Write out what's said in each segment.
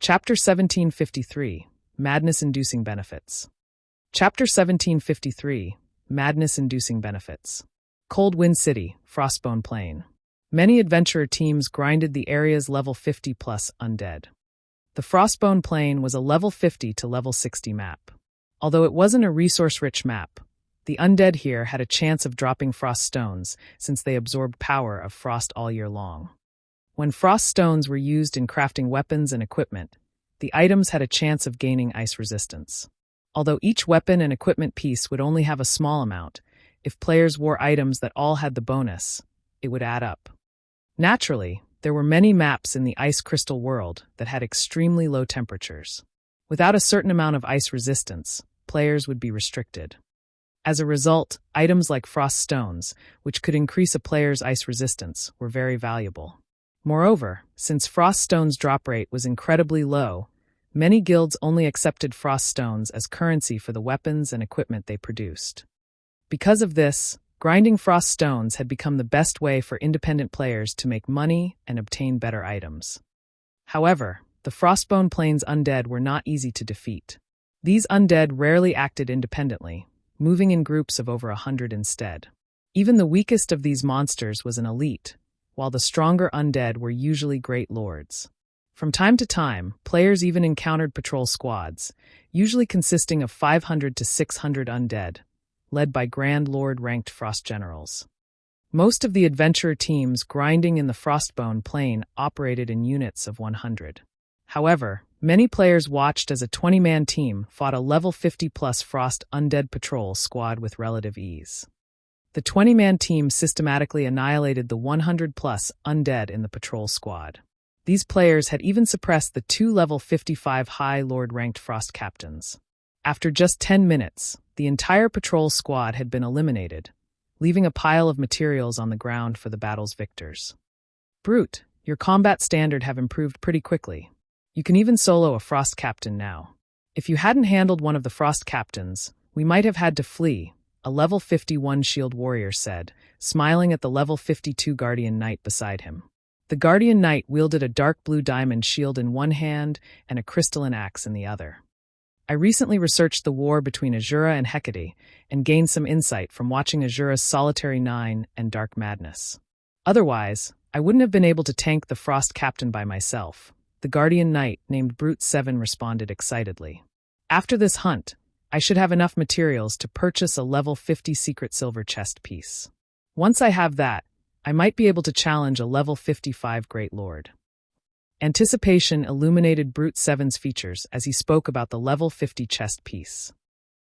Chapter 1753, Madness-inducing benefits. Chapter 1753, Madness-inducing benefits. Cold Wind City, Frostbone Plain. Many adventurer teams grinded the area's level 50 plus undead. The Frostbone Plain was a level 50 to level 60 map. Although it wasn't a resource-rich map, the undead here had a chance of dropping frost stones since they absorbed power of frost all year long. When frost stones were used in crafting weapons and equipment, the items had a chance of gaining ice resistance. Although each weapon and equipment piece would only have a small amount, if players wore items that all had the bonus, it would add up. Naturally, there were many maps in the ice crystal world that had extremely low temperatures. Without a certain amount of ice resistance, players would be restricted. As a result, items like frost stones, which could increase a player's ice resistance, were very valuable. Moreover, since frost stones' drop rate was incredibly low, many guilds only accepted frost stones as currency for the weapons and equipment they produced. Because of this, grinding frost stones had become the best way for independent players to make money and obtain better items. However, the Frostbone Plains undead were not easy to defeat. These undead rarely acted independently, moving in groups of over 100 instead. Even the weakest of these monsters was an elite, while the stronger undead were usually great lords. From time to time, players even encountered patrol squads, usually consisting of 500 to 600 undead, led by Grand Lord-ranked frost generals. Most of the adventurer teams grinding in the Frostbone Plain operated in units of 100. However, many players watched as a 20-man team fought a level 50-plus Frost Undead Patrol squad with relative ease. The 20-man team systematically annihilated the 100-plus undead in the patrol squad. These players had even suppressed the 2 level 55 Highlord-ranked Frost captains. After just 10 minutes, the entire patrol squad had been eliminated, leaving a pile of materials on the ground for the battle's victors. Brute, your combat standard have improved pretty quickly. You can even solo a Frost Captain now. If you hadn't handled one of the Frost Captains, we might have had to flee, a level 51 Shield Warrior said, smiling at the level 52 Guardian Knight beside him. The Guardian Knight wielded a dark blue diamond shield in one hand and a crystalline axe in the other. I recently researched the war between Asura and Hecate and gained some insight from watching Asura's Solitary 9 and Dark Madness. Otherwise, I wouldn't have been able to tank the Frost Captain by myself. The Guardian Knight, named Brute 7, responded excitedly. After this hunt, I should have enough materials to purchase a level 50 secret silver chest piece. Once I have that, I might be able to challenge a level 55 Great Lord. Anticipation illuminated Brute 7's features as he spoke about the level 50 chest piece.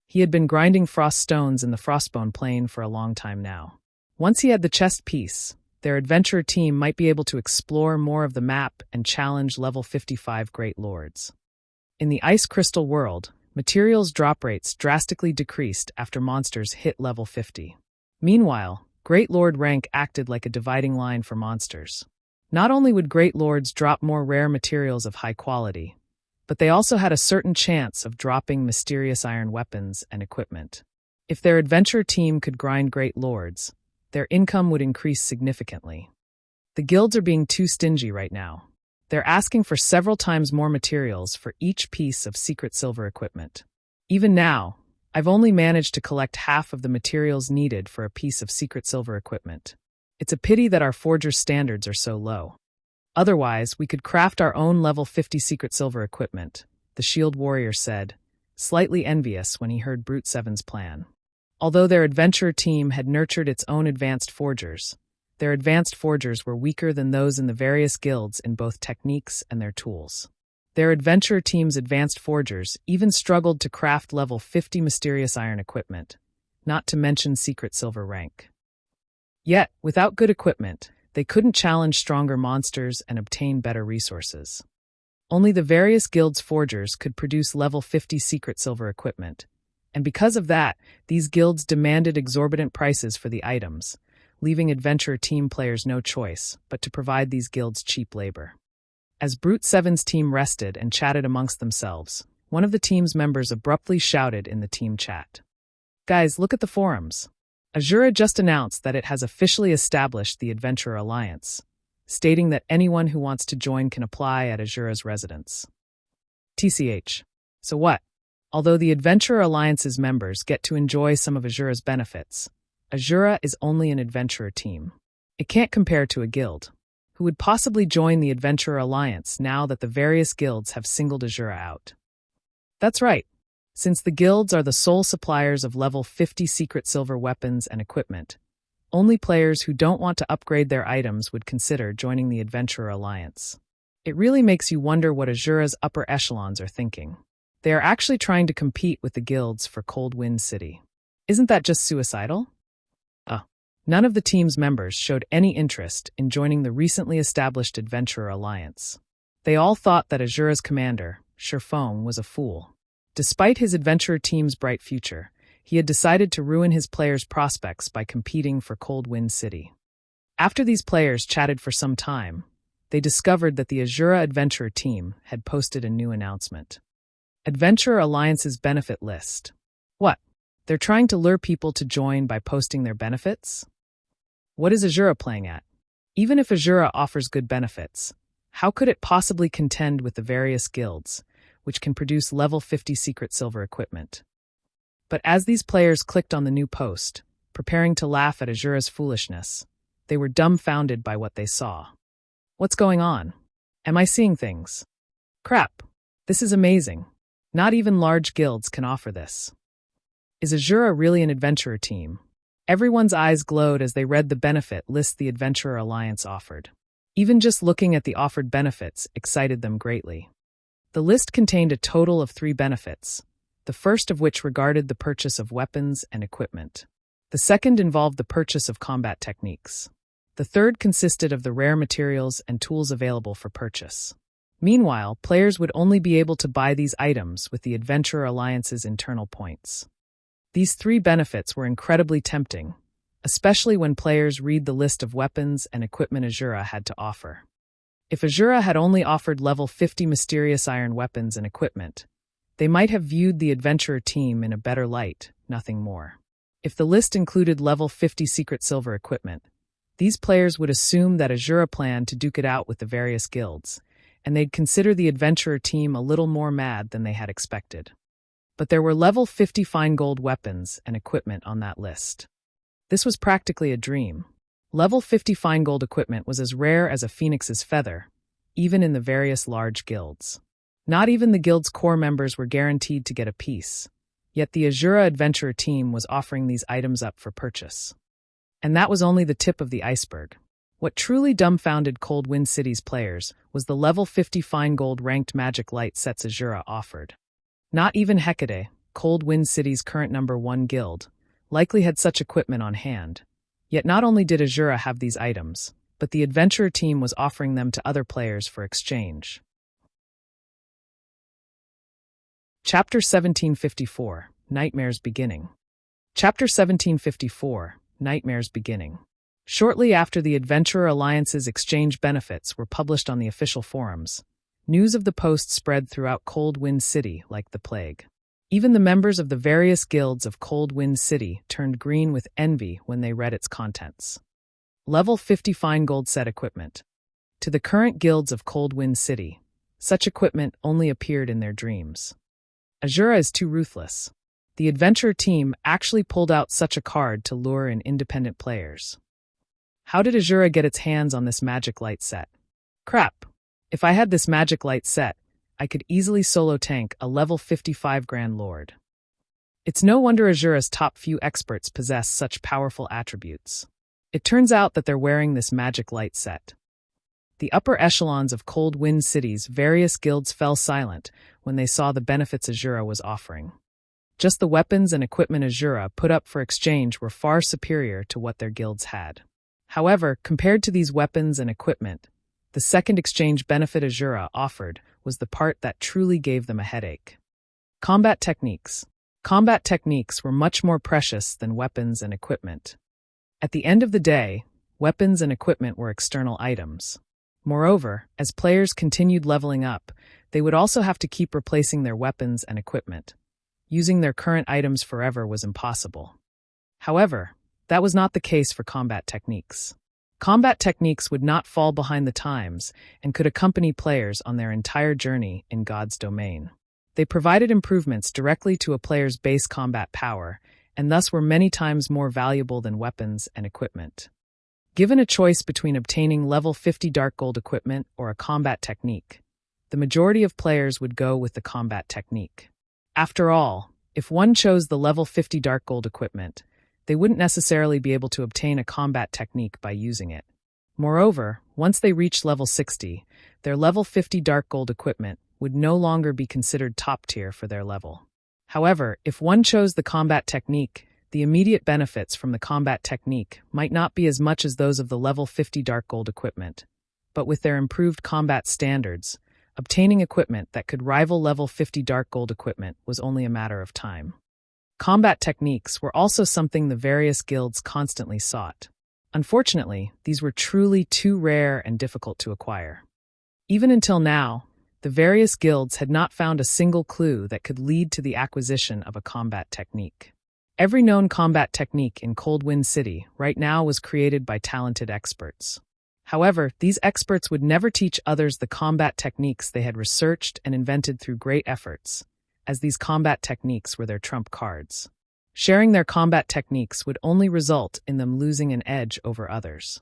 He had been grinding frost stones in the Frostbone Plain for a long time now. Once he had the chest piece, their adventurer team might be able to explore more of the map and challenge level 55 Great Lords. In the Ice Crystal world, materials drop rates drastically decreased after monsters hit level 50. Meanwhile, Great Lord rank acted like a dividing line for monsters. Not only would Great Lords drop more rare materials of high quality, but they also had a certain chance of dropping mysterious iron weapons and equipment. If their adventurer team could grind Great Lords, their income would increase significantly. The guilds are being too stingy right now. They're asking for several times more materials for each piece of secret silver equipment. Even now, I've only managed to collect half of the materials needed for a piece of secret silver equipment. It's a pity that our forger's standards are so low. Otherwise, we could craft our own level 50 secret silver equipment, the Shield Warrior said, slightly envious when he heard Brute 7's plan. Although their adventurer team had nurtured its own advanced forgers, their advanced forgers were weaker than those in the various guilds in both techniques and their tools. Their adventurer team's advanced forgers even struggled to craft level 50 mysterious iron equipment, not to mention secret silver rank. Yet, without good equipment, they couldn't challenge stronger monsters and obtain better resources. Only the various guilds' forgers could produce level 50 secret silver equipment, and because of that, these guilds demanded exorbitant prices for the items, leaving adventurer team players no choice but to provide these guilds cheap labor. As Brute 7's team rested and chatted amongst themselves, one of the team's members abruptly shouted in the team chat. "Guys, look at the forums. Asura just announced that it has officially established the Adventurer Alliance, stating that anyone who wants to join can apply at Asura's residence." TCH. So what? Although the Adventurer Alliance's members get to enjoy some of Asura's benefits, Asura is only an adventurer team. It can't compare to a guild. Who would possibly join the Adventurer Alliance now that the various guilds have singled Asura out? That's right. Since the guilds are the sole suppliers of level 50 secret silver weapons and equipment, only players who don't want to upgrade their items would consider joining the Adventurer Alliance. It really makes you wonder what Asura's upper echelons are thinking. They are actually trying to compete with the guilds for Cold Wind City. Isn't that just suicidal? None of the team's members showed any interest in joining the recently established Adventurer Alliance. They all thought that Asura's commander, Sherfong, was a fool. Despite his adventurer team's bright future, he had decided to ruin his players' prospects by competing for Cold Wind City. After these players chatted for some time, they discovered that the Asura Adventurer team had posted a new announcement. Adventurer Alliance's benefit list. What? They're trying to lure people to join by posting their benefits? What is Asura playing at? Even if Asura offers good benefits, how could it possibly contend with the various guilds, which can produce level 50 secret silver equipment? But as these players clicked on the new post, preparing to laugh at Asura's foolishness, they were dumbfounded by what they saw. What's going on? Am I seeing things? Crap! This is amazing. Not even large guilds can offer this. Is Asura really an adventurer team? Everyone's eyes glowed as they read the benefit list the Adventurer Alliance offered. Even just looking at the offered benefits excited them greatly. The list contained a total of 3 benefits, the first of which regarded the purchase of weapons and equipment. The second involved the purchase of combat techniques. The third consisted of the rare materials and tools available for purchase. Meanwhile, players would only be able to buy these items with the Adventurer Alliance's internal points. These 3 benefits were incredibly tempting, especially when players read the list of weapons and equipment Asura had to offer. If Asura had only offered level 50 mysterious iron weapons and equipment, they might have viewed the adventurer team in a better light, nothing more. If the list included level 50 secret silver equipment, these players would assume that Asura planned to duke it out with the various guilds, and they'd consider the adventurer team a little more mad than they had expected. But there were level 50 fine gold weapons and equipment on that list. This was practically a dream. Level 50 fine gold equipment was as rare as a phoenix's feather, even in the various large guilds. Not even the guild's core members were guaranteed to get a piece, yet the Asura adventurer team was offering these items up for purchase. And that was only the tip of the iceberg. What truly dumbfounded Cold Wind City's players was the level 50 fine gold ranked magic light sets Asura offered. Not even Hecate, Cold Wind City's current number 1 guild, likely had such equipment on hand. Yet not only did Asura have these items, but the adventurer team was offering them to other players for exchange. Chapter 1754, Nightmares Beginning. Chapter 1754, Nightmares Beginning. Shortly after the Adventurer Alliance's exchange benefits were published on the official forums, news of the post spread throughout Cold Wind City like the plague. Even the members of the various guilds of Cold Wind City turned green with envy when they read its contents. Level 50 fine gold set equipment. To the current guilds of Cold Wind City, such equipment only appeared in their dreams. Asura is too ruthless. The adventurer team actually pulled out such a card to lure in independent players. How did Asura get its hands on this magic light set? Crap! If I had this magic light set, I could easily solo tank a level 55 Grand Lord. It's no wonder Asura's top few experts possess such powerful attributes. It turns out that they're wearing this magic light set. The upper echelons of Cold Wind City's various guilds fell silent when they saw the benefits Asura was offering. Just the weapons and equipment Asura put up for exchange were far superior to what their guilds had. However, compared to these weapons and equipment, the second exchange benefit Asura offered was the part that truly gave them a headache. Combat techniques. Combat techniques were much more precious than weapons and equipment. At the end of the day, weapons and equipment were external items. Moreover, as players continued leveling up, they would also have to keep replacing their weapons and equipment. Using their current items forever was impossible. However, that was not the case for combat techniques. Combat techniques would not fall behind the times and could accompany players on their entire journey in God's domain. They provided improvements directly to a player's base combat power, and thus were many times more valuable than weapons and equipment. Given a choice between obtaining level 50 Dark Gold equipment or a combat technique, the majority of players would go with the combat technique. After all, if one chose the level 50 Dark Gold equipment, they wouldn't necessarily be able to obtain a combat technique by using it. Moreover, once they reached level 60, their level 50 Dark Gold equipment would no longer be considered top tier for their level. However, if one chose the combat technique, the immediate benefits from the combat technique might not be as much as those of the level 50 Dark Gold equipment, but with their improved combat standards, obtaining equipment that could rival level 50 Dark Gold equipment was only a matter of time. Combat techniques were also something the various guilds constantly sought. Unfortunately, these were truly too rare and difficult to acquire. Even until now, the various guilds had not found a single clue that could lead to the acquisition of a combat technique. Every known combat technique in Cold Wind City right now was created by talented experts. However, these experts would never teach others the combat techniques they had researched and invented through great efforts, as these combat techniques were their trump cards. Sharing their combat techniques would only result in them losing an edge over others.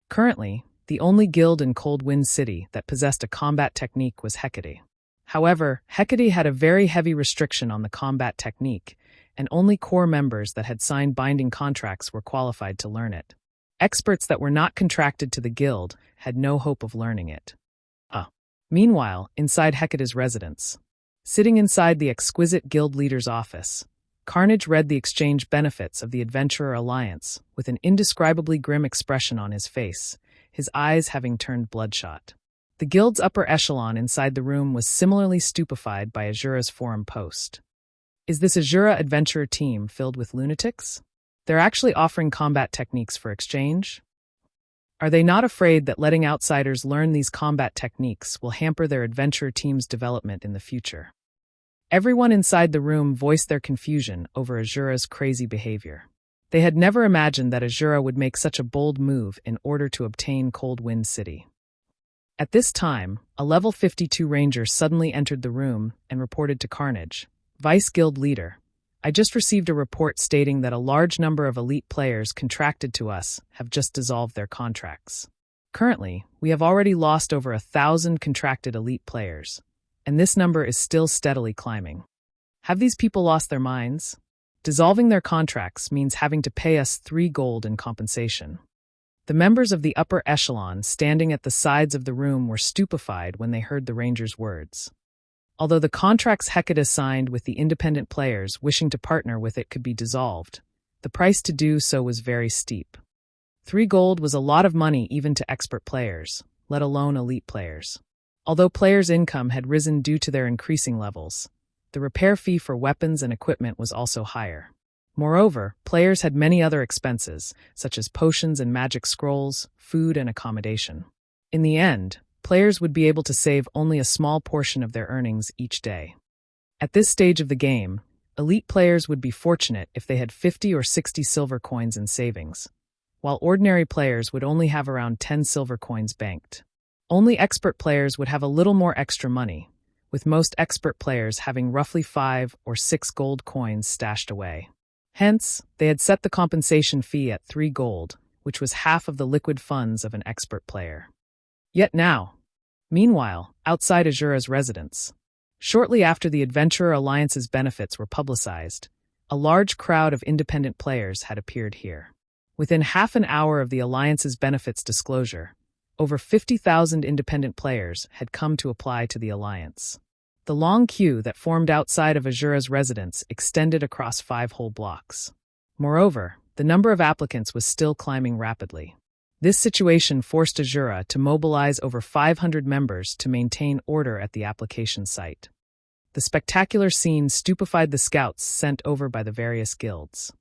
Currently, the only guild in Cold Wind City that possessed a combat technique was Hecate. However, Hecate had a very heavy restriction on the combat technique, and only core members that had signed binding contracts were qualified to learn it. Experts that were not contracted to the guild had no hope of learning it. Meanwhile, inside Hecate's residence, sitting inside the exquisite guild leader's office, Carnage read the exchange benefits of the Adventurer Alliance with an indescribably grim expression on his face, his eyes having turned bloodshot. The guild's upper echelon inside the room was similarly stupefied by Asura's forum post. Is this Asura adventurer team filled with lunatics? They're actually offering combat techniques for exchange? Are they not afraid that letting outsiders learn these combat techniques will hamper their adventurer team's development in the future? Everyone inside the room voiced their confusion over Asura's crazy behavior. They had never imagined that Asura would make such a bold move in order to obtain Cold Wind City. At this time, a level 52 ranger suddenly entered the room and reported to Carnage, Vice Guild Leader, I just received a report stating that a large number of elite players contracted to us have just dissolved their contracts. Currently, we have already lost over 1,000 contracted elite players, and this number is still steadily climbing. Have these people lost their minds? Dissolving their contracts means having to pay us 3 gold in compensation. The members of the upper echelon standing at the sides of the room were stupefied when they heard the ranger's words. Although the contracts Hecate signed with the independent players wishing to partner with it could be dissolved, the price to do so was very steep. 3 gold was a lot of money even to expert players, let alone elite players. Although players' income had risen due to their increasing levels, the repair fee for weapons and equipment was also higher. Moreover, players had many other expenses, such as potions and magic scrolls, food and accommodation. In the end, players would be able to save only a small portion of their earnings each day. At this stage of the game, elite players would be fortunate if they had 50 or 60 silver coins in savings, while ordinary players would only have around 10 silver coins banked. Only expert players would have a little more extra money, with most expert players having roughly 5 or 6 gold coins stashed away. Hence, they had set the compensation fee at 3 gold, which was half of the liquid funds of an expert player. Yet now, meanwhile, outside Asura's residence, shortly after the Adventurer Alliance's benefits were publicized, a large crowd of independent players had appeared here. Within half an hour of the Alliance's benefits disclosure, over 50,000 independent players had come to apply to the Alliance. The long queue that formed outside of Asura's residence extended across 5 whole blocks. Moreover, the number of applicants was still climbing rapidly. This situation forced Asura to mobilize over 500 members to maintain order at the application site. The spectacular scene stupefied the scouts sent over by the various guilds.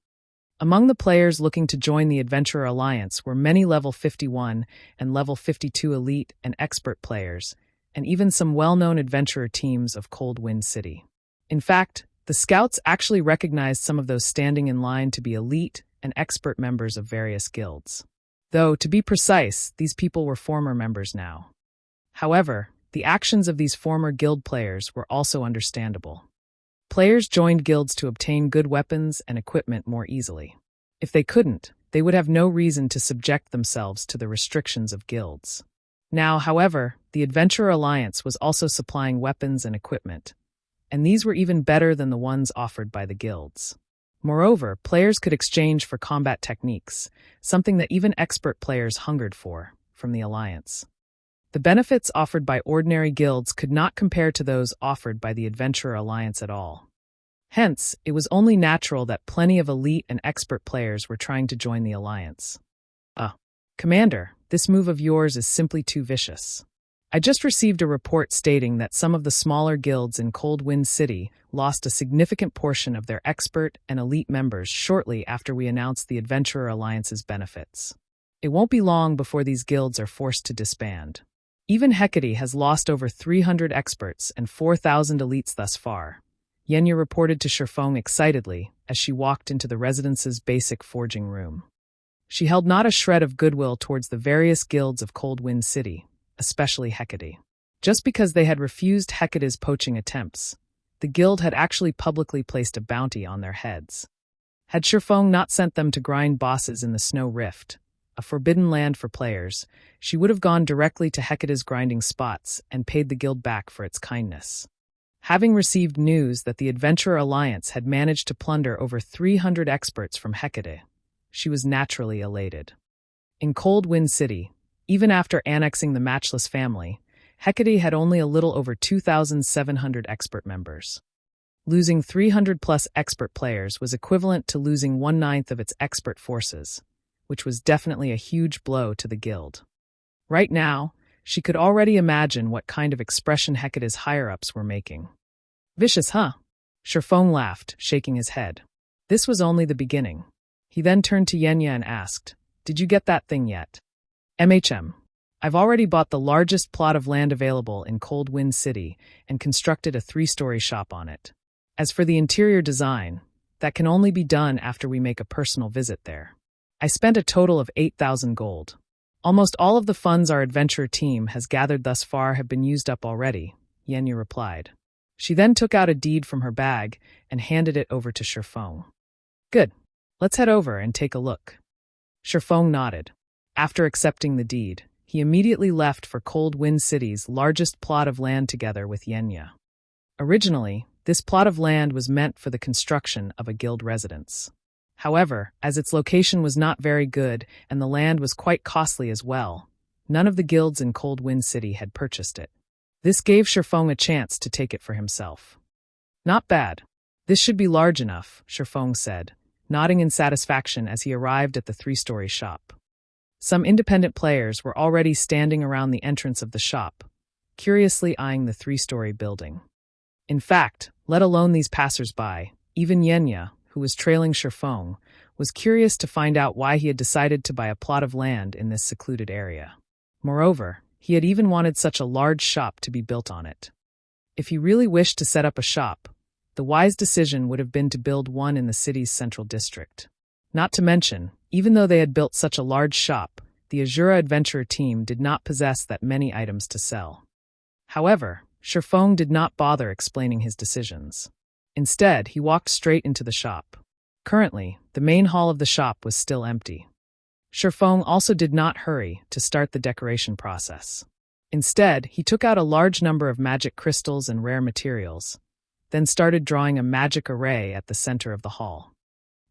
Among the players looking to join the Adventurer Alliance were many level 51 and level 52 elite and expert players, and even some well-known adventurer teams of Cold Wind City. In fact, the scouts actually recognized some of those standing in line to be elite and expert members of various guilds. Though, to be precise, these people were former members now. However, the actions of these former guild players were also understandable. Players joined guilds to obtain good weapons and equipment more easily. If they couldn't, they would have no reason to subject themselves to the restrictions of guilds. Now, however, the Adventurer Alliance was also supplying weapons and equipment, and these were even better than the ones offered by the guilds. Moreover, players could exchange for combat techniques, something that even expert players hungered for, from the Alliance. The benefits offered by ordinary guilds could not compare to those offered by the Adventurer Alliance at all. Hence, it was only natural that plenty of elite and expert players were trying to join the Alliance. Commander, this move of yours is simply too vicious. I just received a report stating that some of the smaller guilds in Cold Wind City lost a significant portion of their expert and elite members shortly after we announced the Adventurer Alliance's benefits. It won't be long before these guilds are forced to disband. Even Hecate has lost over 300 experts and 4,000 elites thus far, Yenya reported to Sherfong excitedly as she walked into the residence's basic forging room. She held not a shred of goodwill towards the various guilds of Cold Wind City, especially Hecate. Just because they had refused Hecate's poaching attempts, the guild had actually publicly placed a bounty on their heads. Had Sherfong not sent them to grind bosses in the Snow Rift, a forbidden land for players, she would have gone directly to Hecate's grinding spots and paid the guild back for its kindness. Having received news that the Adventurer Alliance had managed to plunder over 300 experts from Hecate, she was naturally elated. In Cold Wind City, even after annexing the Matchless family, Hecate had only a little over 2,700 expert members. Losing 300-plus expert players was equivalent to losing 1/9 of its expert forces, which was definitely a huge blow to the guild. Right now, she could already imagine what kind of expression Hecate's higher-ups were making. Vicious, huh? Sherfong laughed, shaking his head. This was only the beginning. He then turned to Yenya and asked, "Did you get that thing yet?" I've already bought the largest plot of land available in Cold Wind City and constructed a 3-story shop on it. As for the interior design, that can only be done after we make a personal visit there. I spent a total of 8,000 gold. Almost all of the funds our adventure team has gathered thus far have been used up already, Yenya replied. She then took out a deed from her bag and handed it over to Sherfong. Good. Let's head over and take a look. Sherfong nodded. After accepting the deed, he immediately left for Cold Wind City's largest plot of land together with Yenya. Originally, this plot of land was meant for the construction of a guild residence. However, as its location was not very good and the land was quite costly as well, none of the guilds in Cold Wind City had purchased it. This gave Sherfong a chance to take it for himself. Not bad. This should be large enough, Sherfong said, nodding in satisfaction as he arrived at the 3-story shop. Some independent players were already standing around the entrance of the shop, curiously eyeing the 3-story building. In fact, let alone these passers-by, even Yenya, who was trailing Sherfong, was curious to find out why he had decided to buy a plot of land in this secluded area. Moreover, he had even wanted such a large shop to be built on it. If he really wished to set up a shop, the wise decision would have been to build one in the city's central district. Not to mention, even though they had built such a large shop, the Asura adventurer team did not possess that many items to sell. However, Sherfong did not bother explaining his decisions. Instead, he walked straight into the shop. Currently, the main hall of the shop was still empty. Sherfong also did not hurry to start the decoration process. Instead, he took out a large number of magic crystals and rare materials, then started drawing a magic array at the center of the hall.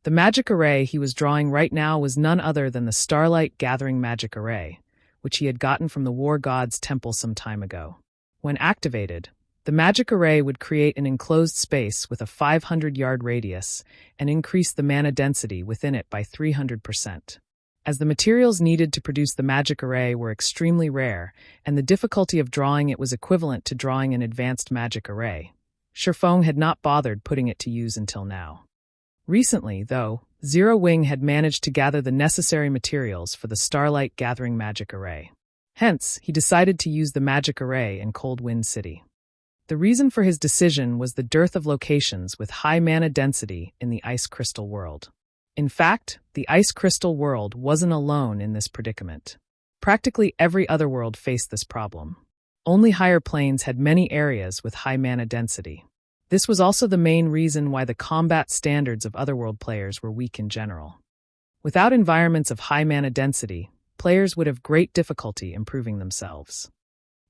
The magic array he was drawing right now was none other than the Starlight Gathering Magic Array, which he had gotten from the War God's temple some time ago. When activated, the magic array would create an enclosed space with a 500-yard radius and increase the mana density within it by 300%. As the materials needed to produce the magic array were extremely rare, and the difficulty of drawing it was equivalent to drawing an advanced magic array, Sherfong had not bothered putting it to use until now. Recently, though, Zero Wing had managed to gather the necessary materials for the Starlight Gathering Magic Array. Hence, he decided to use the magic array in Cold Wind City. The reason for his decision was the dearth of locations with high mana density in the ice crystal world. In fact, the ice crystal world wasn't alone in this predicament. Practically every other world faced this problem. Only higher planes had many areas with high mana density. This was also the main reason why the combat standards of otherworld players were weak in general. Without environments of high mana density, players would have great difficulty improving themselves.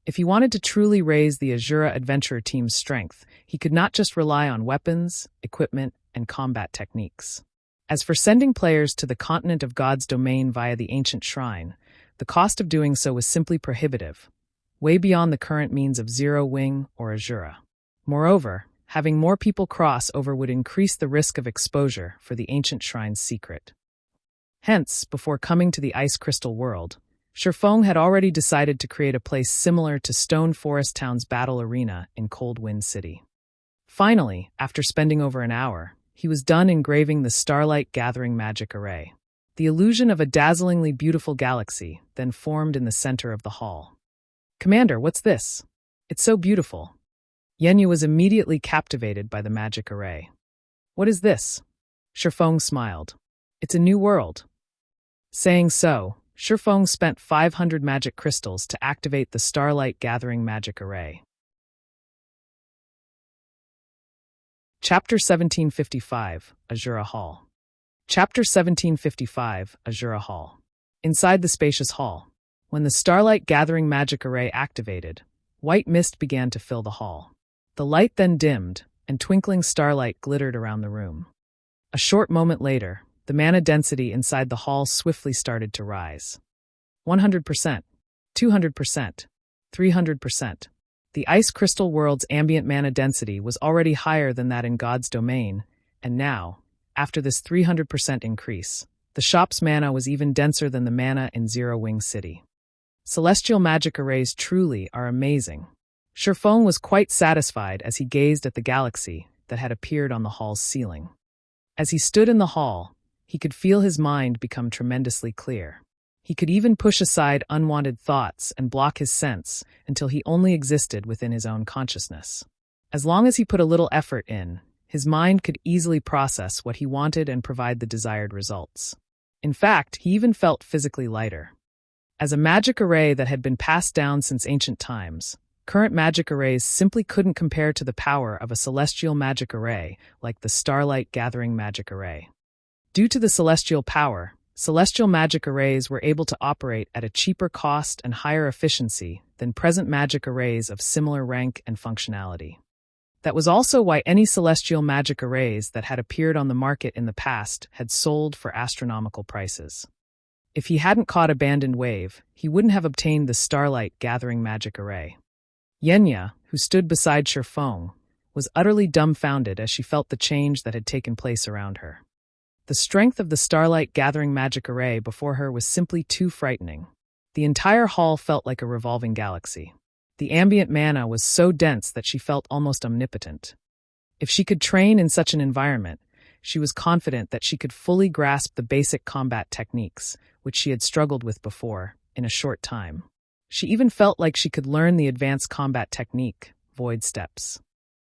If he wanted to truly raise the Asura adventurer team's strength, he could not just rely on weapons, equipment, and combat techniques. As for sending players to the continent of God's domain via the ancient shrine, the cost of doing so was simply prohibitive, way beyond the current means of Zero Wing or Asura. Moreover, having more people cross over would increase the risk of exposure for the ancient shrine's secret. Hence, before coming to the ice crystal world, Sherfong had already decided to create a place similar to Stone Forest Town's battle arena in Cold Wind City. Finally, after spending over an hour, he was done engraving the Starlight Gathering Magic Array. The illusion of a dazzlingly beautiful galaxy then formed in the center of the hall. "Commander, what's this? It's so beautiful." Yenya was immediately captivated by the magic array. "What is this?" Sherfong smiled. "It's a new world." Saying so, Sherfong spent 500 magic crystals to activate the Starlight Gathering Magic Array. Chapter 1755, Asura Hall. Chapter 1755, Asura Hall. Inside the spacious hall, when the Starlight Gathering Magic Array activated, white mist began to fill the hall. The light then dimmed, and twinkling starlight glittered around the room. A short moment later, the mana density inside the hall swiftly started to rise. 100%, 200%, 300%. The ice crystal world's ambient mana density was already higher than that in God's domain, and now, after this 300% increase, the shop's mana was even denser than the mana in Zero Wing City. Celestial magic arrays truly are amazing. Sherfong was quite satisfied as he gazed at the galaxy that had appeared on the hall's ceiling. As he stood in the hall, he could feel his mind become tremendously clear. He could even push aside unwanted thoughts and block his sense until he only existed within his own consciousness. As long as he put a little effort in, his mind could easily process what he wanted and provide the desired results. In fact, he even felt physically lighter. As a magic array that had been passed down since ancient times, current magic arrays simply couldn't compare to the power of a celestial magic array like the Starlight Gathering Magic Array. Due to the celestial power, celestial magic arrays were able to operate at a cheaper cost and higher efficiency than present magic arrays of similar rank and functionality. That was also why any celestial magic arrays that had appeared on the market in the past had sold for astronomical prices. If he hadn't caught Abandoned Wave, he wouldn't have obtained the Starlight Gathering Magic Array. Yenya, who stood beside Sherfong, was utterly dumbfounded as she felt the change that had taken place around her. The strength of the Starlight Gathering Magic Array before her was simply too frightening. The entire hall felt like a revolving galaxy. The ambient mana was so dense that she felt almost omnipotent. If she could train in such an environment, she was confident that she could fully grasp the basic combat techniques, which she had struggled with before, in a short time. She even felt like she could learn the advanced combat technique, Void Steps.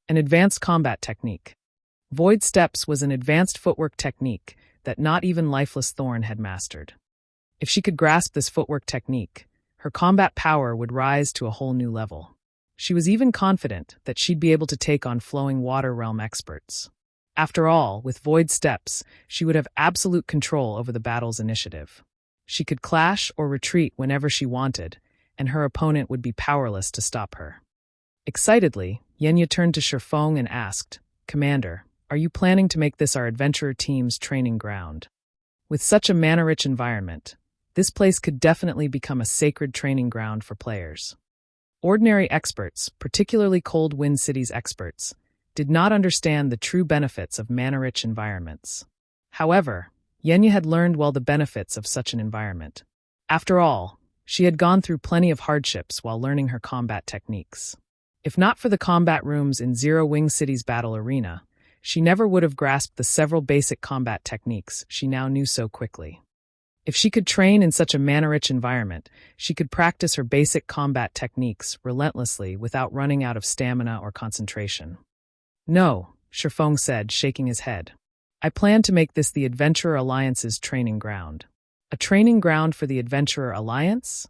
An advanced combat technique. Void Steps was an advanced footwork technique that not even Lifeless Thorn had mastered. If she could grasp this footwork technique, her combat power would rise to a whole new level. She was even confident that she'd be able to take on Flowing Water Realm experts. After all, with Void Steps, she would have absolute control over the battle's initiative. She could clash or retreat whenever she wanted, and her opponent would be powerless to stop her. Excitedly, Yenya turned to Sherfong and asked, "Commander, are you planning to make this our adventurer team's training ground? With such a mana-rich environment, this place could definitely become a sacred training ground for players." Ordinary experts, particularly Cold Wind City's experts, did not understand the true benefits of mana-rich environments. However, Yenya had learned well the benefits of such an environment. After all, she had gone through plenty of hardships while learning her combat techniques. If not for the combat rooms in Zero Wing City's battle arena, she never would have grasped the several basic combat techniques she now knew so quickly. If she could train in such a mana-rich environment, she could practice her basic combat techniques relentlessly without running out of stamina or concentration. "No," Sherfong said, shaking his head. I plan to make this the Adventurer Alliance's training ground. A training ground for the Adventurer Alliance?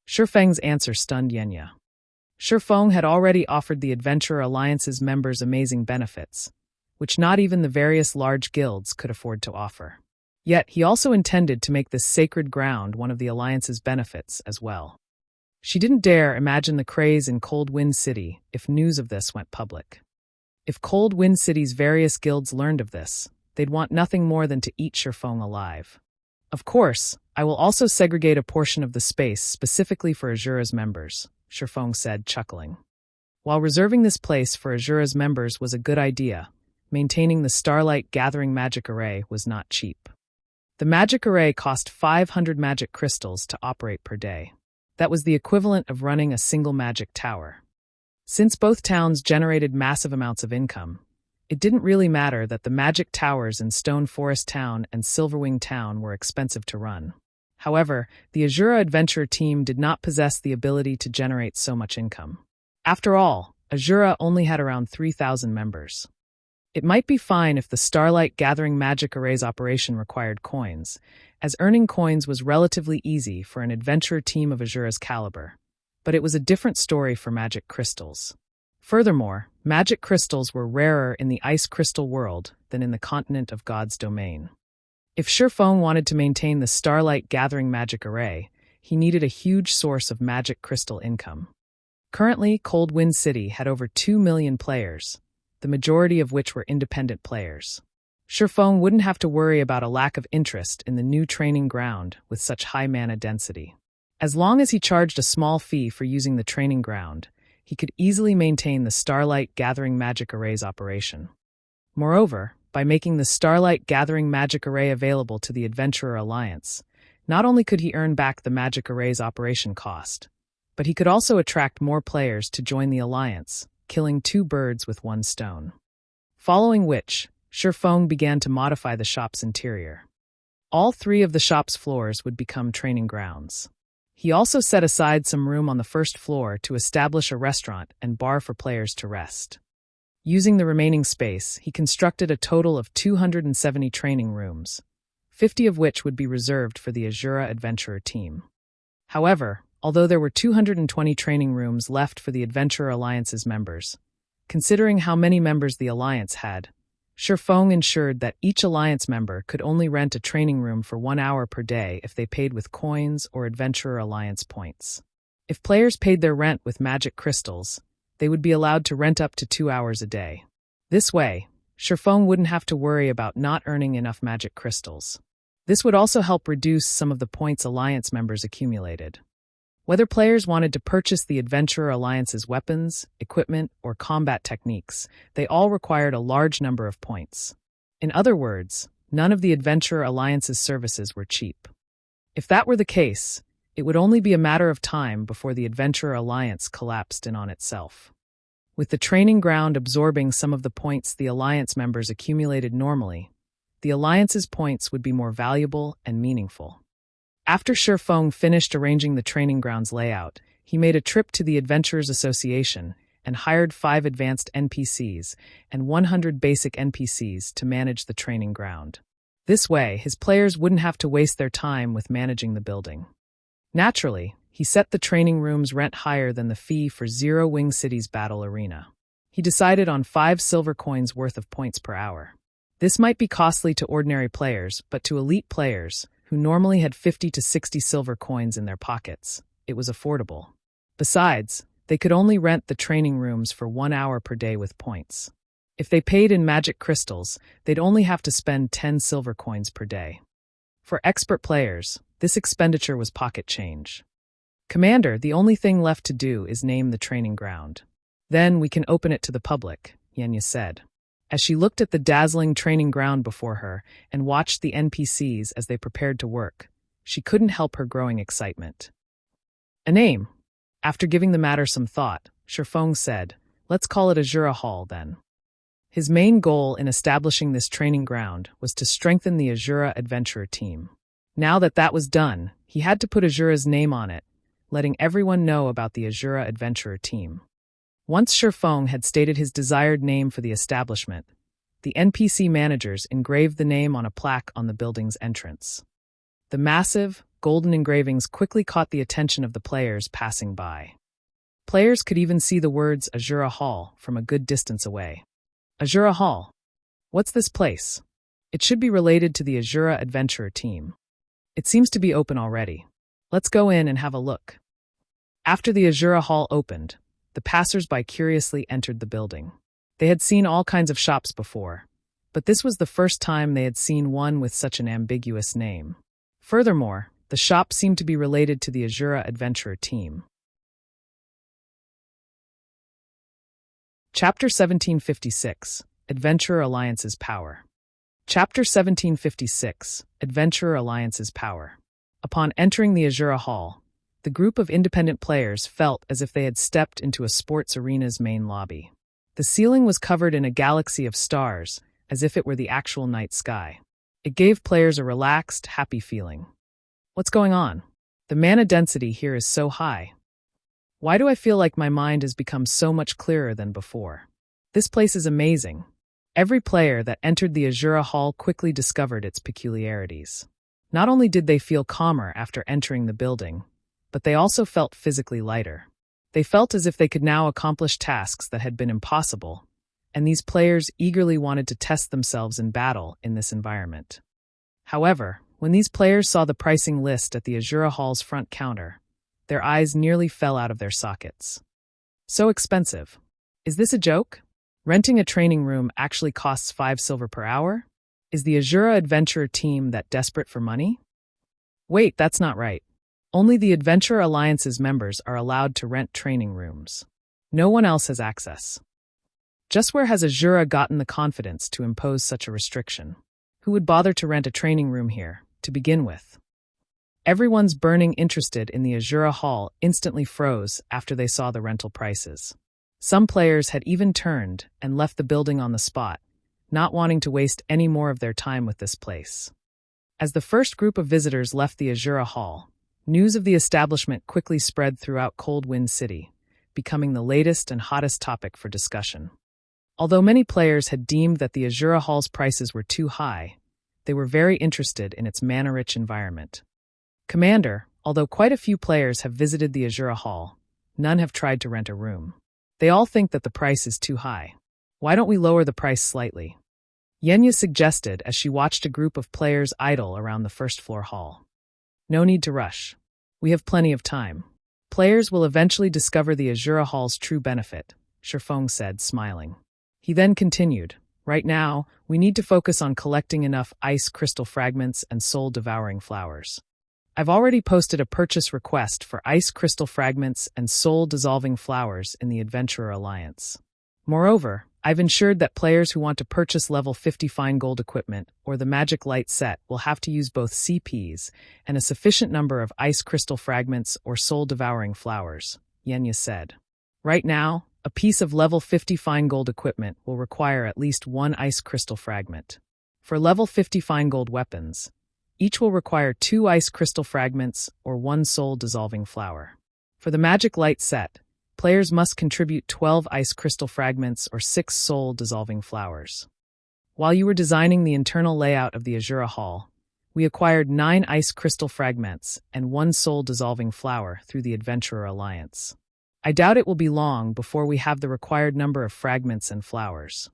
Shifeng's answer stunned Yenya. Shifeng had already offered the Adventurer Alliance's members amazing benefits, which not even the various large guilds could afford to offer. Yet he also intended to make this sacred ground one of the Alliance's benefits as well. She didn't dare imagine the craze in Cold Wind City if news of this went public. If Cold Wind City's various guilds learned of this, they'd want nothing more than to eat Shifeng alive. Of course, I will also segregate a portion of the space specifically for Asura's members, Shifeng said, chuckling. While reserving this place for Asura's members was a good idea, maintaining the Starlight Gathering Magic Array was not cheap. The magic array cost 500 magic crystals to operate per day. That was the equivalent of running a single magic tower. Since both towns generated massive amounts of income, it didn't really matter that the magic towers in Stone Forest Town and Silverwing Town were expensive to run. However, the Asura Adventure team did not possess the ability to generate so much income. After all, Asura only had around 3,000 members. It might be fine if the Starlight Gathering Magic Array's operation required coins, as earning coins was relatively easy for an adventurer team of Asura's caliber. But it was a different story for magic crystals. Furthermore, magic crystals were rarer in the ice crystal world than in the continent of God's domain. If Shifeng wanted to maintain the Starlight Gathering Magic Array, he needed a huge source of magic crystal income. Currently, Cold Wind City had over 2 million players, the majority of which were independent players. Shifeng wouldn't have to worry about a lack of interest in the new training ground with such high mana density. As long as he charged a small fee for using the training ground, he could easily maintain the Starlight Gathering Magic Array's operation. Moreover, by making the Starlight Gathering Magic Array available to the Adventurer Alliance, not only could he earn back the Magic Array's operation cost, but he could also attract more players to join the Alliance, killing 2 birds with 1 stone. Following which, Shifeng began to modify the shop's interior. All 3 of the shop's floors would become training grounds. He also set aside some room on the first floor to establish a restaurant and bar for players to rest. Using the remaining space, he constructed a total of 270 training rooms, 50 of which would be reserved for the Asura Adventurer team. However, although there were 220 training rooms left for the Adventurer Alliance's members, considering how many members the Alliance had, Shifeng ensured that each Alliance member could only rent a training room for 1 hour per day if they paid with coins or Adventurer Alliance points. If players paid their rent with magic crystals, they would be allowed to rent up to 2 hours a day. This way, Shifeng wouldn't have to worry about not earning enough magic crystals. This would also help reduce some of the points Alliance members accumulated. Whether players wanted to purchase the Adventurer Alliance's weapons, equipment, or combat techniques, they all required a large number of points. In other words, none of the Adventurer Alliance's services were cheap. If that were the case, it would only be a matter of time before the Adventurer Alliance collapsed in on itself. With the training ground absorbing some of the points the Alliance members accumulated normally, the Alliance's points would be more valuable and meaningful. After Shifeng finished arranging the training ground's layout, he made a trip to the Adventurers Association and hired 5 advanced NPCs and 100 basic NPCs to manage the training ground. This way, his players wouldn't have to waste their time with managing the building. Naturally, he set the training room's rent higher than the fee for Zero Wing City's battle arena. He decided on 5 silver coins worth of points per hour. This might be costly to ordinary players, but to elite players, who normally had 50 to 60 silver coins in their pockets, it was affordable. Besides, they could only rent the training rooms for 1 hour per day with points. If they paid in magic crystals, they'd only have to spend 10 silver coins per day. For expert players, this expenditure was pocket change. Commander, the only thing left to do is name the training ground. Then we can open it to the public, Yenya said. As she looked at the dazzling training ground before her and watched the NPCs as they prepared to work, she couldn't help her growing excitement. A name. After giving the matter some thought, Shifeng said, "Let's call it Asura Hall, then." His main goal in establishing this training ground was to strengthen the Asura Adventurer team. Now that that was done, he had to put Asura's name on it, letting everyone know about the Asura Adventurer team. Once Shifeng had stated his desired name for the establishment, the NPC managers engraved the name on a plaque on the building's entrance. The massive, golden engravings quickly caught the attention of the players passing by. Players could even see the words Asura Hall from a good distance away. Asura Hall. What's this place? It should be related to the Asura Adventurer team. It seems to be open already. Let's go in and have a look. After the Asura Hall opened, the passers-by curiously entered the building. They had seen all kinds of shops before, but this was the first time they had seen one with such an ambiguous name. Furthermore, the shop seemed to be related to the Asura Adventurer team. Chapter 1756, Adventurer Alliance's Power. Chapter 1756, Adventurer Alliance's Power. Upon entering the Asura Hall, the group of independent players felt as if they had stepped into a sports arena's main lobby. The ceiling was covered in a galaxy of stars, as if it were the actual night sky. It gave players a relaxed, happy feeling. What's going on? The mana density here is so high. Why do I feel like my mind has become so much clearer than before? This place is amazing. Every player that entered the Asura Hall quickly discovered its peculiarities. Not only did they feel calmer after entering the building, but they also felt physically lighter. They felt as if they could now accomplish tasks that had been impossible, and these players eagerly wanted to test themselves in battle in this environment. However, when these players saw the pricing list at the Asura Hall's front counter, their eyes nearly fell out of their sockets. So expensive. Is this a joke? Renting a training room actually costs 5 silver per hour? Is the Asura Adventurer team that desperate for money? Wait, that's not right. Only the Adventurer Alliance's members are allowed to rent training rooms. No one else has access. Just where has Asura gotten the confidence to impose such a restriction? Who would bother to rent a training room here, to begin with? Everyone's burning interested in the Asura Hall instantly froze after they saw the rental prices. Some players had even turned and left the building on the spot, not wanting to waste any more of their time with this place. As the first group of visitors left the Asura Hall, news of the establishment quickly spread throughout Cold Wind City, becoming the latest and hottest topic for discussion. Although many players had deemed that the Asura Hall's prices were too high, they were very interested in its mana-rich environment. Commander, although quite a few players have visited the Asura Hall, none have tried to rent a room. They all think that the price is too high. Why don't we lower the price slightly? Yenya suggested as she watched a group of players idle around the first-floor hall. No need to rush. We have plenty of time. Players will eventually discover the Asura Hall's true benefit, Shifeng said, smiling. He then continued, right now, we need to focus on collecting enough ice crystal fragments and soul-devouring flowers. I've already posted a purchase request for ice crystal fragments and soul-dissolving flowers in the Adventurer Alliance. Moreover, I've ensured that players who want to purchase level 50 fine gold equipment or the magic light set will have to use both CPs and a sufficient number of ice crystal fragments or soul-devouring flowers, Yenya said. Right now, a piece of level 50 fine gold equipment will require at least 1 ice crystal fragment. For level 50 fine gold weapons, each will require 2 ice crystal fragments or 1 soul-dissolving flower. For the magic light set, players must contribute 12 ice crystal fragments or 6 soul-dissolving flowers. While you were designing the internal layout of the Asura Hall, we acquired 9 ice crystal fragments and 1 soul-dissolving flower through the Adventurer Alliance. I doubt it will be long before we have the required number of fragments and flowers.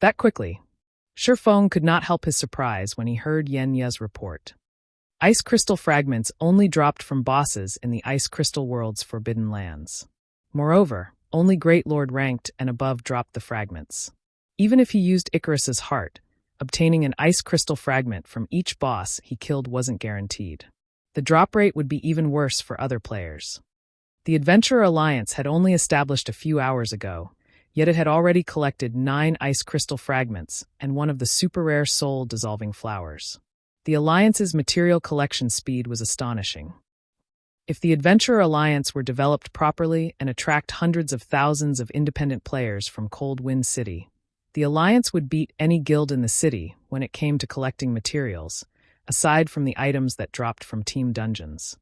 That quickly, Shifeng could not help his surprise when he heard Yenya's report. Ice crystal fragments only dropped from bosses in the Ice Crystal World's Forbidden Lands. Moreover, only Great Lord ranked and above dropped the fragments. Even if he used Icarus's heart, obtaining an ice crystal fragment from each boss he killed wasn't guaranteed. The drop rate would be even worse for other players. The Adventurer Alliance had only established a few hours ago, yet it had already collected 9 ice crystal fragments and one of the super-rare soul-dissolving flowers. The Alliance's material collection speed was astonishing. If the Adventurer Alliance were developed properly and attract hundreds of thousands of independent players from Cold Wind City, the Alliance would beat any guild in the city when it came to collecting materials, aside from the items that dropped from team dungeons.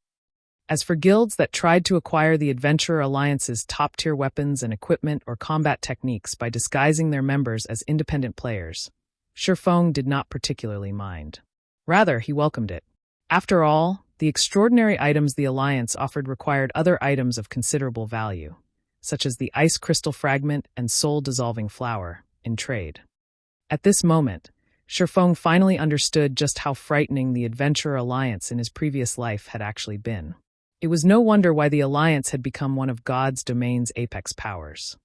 As for guilds that tried to acquire the Adventurer Alliance's top-tier weapons and equipment or combat techniques by disguising their members as independent players, Shifeng did not particularly mind. Rather, he welcomed it. After all, the extraordinary items the Alliance offered required other items of considerable value, such as the ice crystal fragment and soul-dissolving flower, in trade. At this moment, Shifeng finally understood just how frightening the Adventurer Alliance in his previous life had actually been. It was no wonder why the Alliance had become one of God's domain's apex powers.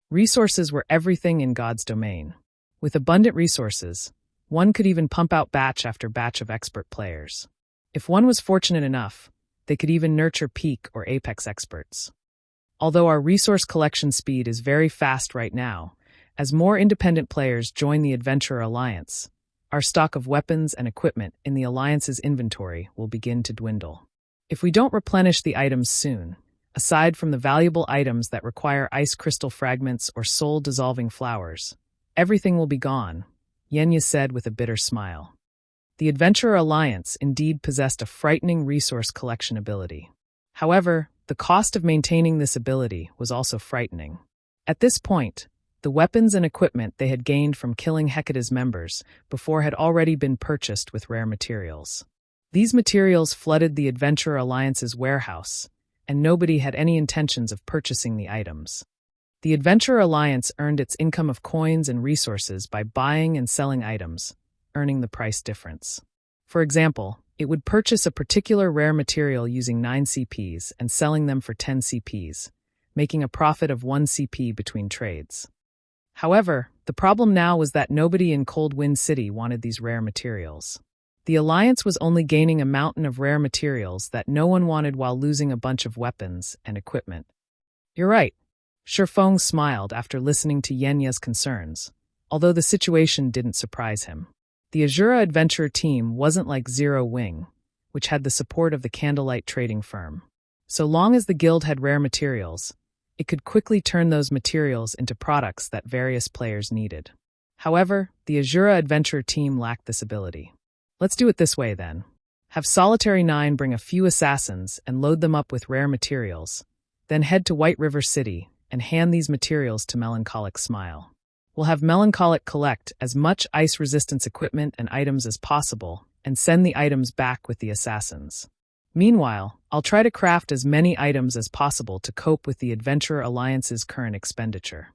Resources were everything in God's domain. With abundant resources, one could even pump out batch after batch of expert players. If one was fortunate enough, they could even nurture peak or apex experts. Although our resource collection speed is very fast right now, as more independent players join the Adventurer Alliance, our stock of weapons and equipment in the Alliance's inventory will begin to dwindle. If we don't replenish the items soon, aside from the valuable items that require ice crystal fragments or soul-dissolving flowers, everything will be gone, Yenya said with a bitter smile. The Adventurer Alliance indeed possessed a frightening resource collection ability. However, the cost of maintaining this ability was also frightening. At this point, the weapons and equipment they had gained from killing Hecate's members before had already been purchased with rare materials. These materials flooded the Adventurer Alliance's warehouse, and nobody had any intentions of purchasing the items. The Adventurer Alliance earned its income of coins and resources by buying and selling items, earning the price difference. For example, it would purchase a particular rare material using 9 CPs and selling them for 10 CPs, making a profit of 1 CP between trades. However, the problem now was that nobody in Cold Wind City wanted these rare materials. The Alliance was only gaining a mountain of rare materials that no one wanted while losing a bunch of weapons and equipment. You're right. Shifeng smiled after listening to Yenya's concerns, although the situation didn't surprise him. The Asura adventure team wasn't like Zero Wing, which had the support of the candlelight trading firm. So long as the guild had rare materials, it could quickly turn those materials into products that various players needed. However, the Asura adventure team lacked this ability. Let's do it this way then. Have Solitary 9 bring a few assassins and load them up with rare materials, then head to White River City and hand these materials to Melancholic Smile. We'll have Melancholic collect as much ice resistance equipment and items as possible and send the items back with the assassins. Meanwhile, I'll try to craft as many items as possible to cope with the Adventurer Alliance's current expenditure.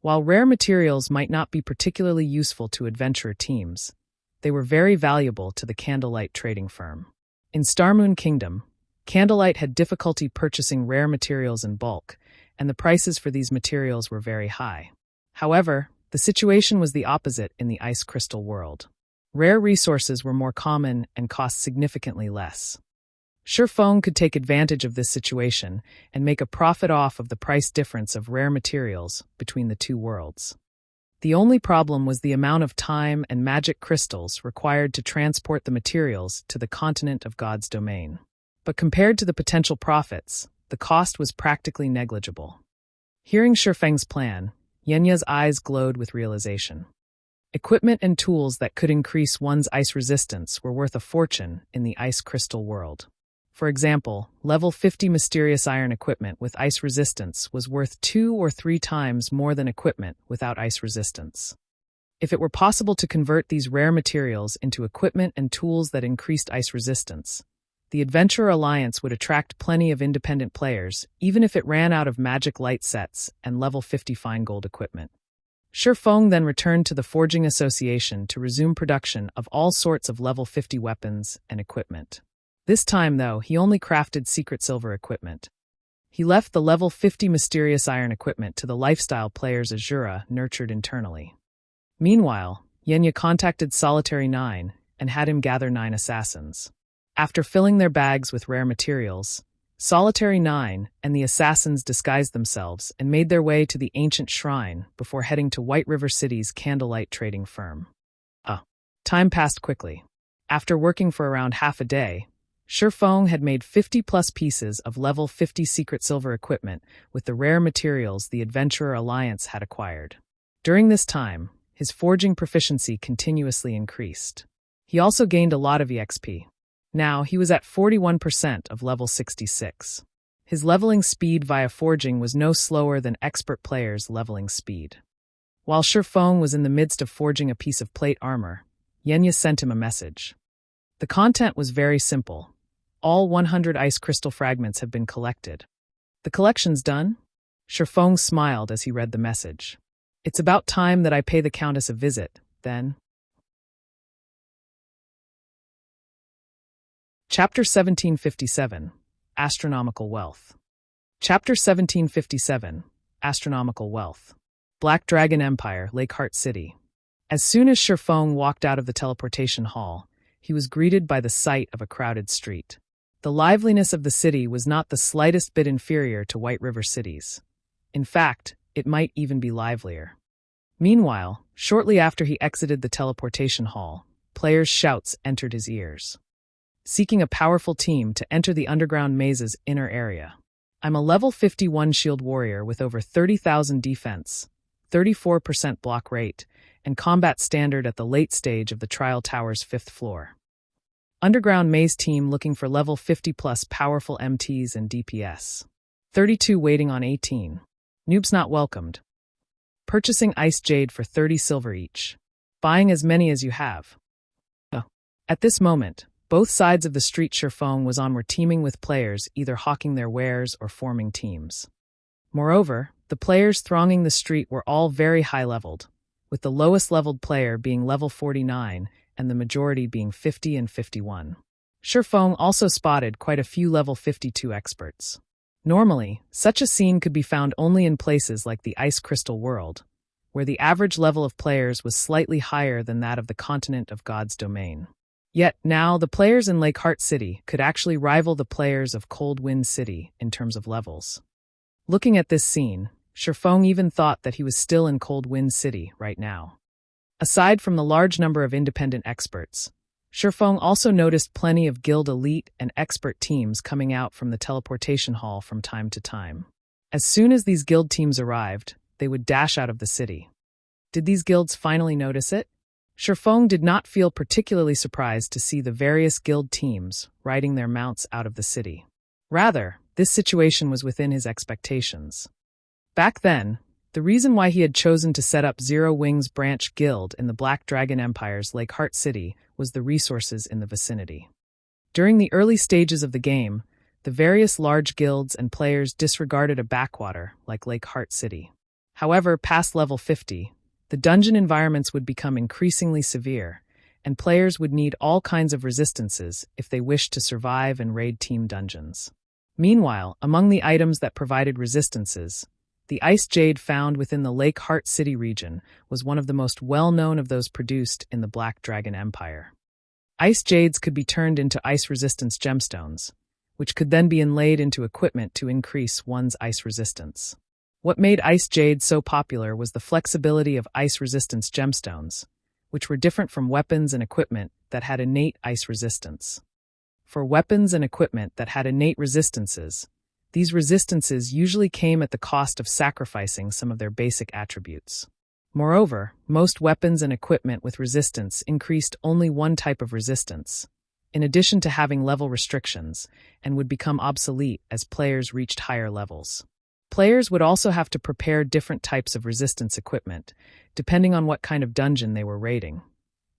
While rare materials might not be particularly useful to adventurer teams, they were very valuable to the Candlelight trading firm. In Starmoon Kingdom, Candlelight had difficulty purchasing rare materials in bulk, and the prices for these materials were very high. However, the situation was the opposite in the Ice Crystal world. Rare resources were more common and cost significantly less. Shifeng could take advantage of this situation and make a profit off of the price difference of rare materials between the two worlds. The only problem was the amount of time and magic crystals required to transport the materials to the continent of God's domain. But compared to the potential profits, the cost was practically negligible. Hearing Shifeng's plan, Yenya's eyes glowed with realization. Equipment and tools that could increase one's ice resistance were worth a fortune in the ice crystal world. For example, level 50 mysterious iron equipment with ice resistance was worth 2 or 3 times more than equipment without ice resistance. If it were possible to convert these rare materials into equipment and tools that increased ice resistance, the Adventurer Alliance would attract plenty of independent players, even if it ran out of magic light sets and level 50 fine gold equipment. Shifeng then returned to the Forging Association to resume production of all sorts of level 50 weapons and equipment. This time, though, he only crafted secret silver equipment. He left the level 50 mysterious iron equipment to the lifestyle players Asura nurtured internally. Meanwhile, Yenya contacted Solitary 9 and had him gather 9 assassins. After filling their bags with rare materials, Solitary 9 and the assassins disguised themselves and made their way to the ancient shrine before heading to White River City's candlelight trading firm. Time passed quickly. After working for around half a day, Shifeng had made 50-plus pieces of level 50 secret silver equipment with the rare materials the Adventurer Alliance had acquired. During this time, his forging proficiency continuously increased. He also gained a lot of EXP. Now, he was at 41% of level 66. His leveling speed via forging was no slower than expert players' leveling speed. While Shifeng was in the midst of forging a piece of plate armor, Yenya sent him a message. The content was very simple. All 100 ice crystal fragments have been collected. The collection's done? Shifeng smiled as he read the message. It's about time that I pay the Countess a visit, then. Chapter 1757, Astronomical Wealth. Chapter 1757, Astronomical Wealth. Black Dragon Empire, Lakeheart City. As soon as Shifeng walked out of the teleportation hall, he was greeted by the sight of a crowded street. The liveliness of the city was not the slightest bit inferior to White River cities. In fact, it might even be livelier. Meanwhile, shortly after he exited the teleportation hall, players' shouts entered his ears. Seeking a powerful team to enter the underground maze's inner area. I'm a level 51 shield warrior with over 30,000 defense, 34% block rate, and combat standard at the late stage of the Trial Tower's 5th floor. Underground maze team looking for level 50 plus powerful MTs and DPS. 32 waiting on 18. Noobs not welcomed. Purchasing Ice Jade for 30 silver each. Buying as many as you have. At this moment, both sides of the street Shifeng was on were teaming with players either hawking their wares or forming teams. Moreover, the players thronging the street were all very high-leveled, with the lowest-leveled player being level 49 and the majority being 50 and 51. Shifeng also spotted quite a few level 52 experts. Normally, such a scene could be found only in places like the Ice Crystal World, where the average level of players was slightly higher than that of the continent of God's domain. Yet now the players in Lakeheart City could actually rival the players of Cold Wind City in terms of levels. Looking at this scene, Shifeng even thought that he was still in Cold Wind City right now. Aside from the large number of independent experts, Shifeng also noticed plenty of guild elite and expert teams coming out from the teleportation hall from time to time. As soon as these guild teams arrived, they would dash out of the city. Did these guilds finally notice it? Shifeng did not feel particularly surprised to see the various guild teams riding their mounts out of the city. Rather, this situation was within his expectations. Back then, the reason why he had chosen to set up Zero Wings Branch Guild in the Black Dragon Empire's Lakeheart City was the resources in the vicinity. During the early stages of the game, the various large guilds and players disregarded a backwater like Lakeheart City. However, past level 50, the dungeon environments would become increasingly severe, and players would need all kinds of resistances if they wished to survive and raid team dungeons. Meanwhile, among the items that provided resistances, the Ice Jade found within the Lakeheart City region was one of the most well-known of those produced in the Black Dragon Empire. Ice Jades could be turned into ice resistance gemstones, which could then be inlaid into equipment to increase one's ice resistance. What made Ice Jade so popular was the flexibility of ice resistance gemstones, which were different from weapons and equipment that had innate ice resistance. For weapons and equipment that had innate resistances, these resistances usually came at the cost of sacrificing some of their basic attributes. Moreover, most weapons and equipment with resistance increased only one type of resistance, in addition to having level restrictions, and would become obsolete as players reached higher levels. Players would also have to prepare different types of resistance equipment, depending on what kind of dungeon they were raiding.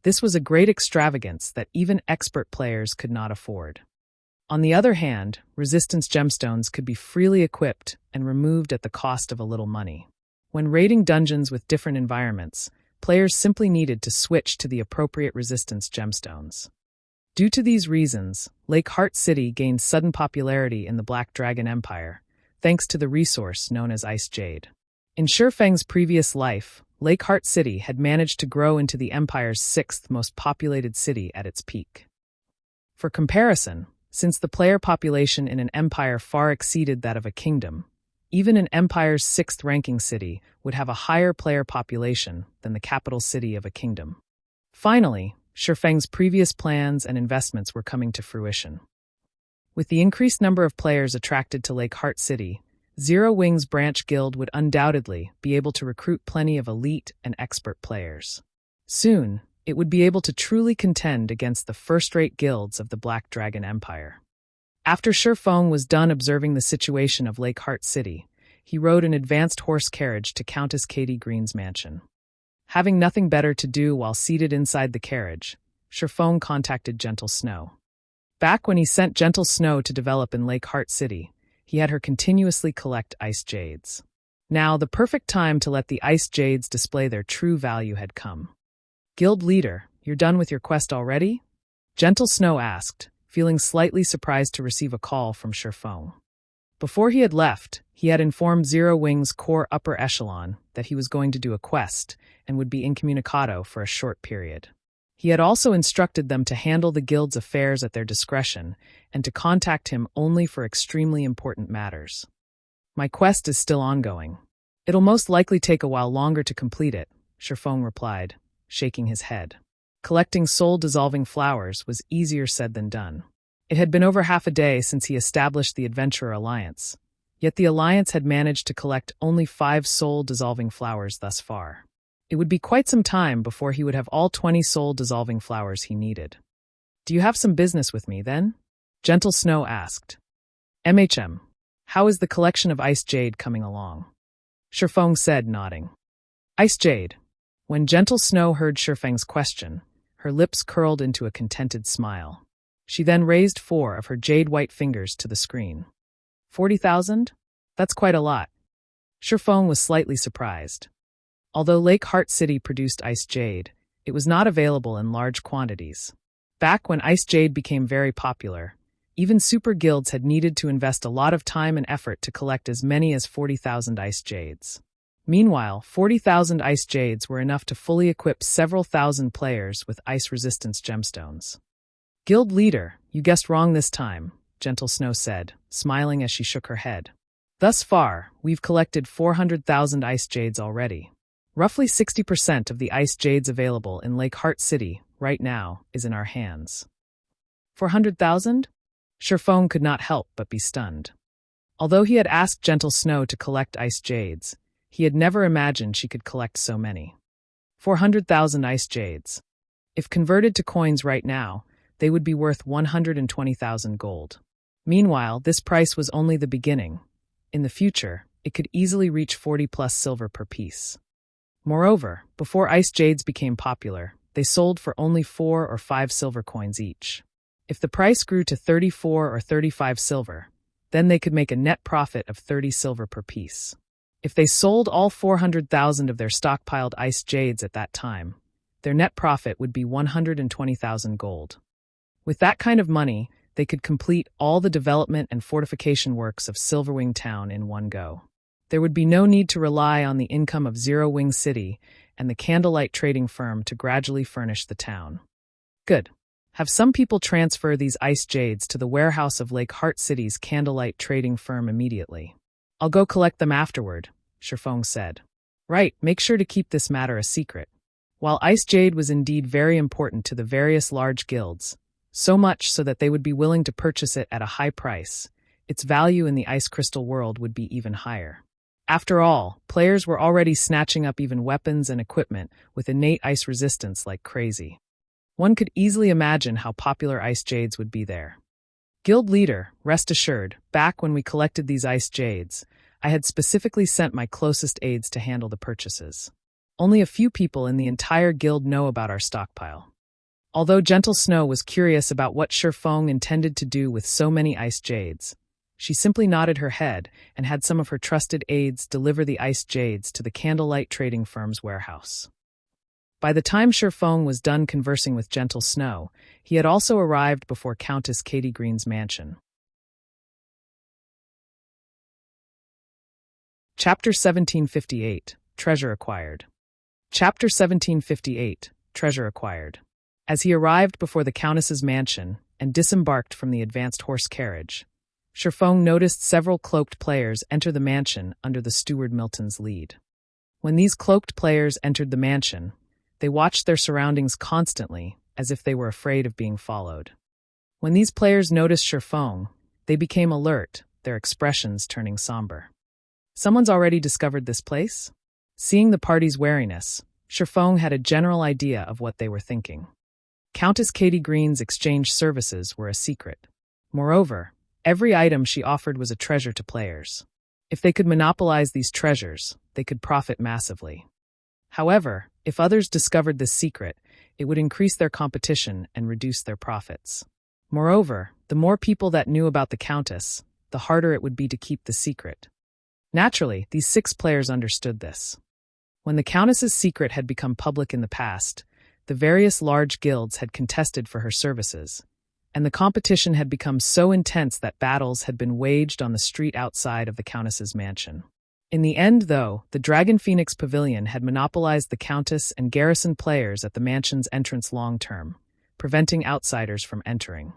This was a great extravagance that even expert players could not afford. On the other hand, resistance gemstones could be freely equipped and removed at the cost of a little money. When raiding dungeons with different environments, players simply needed to switch to the appropriate resistance gemstones. Due to these reasons, Lakeheart City gained sudden popularity in the Black Dragon Empire, thanks to the resource known as Ice Jade. In Shifeng's previous life, Lakeheart City had managed to grow into the Empire's 6th most populated city at its peak. For comparison, since the player population in an empire far exceeded that of a kingdom, even an empire's 6th ranking city would have a higher player population than the capital city of a kingdom. Finally, Shifeng's previous plans and investments were coming to fruition. With the increased number of players attracted to Lakeheart City, Zero Wings Branch Guild would undoubtedly be able to recruit plenty of elite and expert players. Soon, it would be able to truly contend against the first-rate guilds of the Black Dragon Empire. After Sherfong was done observing the situation of Lake Heart City, he rode an advanced horse carriage to Countess Katie Green's mansion. Having nothing better to do while seated inside the carriage, Sherfong contacted Gentle Snow. Back when he sent Gentle Snow to develop in Lake Heart City, he had her continuously collect ice jades. Now, the perfect time to let the ice jades display their true value had come. "Guild leader, you're done with your quest already?" Gentle Snow asked, feeling slightly surprised to receive a call from Sherfong. Before he had left, he had informed Zero Wing's core upper echelon that he was going to do a quest and would be incommunicado for a short period. He had also instructed them to handle the guild's affairs at their discretion and to contact him only for extremely important matters. "My quest is still ongoing. It'll most likely take a while longer to complete it," Sherfong replied, shaking his head. Collecting soul-dissolving flowers was easier said than done. It had been over half a day since he established the Adventurer Alliance, yet the Alliance had managed to collect only 5 soul-dissolving flowers thus far. It would be quite some time before he would have all 20 soul-dissolving flowers he needed. "Do you have some business with me, then?" Gentle Snow asked. How is the collection of Ice Jade coming along?" Sherfong said, nodding. "Ice Jade." When Gentle Snow heard Sherfang's question, her lips curled into a contented smile. She then raised 4 of her jade-white fingers to the screen. 40,000? That's quite a lot. Sherfong was slightly surprised. Although Lake Heart City produced Ice Jade, it was not available in large quantities. Back when Ice Jade became very popular, even super guilds had needed to invest a lot of time and effort to collect as many as 40,000 Ice Jades. Meanwhile, 40,000 Ice Jades were enough to fully equip several thousand players with ice resistance gemstones. "Guild leader, you guessed wrong this time," Gentle Snow said, smiling as she shook her head. "Thus far, we've collected 400,000 Ice Jades already. Roughly 60% of the Ice Jades available in Lake Heart City right now is in our hands." 400,000? Sherfong could not help but be stunned. Although he had asked Gentle Snow to collect Ice Jades, he had never imagined she could collect so many. 400,000 Ice Jades. If converted to coins right now, they would be worth 120,000 gold. Meanwhile, this price was only the beginning. In the future, it could easily reach 40+ silver per piece. Moreover, before Ice Jades became popular, they sold for only 4 or 5 silver coins each. If the price grew to 34 or 35 silver, then they could make a net profit of 30 silver per piece. If they sold all 400,000 of their stockpiled Ice Jades at that time, their net profit would be 120,000 gold. With that kind of money, they could complete all the development and fortification works of Silverwing Town in one go. There would be no need to rely on the income of Zero Wing City and the candlelight trading firm to gradually furnish the town. Good. Have some people transfer these Ice Jades to the warehouse of Lake Heart City's candlelight trading firm immediately. "I'll go collect them afterward," Sherfong said. "Right, make sure to keep this matter a secret." While Ice Jade was indeed very important to the various large guilds, so much so that they would be willing to purchase it at a high price, its value in the ice crystal world would be even higher. After all, players were already snatching up even weapons and equipment with innate ice resistance like crazy. One could easily imagine how popular Ice Jades would be there. "Guild leader, rest assured, back when we collected these Ice Jades, I had specifically sent my closest aides to handle the purchases. Only a few people in the entire guild know about our stockpile." Although Gentle Snow was curious about what Sherfong intended to do with so many Ice Jades, she simply nodded her head and had some of her trusted aides deliver the Ice Jades to the candlelight trading firm's warehouse. By the time Sherfong was done conversing with Gentle Snow, he had also arrived before Countess Katie Green's mansion. Chapter 1758, Treasure Acquired. Chapter 1758, Treasure Acquired. As he arrived before the Countess's mansion and disembarked from the advanced horse carriage, Sherfong noticed several cloaked players enter the mansion under the steward Milton's lead. When these cloaked players entered the mansion, they watched their surroundings constantly, as if they were afraid of being followed. When these players noticed Sherfong, they became alert, their expressions turning somber. "Someone's already discovered this place?" Seeing the party's wariness, Sherfong had a general idea of what they were thinking. Countess Katie Green's exchange services were a secret. Moreover, every item she offered was a treasure to players. If they could monopolize these treasures, they could profit massively. However, if others discovered this secret, it would increase their competition and reduce their profits. Moreover, the more people that knew about the Countess, the harder it would be to keep the secret. Naturally, these 6 players understood this. When the Countess's secret had become public in the past, the various large guilds had contested for her services, and the competition had become so intense that battles had been waged on the street outside of the Countess's mansion. In the end, though, the Dragon Phoenix Pavilion had monopolized the Countess and garrisoned players at the mansion's entrance long-term, preventing outsiders from entering.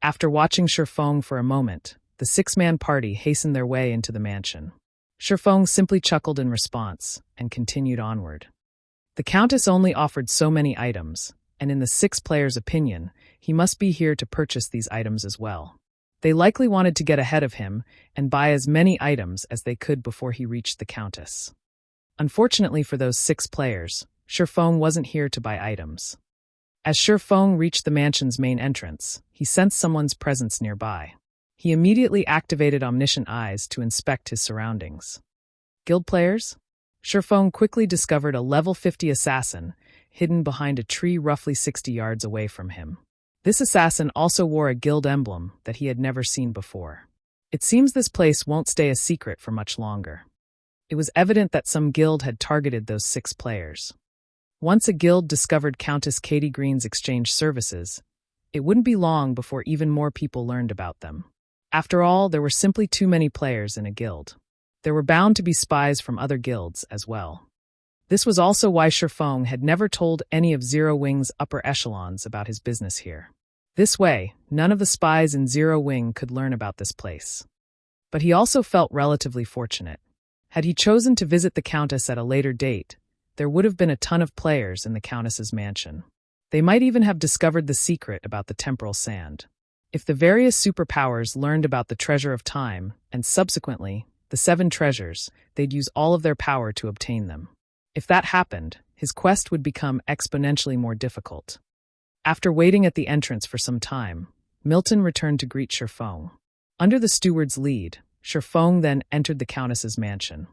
After watching Sherfong for a moment, the 6-man party hastened their way into the mansion. Sherfong simply chuckled in response and continued onward. The Countess only offered so many items, and in the 6 players' opinion, he must be here to purchase these items as well. They likely wanted to get ahead of him and buy as many items as they could before he reached the Countess. Unfortunately for those 6 players, Sherfong wasn't here to buy items. As Sherfong reached the mansion's main entrance, he sensed someone's presence nearby. He immediately activated omniscient eyes to inspect his surroundings. Guild players? Sherfong quickly discovered a level 50 assassin hidden behind a tree roughly 60 yards away from him. This assassin also wore a guild emblem that he had never seen before. It seems this place won't stay a secret for much longer. It was evident that some guild had targeted those 6 players. Once a guild discovered Countess Katie Green's exchange services, it wouldn't be long before even more people learned about them. After all, there were simply too many players in a guild. There were bound to be spies from other guilds as well. This was also why Sherfong had never told any of Zero Wing's upper echelons about his business here. This way, none of the spies in Zero Wing could learn about this place. But he also felt relatively fortunate. Had he chosen to visit the Countess at a later date, there would have been a ton of players in the Countess's mansion. They might even have discovered the secret about the temporal sand. If the various superpowers learned about the treasure of time, and subsequently, the 7 treasures, they'd use all of their power to obtain them. If that happened, his quest would become exponentially more difficult. After waiting at the entrance for some time, Milton returned to greet Sherfong. Under the steward's lead, Sherfong then entered the Countess's mansion.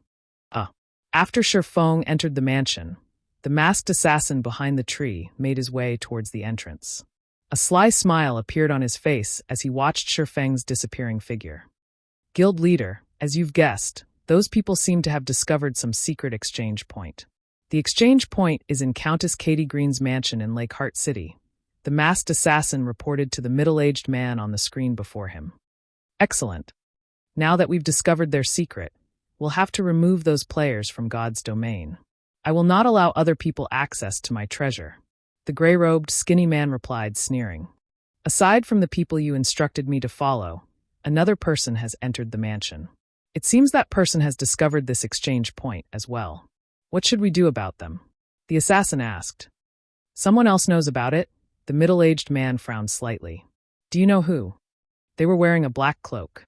After Sherfong entered the mansion, the masked assassin behind the tree made his way towards the entrance. A sly smile appeared on his face as he watched Sherfeng's disappearing figure. Guild leader, as you've guessed, those people seem to have discovered some secret exchange point. The exchange point is in Countess Katie Green's mansion in Lake Heart City. The masked assassin reported to the middle-aged man on the screen before him. Excellent. Now that we've discovered their secret, we'll have to remove those players from God's domain. I will not allow other people access to my treasure. The gray-robed, skinny man replied, sneering. Aside from the people you instructed me to follow, another person has entered the mansion. It seems that person has discovered this exchange point as well. What should we do about them? The assassin asked. Someone else knows about it? The middle-aged man frowned slightly. Do you know who? They were wearing a black cloak.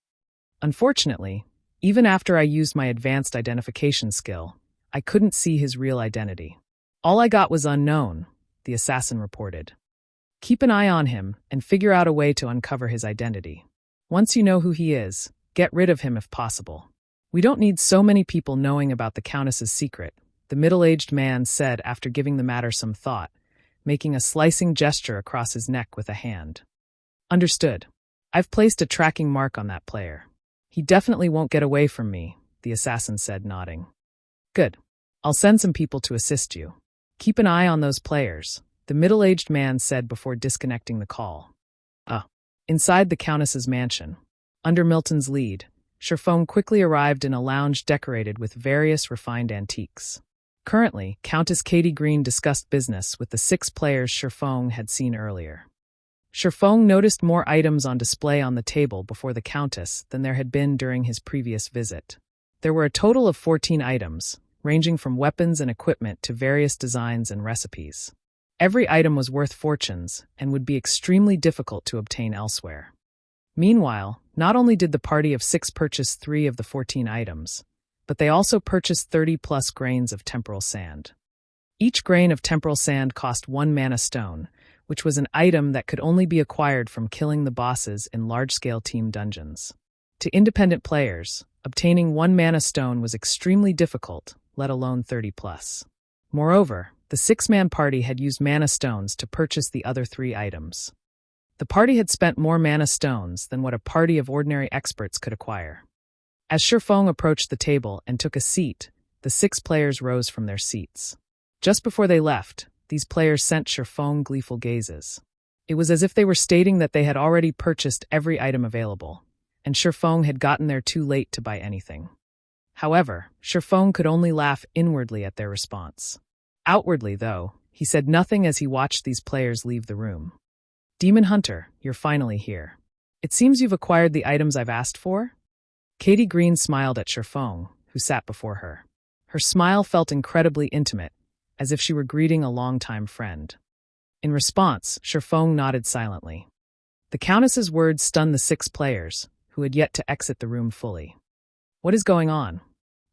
Unfortunately, even after I used my advanced identification skill, I couldn't see his real identity. All I got was unknown, the assassin reported. Keep an eye on him and figure out a way to uncover his identity. Once you know who he is, get rid of him if possible. We don't need so many people knowing about the Countess's secret, the middle-aged man said after giving the matter some thought, making a slicing gesture across his neck with a hand. Understood. I've placed a tracking mark on that player. He definitely won't get away from me, the assassin said, nodding. Good. I'll send some people to assist you. Keep an eye on those players, the middle-aged man said before disconnecting the call. Inside the Countess's mansion, under Milton's lead, Sherfong quickly arrived in a lounge decorated with various refined antiques. Currently, Countess Katie Green discussed business with the 6 players Sherfong had seen earlier. Sherfong noticed more items on display on the table before the Countess than there had been during his previous visit. There were a total of 14 items, ranging from weapons and equipment to various designs and recipes. Every item was worth fortunes and would be extremely difficult to obtain elsewhere. Meanwhile, not only did the party of 6 purchase 3 of the 14 items, but they also purchased 30-plus grains of temporal sand. Each grain of temporal sand cost 1 mana stone, which was an item that could only be acquired from killing the bosses in large-scale team dungeons. To independent players, obtaining 1 mana stone was extremely difficult, let alone 30+. Moreover, the 6-man party had used mana stones to purchase the other 3 items. The party had spent more mana stones than what a party of ordinary experts could acquire. As Shifeng approached the table and took a seat, the 6 players rose from their seats. Just before they left, these players sent Shifeng gleeful gazes. It was as if they were stating that they had already purchased every item available, and Shifeng had gotten there too late to buy anything. However, Shifeng could only laugh inwardly at their response. Outwardly, though, he said nothing as he watched these players leave the room. "Demon Hunter, you're finally here. It seems you've acquired the items I've asked for?" Katie Green smiled at Shifeng, who sat before her. Her smile felt incredibly intimate, as if she were greeting a longtime friend. In response, Shifeng nodded silently. The Countess's words stunned the 6 players, who had yet to exit the room fully. What is going on?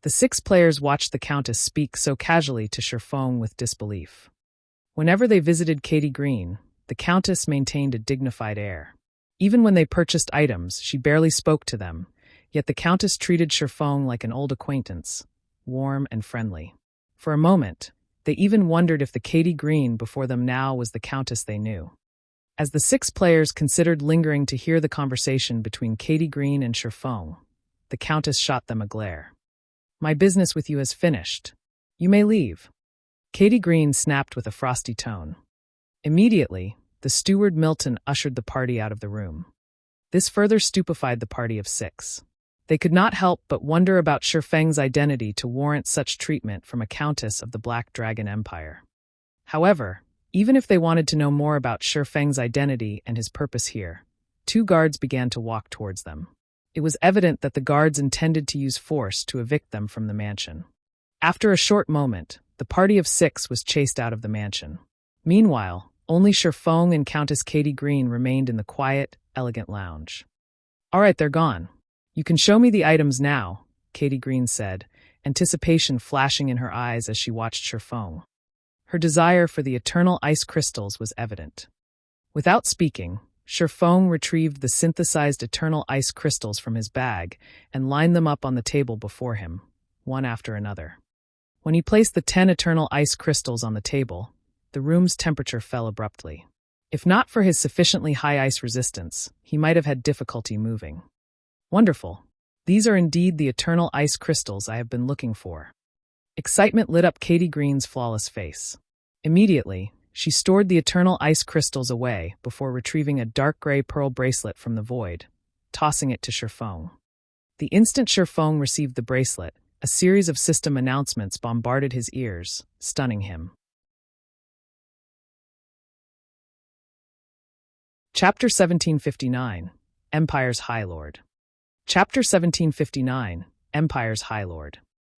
The 6 players watched the Countess speak so casually to Shifeng with disbelief. Whenever they visited Katie Green, the Countess maintained a dignified air. Even when they purchased items, she barely spoke to them, yet the Countess treated Shifeng like an old acquaintance, warm and friendly. For a moment, they even wondered if the Katie Green before them now was the Countess they knew. As the 6 players considered lingering to hear the conversation between Katie Green and Shifeng, the Countess shot them a glare. "My business with you is finished. You may leave." Katie Green snapped with a frosty tone. Immediately, the steward Milton ushered the party out of the room. This further stupefied the party of 6. They could not help but wonder about Shifeng's identity to warrant such treatment from a countess of the Black Dragon Empire. However, even if they wanted to know more about Shifeng's identity and his purpose here, 2 guards began to walk towards them. It was evident that the guards intended to use force to evict them from the mansion. After a short moment, the party of 6 was chased out of the mansion. Meanwhile, only Shifeng and Countess Katie Green remained in the quiet, elegant lounge. "All right, they're gone. You can show me the items now," Katie Green said, anticipation flashing in her eyes as she watched Shifeng. Her desire for the eternal ice crystals was evident. Without speaking, Shifeng retrieved the synthesized eternal ice crystals from his bag and lined them up on the table before him, one after another. When he placed the 10 eternal ice crystals on the table, the room's temperature fell abruptly. If not for his sufficiently high ice resistance, he might have had difficulty moving. "Wonderful. These are indeed the eternal ice crystals I have been looking for." Excitement lit up Katie Green's flawless face. Immediately, she stored the eternal ice crystals away before retrieving a dark gray pearl bracelet from the void, tossing it to Shifeng. The instant Shifeng received the bracelet, a series of system announcements bombarded his ears, stunning him. Chapter 1759, Empire's Highlord. Chapter 1759, Empire's Highlord.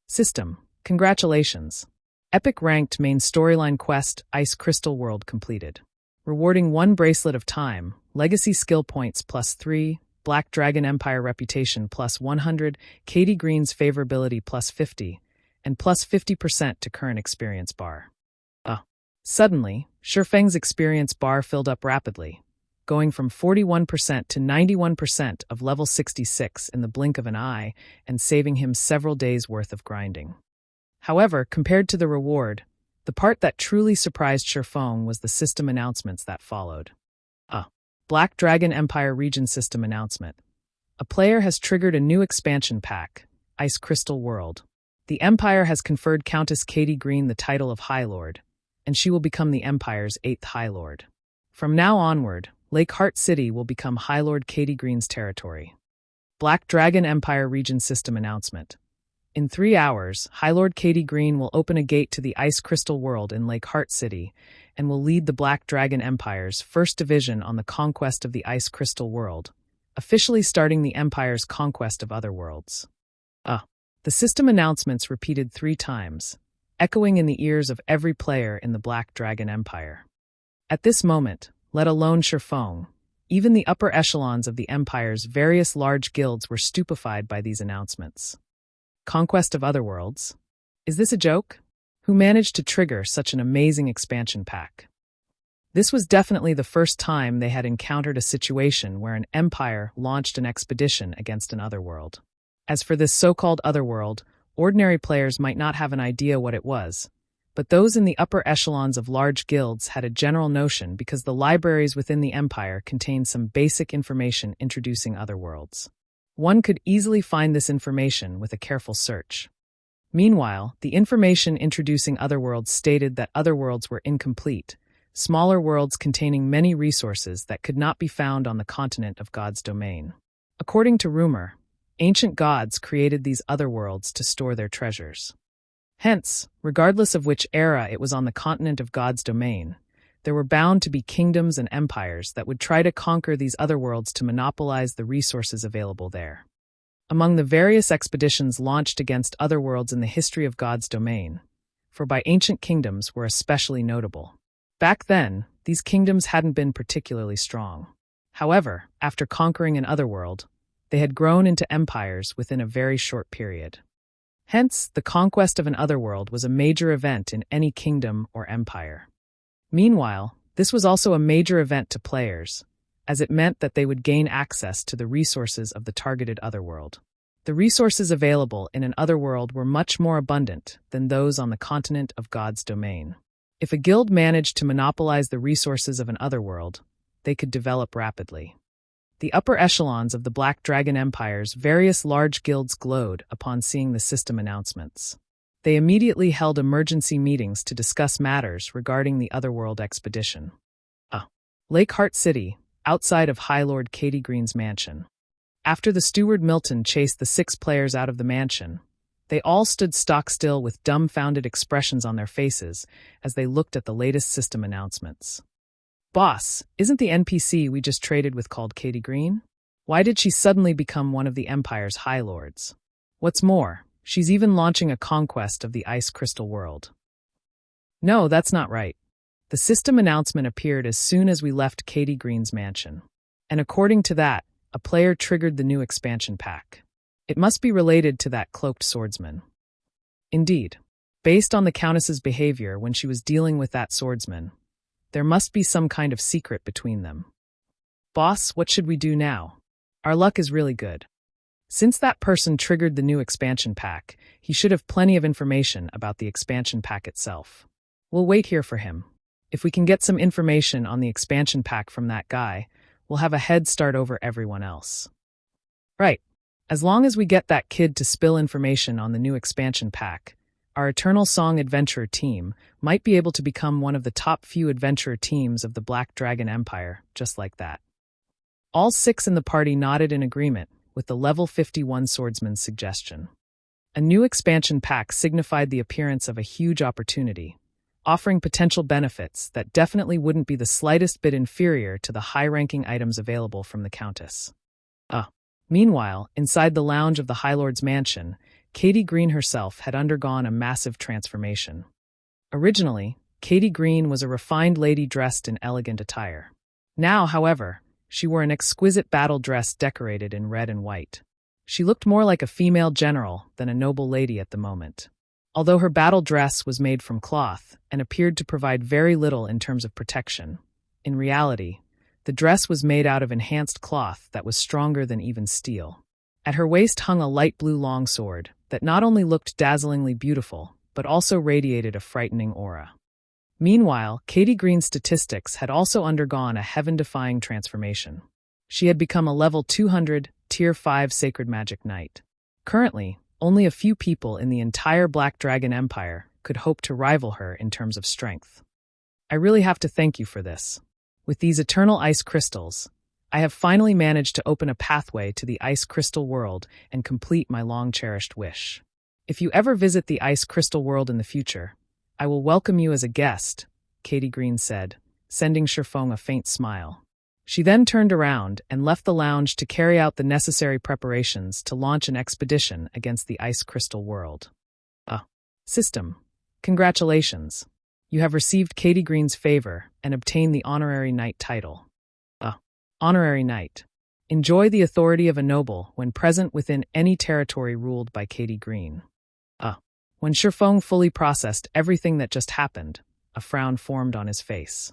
System, congratulations. Epic ranked main storyline quest Ice Crystal World completed. Rewarding 1 bracelet of time, legacy skill points +3, Black Dragon Empire reputation +100, Katie Green's favorability +50, and +50% to current experience bar. Suddenly, Shifeng's experience bar filled up rapidly, going from 41% to 91% of level 66 in the blink of an eye and saving him several days' worth of grinding. However, compared to the reward, the part that truly surprised Shifeng was the system announcements that followed. Black Dragon Empire Region System Announcement. A player has triggered a new expansion pack, Ice Crystal World. The Empire has conferred Countess Katie Green the title of Highlord, and she will become the Empire's 8th Highlord. From now onward, Lake Heart City will become Highlord Katie Green's territory. Black Dragon Empire Region System Announcement. In 3 hours, Highlord Katie Green will open a gate to the Ice Crystal World in Lake Heart City and will lead the Black Dragon Empire's first division on the conquest of the Ice Crystal World, officially starting the Empire's conquest of other worlds. The system announcements repeated 3 times, echoing in the ears of every player in the Black Dragon Empire. At this moment, let alone Shifeng, even the upper echelons of the Empire's various large guilds were stupefied by these announcements. Conquest of other worlds? Is this a joke? who managed to trigger such an amazing expansion pack. This was definitely the first time they had encountered a situation where an empire launched an expedition against an otherworld. As for this so-called otherworld, ordinary players might not have an idea what it was, but those in the upper echelons of large guilds had a general notion because the libraries within the empire contained some basic information introducing otherworlds. One could easily find this information with a careful search. Meanwhile, the information introducing otherworlds stated that otherworlds were incomplete, smaller worlds containing many resources that could not be found on the continent of God's domain. According to rumor, ancient gods created these otherworlds to store their treasures. Hence, regardless of which era it was on the continent of God's domain, there were bound to be kingdoms and empires that would try to conquer these otherworlds to monopolize the resources available there. Among the various expeditions launched against otherworlds in the history of God's domain, for by ancient kingdoms were especially notable. Back then, these kingdoms hadn't been particularly strong. However, after conquering an otherworld, they had grown into empires within a very short period. Hence, the conquest of an otherworld was a major event in any kingdom or empire. Meanwhile, this was also a major event to players, as it meant that they would gain access to the resources of the targeted otherworld. The resources available in an otherworld were much more abundant than those on the continent of God's domain. If a guild managed to monopolize the resources of an otherworld, they could develop rapidly. The upper echelons of the Black Dragon Empire's various large guilds glowed upon seeing the system announcements. They immediately held emergency meetings to discuss matters regarding the Otherworld expedition. Lakeheart City, outside of Highlord Katie Green's mansion. After the steward Milton chased the 6 players out of the mansion, they all stood stock still with dumbfounded expressions on their faces as they looked at the latest system announcements. Boss, isn't the NPC we just traded with called Katie Green? Why did she suddenly become one of the Empire's Highlords? What's more, she's even launching a conquest of the Ice Crystal world. No, that's not right. The system announcement appeared as soon as we left Katie Green's mansion. And according to that, a player triggered the new expansion pack. It must be related to that cloaked swordsman. Indeed, based on the Countess's behavior when she was dealing with that swordsman, there must be some kind of secret between them. Boss, what should we do now? Our luck is really good. Since that person triggered the new expansion pack, he should have plenty of information about the expansion pack itself. We'll wait here for him. If we can get some information on the expansion pack from that guy, we'll have a head start over everyone else. Right. As long as we get that kid to spill information on the new expansion pack, our Eternal Song Adventurer team might be able to become one of the top few adventurer teams of the Black Dragon Empire, just like that. All 6 in the party nodded in agreement with the level 51 swordsman's suggestion. A new expansion pack signified the appearance of a huge opportunity, offering potential benefits that definitely wouldn't be the slightest bit inferior to the high-ranking items available from the Countess. Meanwhile, inside the lounge of the Highlord's mansion, Katie Green herself had undergone a massive transformation. Originally, Katie Green was a refined lady dressed in elegant attire. Now, however, she wore an exquisite battle dress decorated in red and white. She looked more like a female general than a noble lady at the moment. Although her battle dress was made from cloth and appeared to provide very little in terms of protection, in reality, the dress was made out of enhanced cloth that was stronger than even steel. At her waist hung a light blue longsword that not only looked dazzlingly beautiful, but also radiated a frightening aura. Meanwhile, Katie Green's statistics had also undergone a heaven-defying transformation. She had become a level 200, Tier 5 Sacred Magic Knight. Currently, only a few people in the entire Black Dragon Empire could hope to rival her in terms of strength. I really have to thank you for this. With these eternal ice crystals, I have finally managed to open a pathway to the Ice Crystal world and complete my long-cherished wish. If you ever visit the Ice Crystal world in the future, I will welcome you as a guest, Katie Green said, sending Sherfong a faint smile. She then turned around and left the lounge to carry out the necessary preparations to launch an expedition against the Ice Crystal world. System. Congratulations. You have received Katie Green's favor and obtained the Honorary Knight title. Honorary Knight. Enjoy the authority of a noble when present within any territory ruled by Katie Green. When Shifeng fully processed everything that just happened, a frown formed on his face.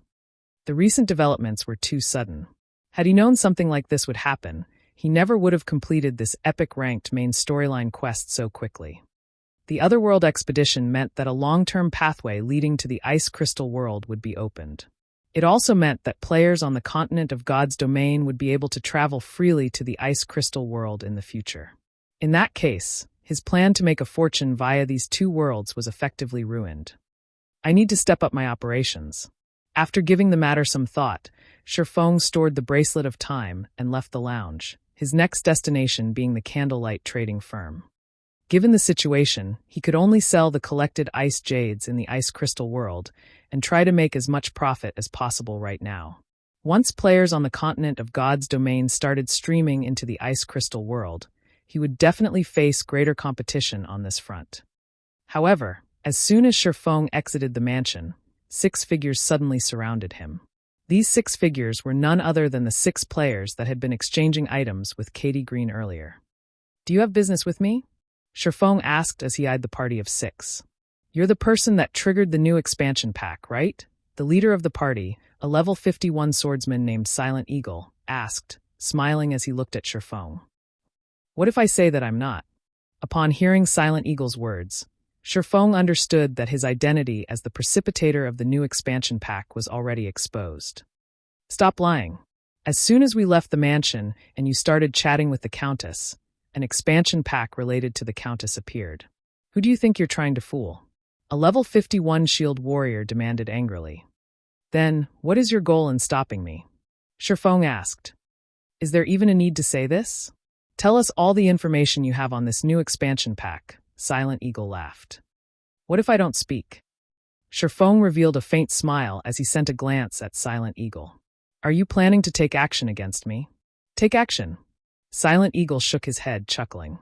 The recent developments were too sudden. Had he known something like this would happen, he never would have completed this epic-ranked main storyline quest so quickly. The Otherworld expedition meant that a long-term pathway leading to the Ice Crystal World would be opened. It also meant that players on the continent of God's domain would be able to travel freely to the Ice Crystal World in the future. In that case, his plan to make a fortune via these two worlds was effectively ruined. I need to step up my operations. After giving the matter some thought, Shifeng stored the Bracelet of Time and left the lounge, his next destination being the Candlelight trading firm. Given the situation, he could only sell the collected ice jades in the Ice Crystal World and try to make as much profit as possible right now. Once players on the continent of God's domain started streaming into the Ice Crystal World, he would definitely face greater competition on this front. However, as soon as Shifeng exited the mansion, 6 figures suddenly surrounded him. These 6 figures were none other than the 6 players that had been exchanging items with Katie Green earlier. "Do you have business with me?" Shifeng asked as he eyed the party of 6. "You're the person that triggered the new expansion pack, right?" The leader of the party, a level 51 swordsman named Silent Eagle, asked, smiling as he looked at Shifeng. "What if I say that I'm not?" Upon hearing Silent Eagle's words, Shifeng understood that his identity as the precipitator of the new expansion pack was already exposed. "Stop lying. As soon as we left the mansion and you started chatting with the Countess, an expansion pack related to the Countess appeared. Who do you think you're trying to fool?" A level 51 shield warrior demanded angrily. "Then, what is your goal in stopping me?" Shifeng asked. "Is there even a need to say this? Tell us all the information you have on this new expansion pack." Silent Eagle laughed. "What if I don't speak?" Shifeng revealed a faint smile as he sent a glance at Silent Eagle. "Are you planning to take action against me?" "Take action?" Silent Eagle shook his head, chuckling.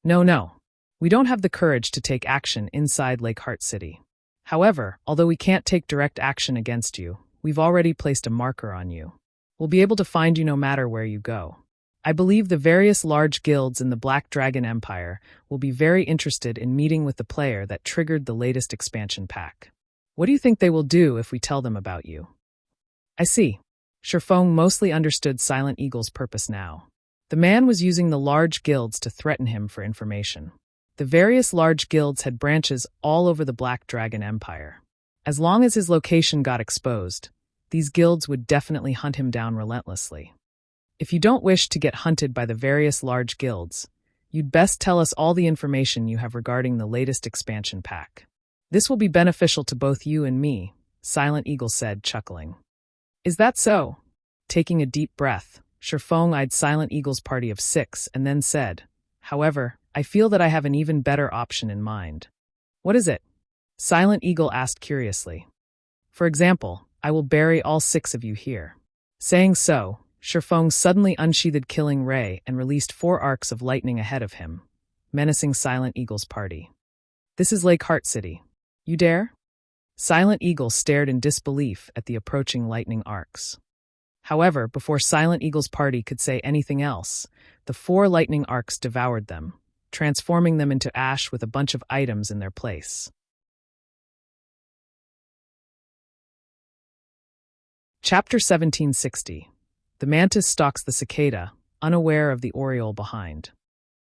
No. We don't have the courage to take action inside Lakeheart City. However, although we can't take direct action against you, we've already placed a marker on you. We'll be able to find you no matter where you go. I believe the various large guilds in the Black Dragon Empire will be very interested in meeting with the player that triggered the latest expansion pack. What do you think they will do if we tell them about you?" "I see." Shifeng mostly understood Silent Eagle's purpose now. The man was using the large guilds to threaten him for information. The various large guilds had branches all over the Black Dragon Empire. As long as his location got exposed, these guilds would definitely hunt him down relentlessly. "If you don't wish to get hunted by the various large guilds, you'd best tell us all the information you have regarding the latest expansion pack. This will be beneficial to both you and me," Silent Eagle said, chuckling. "Is that so?" Taking a deep breath, Shifeng eyed Silent Eagle's party of 6 and then said, "However, I feel that I have an even better option in mind." "What is it?" Silent Eagle asked curiously. "For example, I will bury all 6 of you here." Saying so, Shifeng suddenly unsheathed Killing Ray and released 4 arcs of lightning ahead of him, menacing Silent Eagle's party. "This is Lakeheart City. You dare?" Silent Eagle stared in disbelief at the approaching lightning arcs. However, before Silent Eagle's party could say anything else, the 4 lightning arcs devoured them, transforming them into ash with a bunch of items in their place. Chapter 1760. The Mantis stalks the Cicada, unaware of the Oriole behind.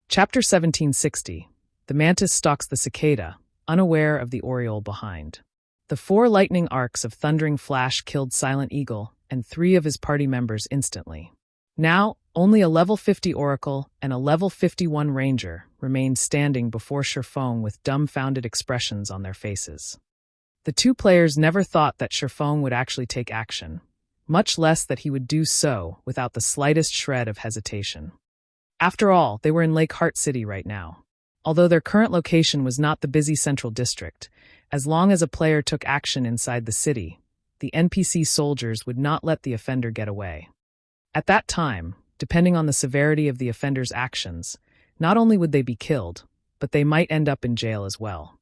Chapter 1760. The Mantis stalks the Cicada, unaware of the Oriole behind. The 4 lightning arcs of Thundering Flash killed Silent Eagle and 3 of his party members instantly. Now, only a level 50 Oracle and a level 51 Ranger remained standing before Shifeng with dumbfounded expressions on their faces. The 2 players never thought that Shifeng would actually take action, much less that he would do so without the slightest shred of hesitation. After all, they were in Lakeheart City right now. Although their current location was not the busy central district, as long as a player took action inside the city, the NPC soldiers would not let the offender get away. At that time, depending on the severity of the offender's actions, not only would they be killed, but they might end up in jail as well.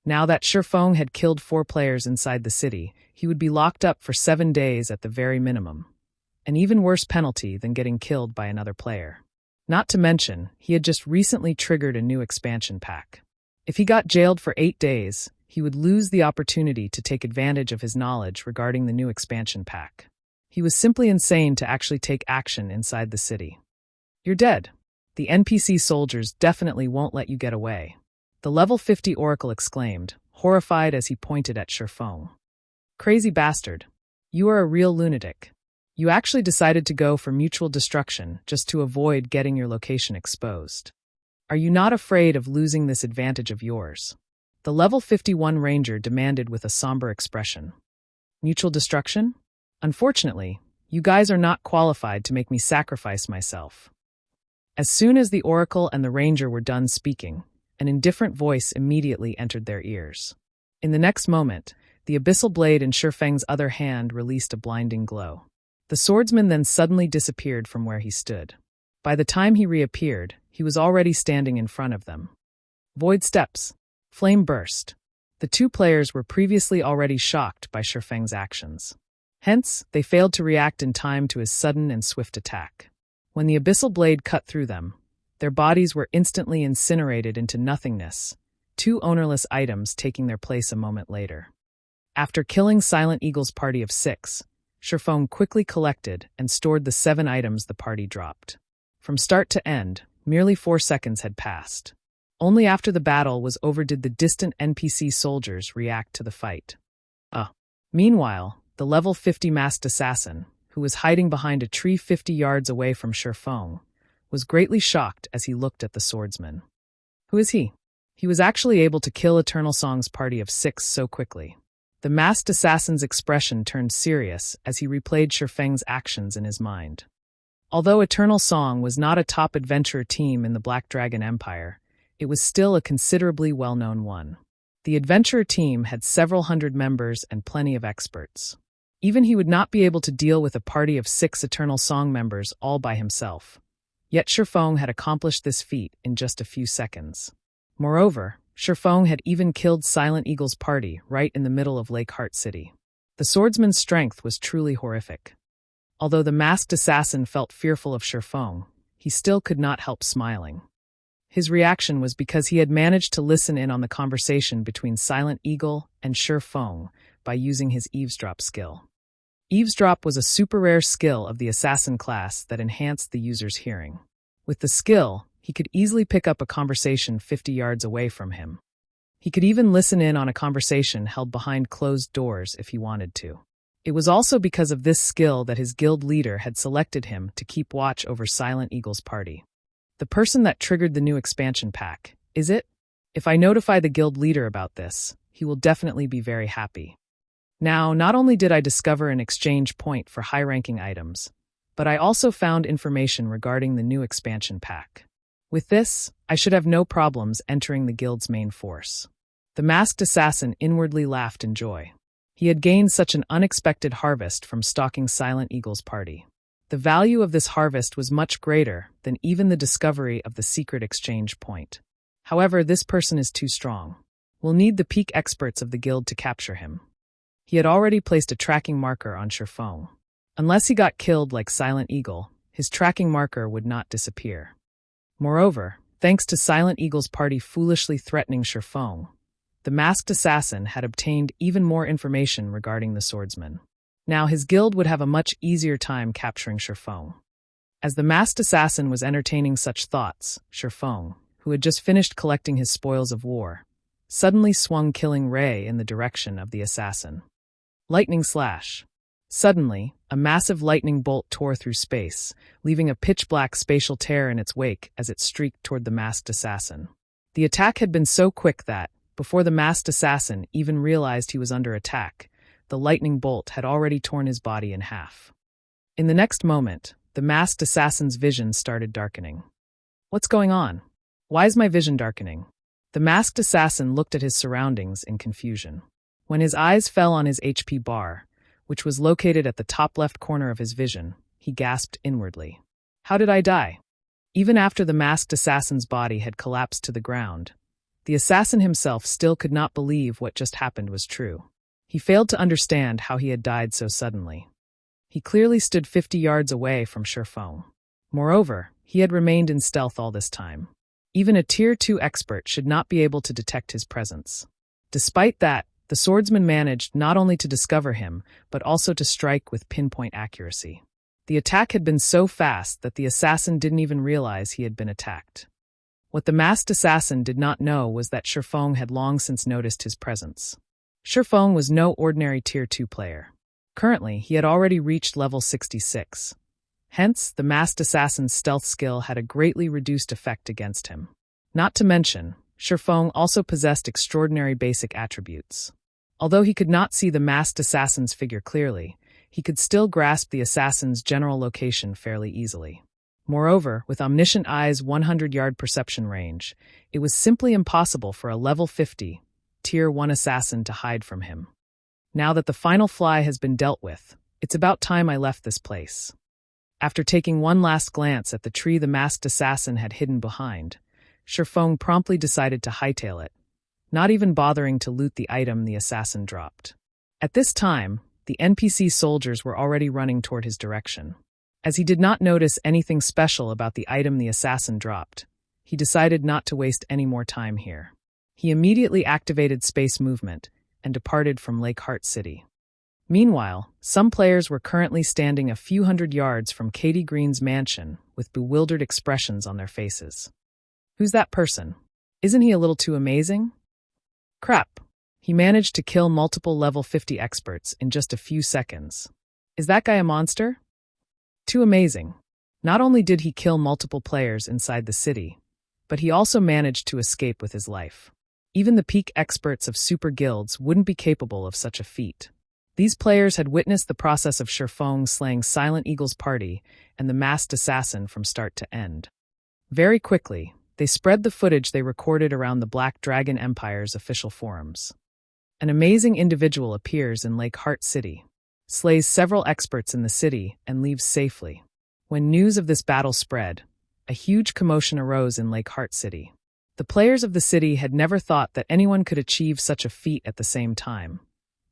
Now that Shifeng had killed 4 players inside the city, he would be locked up for 7 days at the very minimum, an even worse penalty than getting killed by another player. Not to mention, he had just recently triggered a new expansion pack. If he got jailed for 8 days, he would lose the opportunity to take advantage of his knowledge regarding the new expansion pack. He was simply insane to actually take action inside the city. You're dead. The NPC soldiers definitely won't let you get away. The level 50 Oracle exclaimed, horrified as he pointed at Shifeng. Crazy bastard. You are a real lunatic. You actually decided to go for mutual destruction just to avoid getting your location exposed. Are you not afraid of losing this advantage of yours? The level 51 ranger demanded with a somber expression. Mutual destruction? Unfortunately, you guys are not qualified to make me sacrifice myself. As soon as the Oracle and the Ranger were done speaking, an indifferent voice immediately entered their ears. In the next moment, the abyssal blade in Shifeng's other hand released a blinding glow. The swordsman then suddenly disappeared from where he stood. By the time he reappeared, he was already standing in front of them. Void steps. Flame burst. The two players were previously already shocked by Shifeng's actions. Hence, they failed to react in time to his sudden and swift attack. When the abyssal blade cut through them, their bodies were instantly incinerated into nothingness, two ownerless items taking their place a moment later. After killing Silent Eagle's party of 6, Shifeng quickly collected and stored the 7 items the party dropped. From start to end, merely 4 seconds had passed. Only after the battle was over did the distant NPC soldiers react to the fight. Meanwhile, the level 50 masked assassin, who was hiding behind a tree 50 yards away from Shifeng, was greatly shocked as he looked at the swordsman. Who is he? He was actually able to kill Eternal Song's party of 6 so quickly. The masked assassin's expression turned serious as he replayed Shifeng's actions in his mind. Although Eternal Song was not a top adventurer team in the Black Dragon Empire, it was still a considerably well-known one. The adventurer team had several hundred members and plenty of experts. Even he would not be able to deal with a party of 6 Eternal Song members all by himself. Yet Shifeng had accomplished this feat in just a few seconds. Moreover, Shifeng had even killed Silent Eagle's party right in the middle of Lake Heart City. The swordsman's strength was truly horrific. Although the masked assassin felt fearful of Shifeng, he still could not help smiling. His reaction was because he had managed to listen in on the conversation between Silent Eagle and Shifeng by using his eavesdrop skill. Eavesdrop was a super rare skill of the assassin class that enhanced the user's hearing. With the skill, he could easily pick up a conversation 50 yards away from him. He could even listen in on a conversation held behind closed doors if he wanted to. It was also because of this skill that his guild leader had selected him to keep watch over Silent Eagle's party. The person that triggered the new expansion pack, is it? If I notify the guild leader about this, he will definitely be very happy. Now, not only did I discover an exchange point for high-ranking items, but I also found information regarding the new expansion pack. With this, I should have no problems entering the guild's main force. The masked assassin inwardly laughed in joy. He had gained such an unexpected harvest from stalking Silent Eagle's party. The value of this harvest was much greater than even the discovery of the secret exchange point. However, this person is too strong. We'll need the peak experts of the guild to capture him. He had already placed a tracking marker on Shifeng. Unless he got killed like Silent Eagle, his tracking marker would not disappear. Moreover, thanks to Silent Eagle's party foolishly threatening Shifeng, the masked assassin had obtained even more information regarding the swordsman. Now his guild would have a much easier time capturing Shifeng. As the masked assassin was entertaining such thoughts, Shifeng, who had just finished collecting his spoils of war, suddenly swung killing ray in the direction of the assassin. Lightning slash. Suddenly, a massive lightning bolt tore through space, leaving a pitch-black spatial tear in its wake as it streaked toward the masked assassin. The attack had been so quick that, before the masked assassin even realized he was under attack, the lightning bolt had already torn his body in half. In the next moment, the masked assassin's vision started darkening. What's going on? Why is my vision darkening? The masked assassin looked at his surroundings in confusion. When his eyes fell on his HP bar, which was located at the top left corner of his vision, he gasped inwardly. How did I die? Even after the masked assassin's body had collapsed to the ground, the assassin himself still could not believe what just happened was true. He failed to understand how he had died so suddenly. He clearly stood 50 yards away from Shifeng. Moreover, he had remained in stealth all this time. Even a Tier 2 expert should not be able to detect his presence. Despite that, the swordsman managed not only to discover him, but also to strike with pinpoint accuracy. The attack had been so fast that the assassin didn't even realize he had been attacked. What the masked assassin did not know was that Shifeng had long since noticed his presence. Shifeng was no ordinary Tier 2 player. Currently, he had already reached level 66. Hence, the masked assassin's stealth skill had a greatly reduced effect against him. Not to mention, Shifeng also possessed extraordinary basic attributes. Although he could not see the masked assassin's figure clearly, he could still grasp the assassin's general location fairly easily. Moreover, with Omniscient Eye's 100-yard perception range, it was simply impossible for a level 50, Tier 1 assassin to hide from him. Now that the final fly has been dealt with, it's about time I left this place. After taking one last glance at the tree the masked assassin had hidden behind, Shifeng promptly decided to hightail it, not even bothering to loot the item the assassin dropped. At this time, the NPC soldiers were already running toward his direction. As he did not notice anything special about the item the assassin dropped, he decided not to waste any more time here. He immediately activated space movement and departed from Lake Heart City. Meanwhile, some players were currently standing a few hundred yards from Katie Green's mansion with bewildered expressions on their faces. Who's that person? Isn't he a little too amazing? Crap. He managed to kill multiple level 50 experts in just a few seconds. Is that guy a monster? Too amazing. Not only did he kill multiple players inside the city, but he also managed to escape with his life. Even the peak experts of super guilds wouldn't be capable of such a feat. These players had witnessed the process of Shifeng slaying Silent Eagle's party and the masked assassin from start to end. Very quickly, they spread the footage they recorded around the Black Dragon Empire's official forums. An amazing individual appears in Lake Heart City, slays several experts in the city, and leaves safely. When news of this battle spread, a huge commotion arose in Lake Heart City. The players of the city had never thought that anyone could achieve such a feat at the same time.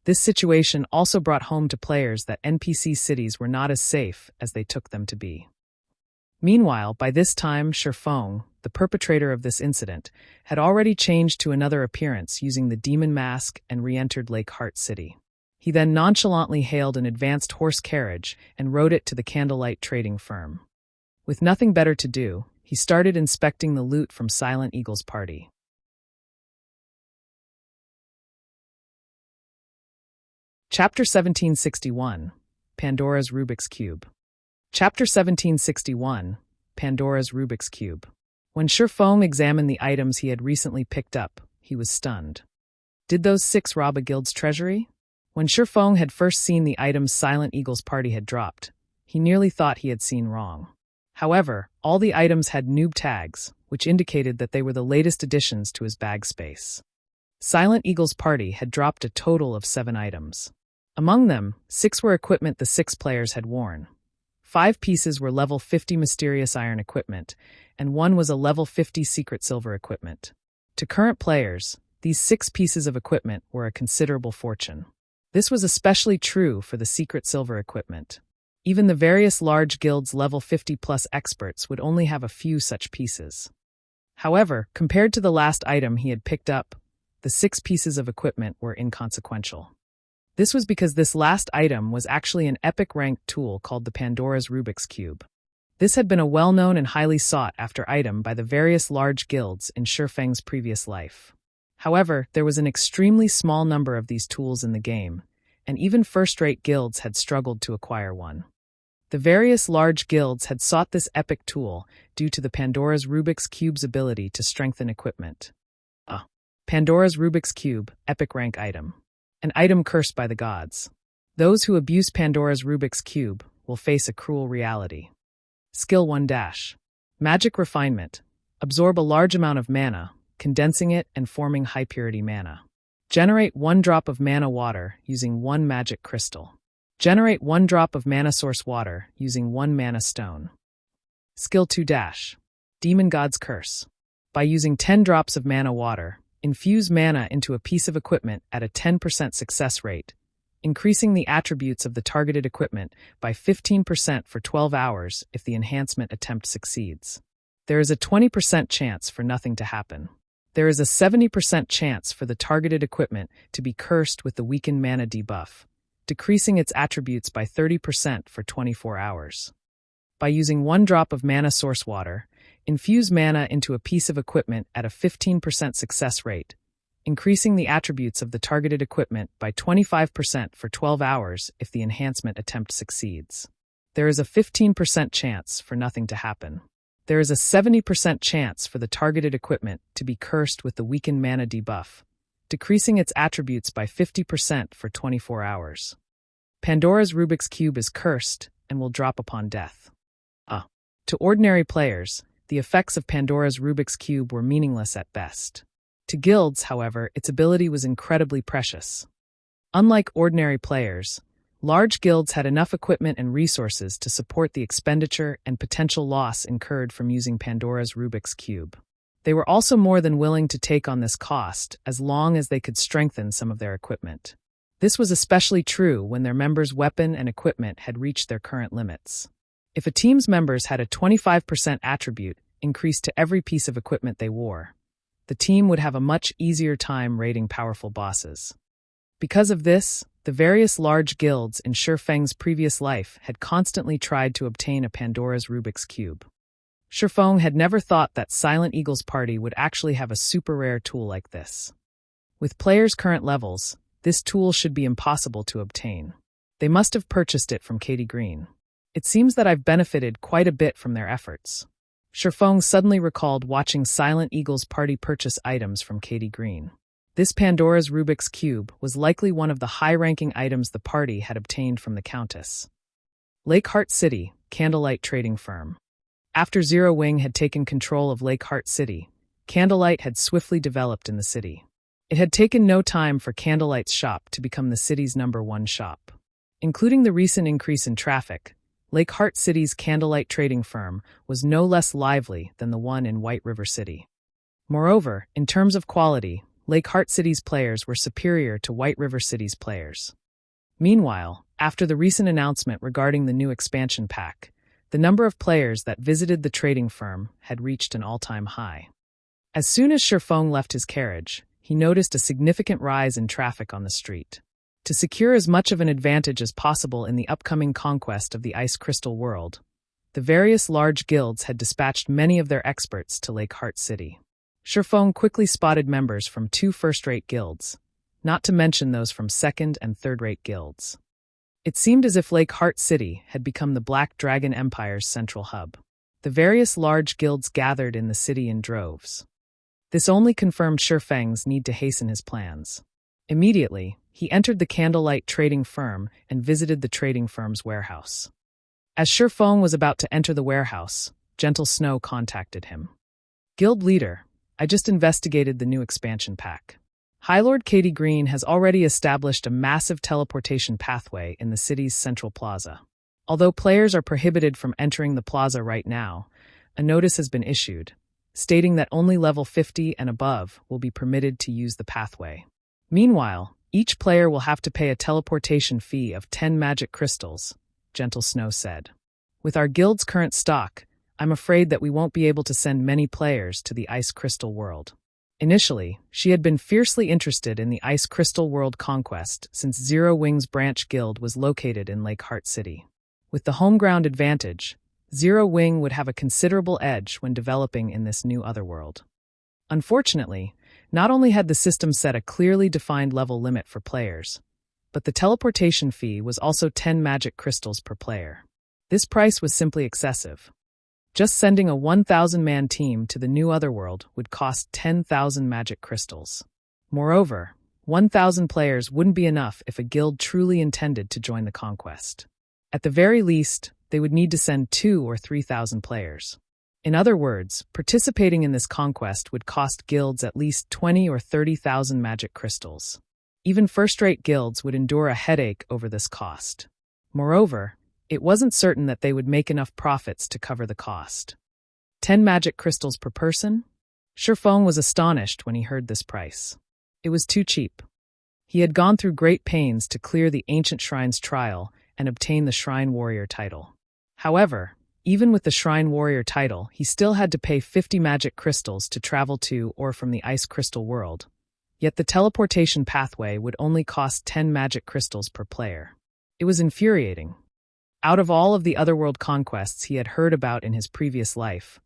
This situation also brought home to players that NPC cities were not as safe as they took them to be. Meanwhile, by this time, Shifeng, the perpetrator of this incident, had already changed to another appearance using the demon mask and re-entered Lake Heart City. He then nonchalantly hailed an advanced horse carriage and rode it to the Candlelight trading firm. With nothing better to do, he started inspecting the loot from Silent Eagle's party. Chapter 1761, Pandora's Rubik's Cube. Chapter 1761, Pandora's Rubik's Cube. When Shifeng examined the items he had recently picked up, he was stunned. Did those 6 rob a guild's treasury? When Shifeng had first seen the items Silent Eagle's party had dropped, he nearly thought he had seen wrong. However, all the items had noob tags, which indicated that they were the latest additions to his bag space. Silent Eagle's party had dropped a total of 7 items. Among them, 6 were equipment the 6 players had worn. 5 pieces were level 50 mysterious iron equipment, and 1 was a level 50 secret silver equipment. To current players, these 6 pieces of equipment were a considerable fortune. This was especially true for the secret silver equipment. Even the various large guilds' level 50+ experts would only have a few such pieces. However, compared to the last item he had picked up, the 6 pieces of equipment were inconsequential. This was because this last item was actually an epic-ranked tool called the Pandora's Rubik's Cube. This had been a well-known and highly sought-after item by the various large guilds in Shifeng's previous life. However, there was an extremely small number of these tools in the game, and even first-rate guilds had struggled to acquire one. The various large guilds had sought this epic tool due to the Pandora's Rubik's Cube's ability to strengthen equipment. Pandora's Rubik's Cube, epic rank item. An item cursed by the gods. Those who abuse Pandora's Rubik's Cube will face a cruel reality. Skill 1 dash. Magic Refinement. Absorb a large amount of mana, condensing it and forming high-purity mana. Generate 1 drop of mana water using 1 magic crystal. Generate 1 drop of mana source water using 1 mana stone. Skill 2 dash. Demon God's Curse. By using 10 drops of mana water, infuse mana into a piece of equipment at a 10% success rate, increasing the attributes of the targeted equipment by 15% for 12 hours if the enhancement attempt succeeds. There is a 20% chance for nothing to happen. There is a 70% chance for the targeted equipment to be cursed with the weakened mana debuff, decreasing its attributes by 30% for 24 hours. By using 1 drop of mana source water, infuse mana into a piece of equipment at a 15% success rate, increasing the attributes of the targeted equipment by 25% for 12 hours if the enhancement attempt succeeds. There is a 15% chance for nothing to happen. There is a 70% chance for the targeted equipment to be cursed with the weakened mana debuff, decreasing its attributes by 50% for 24 hours. Pandora's Rubik's Cube is cursed and will drop upon death. To ordinary players, the effects of Pandora's Rubik's Cube were meaningless at best. To guilds, however, its ability was incredibly precious. Unlike ordinary players, large guilds had enough equipment and resources to support the expenditure and potential loss incurred from using Pandora's Rubik's Cube. They were also more than willing to take on this cost as long as they could strengthen some of their equipment. This was especially true when their members' weapon and equipment had reached their current limits. If a team's members had a 25% attribute increased to every piece of equipment they wore, the team would have a much easier time raiding powerful bosses. Because of this, the various large guilds in Shifeng's previous life had constantly tried to obtain a Pandora's Rubik's Cube. Shifeng had never thought that Silent Eagle's party would actually have a super rare tool like this. With players' current levels, this tool should be impossible to obtain. They must have purchased it from Katie Green. It seems that I've benefited quite a bit from their efforts. Shifeng suddenly recalled watching Silent Eagle's party purchase items from Katie Green. This Pandora's Rubik's Cube was likely one of the high-ranking items the party had obtained from the Countess. Lakeheart City, Candlelight Trading Firm. After Zero Wing had taken control of Lakeheart City, Candlelight had swiftly developed in the city. It had taken no time for Candlelight's shop to become the city's #1 shop. Including the recent increase in traffic, Lakeheart City's Candlelight Trading Firm was no less lively than the one in White River City. Moreover, in terms of quality, Lakeheart City's players were superior to White River City's players. Meanwhile, after the recent announcement regarding the new expansion pack, the number of players that visited the trading firm had reached an all-time high. As soon as Shifeng left his carriage, he noticed a significant rise in traffic on the street. To secure as much of an advantage as possible in the upcoming conquest of the Ice Crystal world, the various large guilds had dispatched many of their experts to Lakeheart City. Shifeng quickly spotted members from 2 first-rate guilds, not to mention those from second- and third-rate guilds. It seemed as if Lakeheart City had become the Black Dragon Empire's central hub. The various large guilds gathered in the city in droves. This only confirmed Shifeng's need to hasten his plans. Immediately, he entered the Candlelight Trading Firm and visited the trading firm's warehouse. As Shifeng was about to enter the warehouse, Gentle Snow contacted him. Guild leader, I just investigated the new expansion pack. Highlord Katie Green has already established a massive teleportation pathway in the city's central plaza. Although players are prohibited from entering the plaza right now, a notice has been issued, stating that only level 50 and above will be permitted to use the pathway. Meanwhile, each player will have to pay a teleportation fee of 10 magic crystals, Gentle Snow said. With our guild's current stock, I'm afraid that we won't be able to send many players to the Ice Crystal world. Initially, she had been fiercely interested in the Ice Crystal world conquest since Zero Wing's branch guild was located in Lakeheart City. With the home ground advantage, Zero Wing would have a considerable edge when developing in this new otherworld. Unfortunately, not only had the system set a clearly defined level limit for players, but the teleportation fee was also 10 magic crystals per player. This price was simply excessive. Just sending a 1,000-man team to the new otherworld would cost 10,000 magic crystals. Moreover, 1,000 players wouldn't be enough if a guild truly intended to join the conquest. At the very least, they would need to send 2,000 or 3,000 players. In other words, participating in this conquest would cost guilds at least 20,000 or 30,000 magic crystals. Even first-rate guilds would endure a headache over this cost. Moreover, it wasn't certain that they would make enough profits to cover the cost. 10 magic crystals per person? Shifeng was astonished when he heard this price. It was too cheap. He had gone through great pains to clear the Ancient Shrine's trial and obtain the Shrine Warrior title. However, Even with the Shrine Warrior title, he still had to pay 50 magic crystals to travel to or from the Ice Crystal World. Yet the teleportation pathway would only cost 10 magic crystals per player. It was infuriating. Out of all of the otherworld conquests he had heard about in his previous life,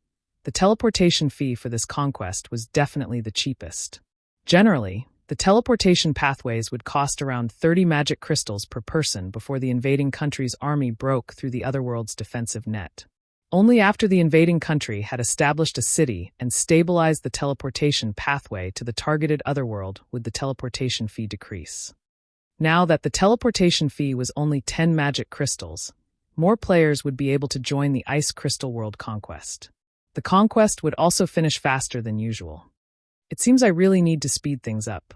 the teleportation fee for this conquest was definitely the cheapest. Generally, the teleportation pathways would cost around 30 magic crystals per person before the invading country's army broke through the otherworld's defensive net. Only after the invading country had established a city and stabilized the teleportation pathway to the targeted otherworld would the teleportation fee decrease. Now that the teleportation fee was only 10 magic crystals, more players would be able to join the Ice Crystal World conquest. The conquest would also finish faster than usual. It seems I really need to speed things up.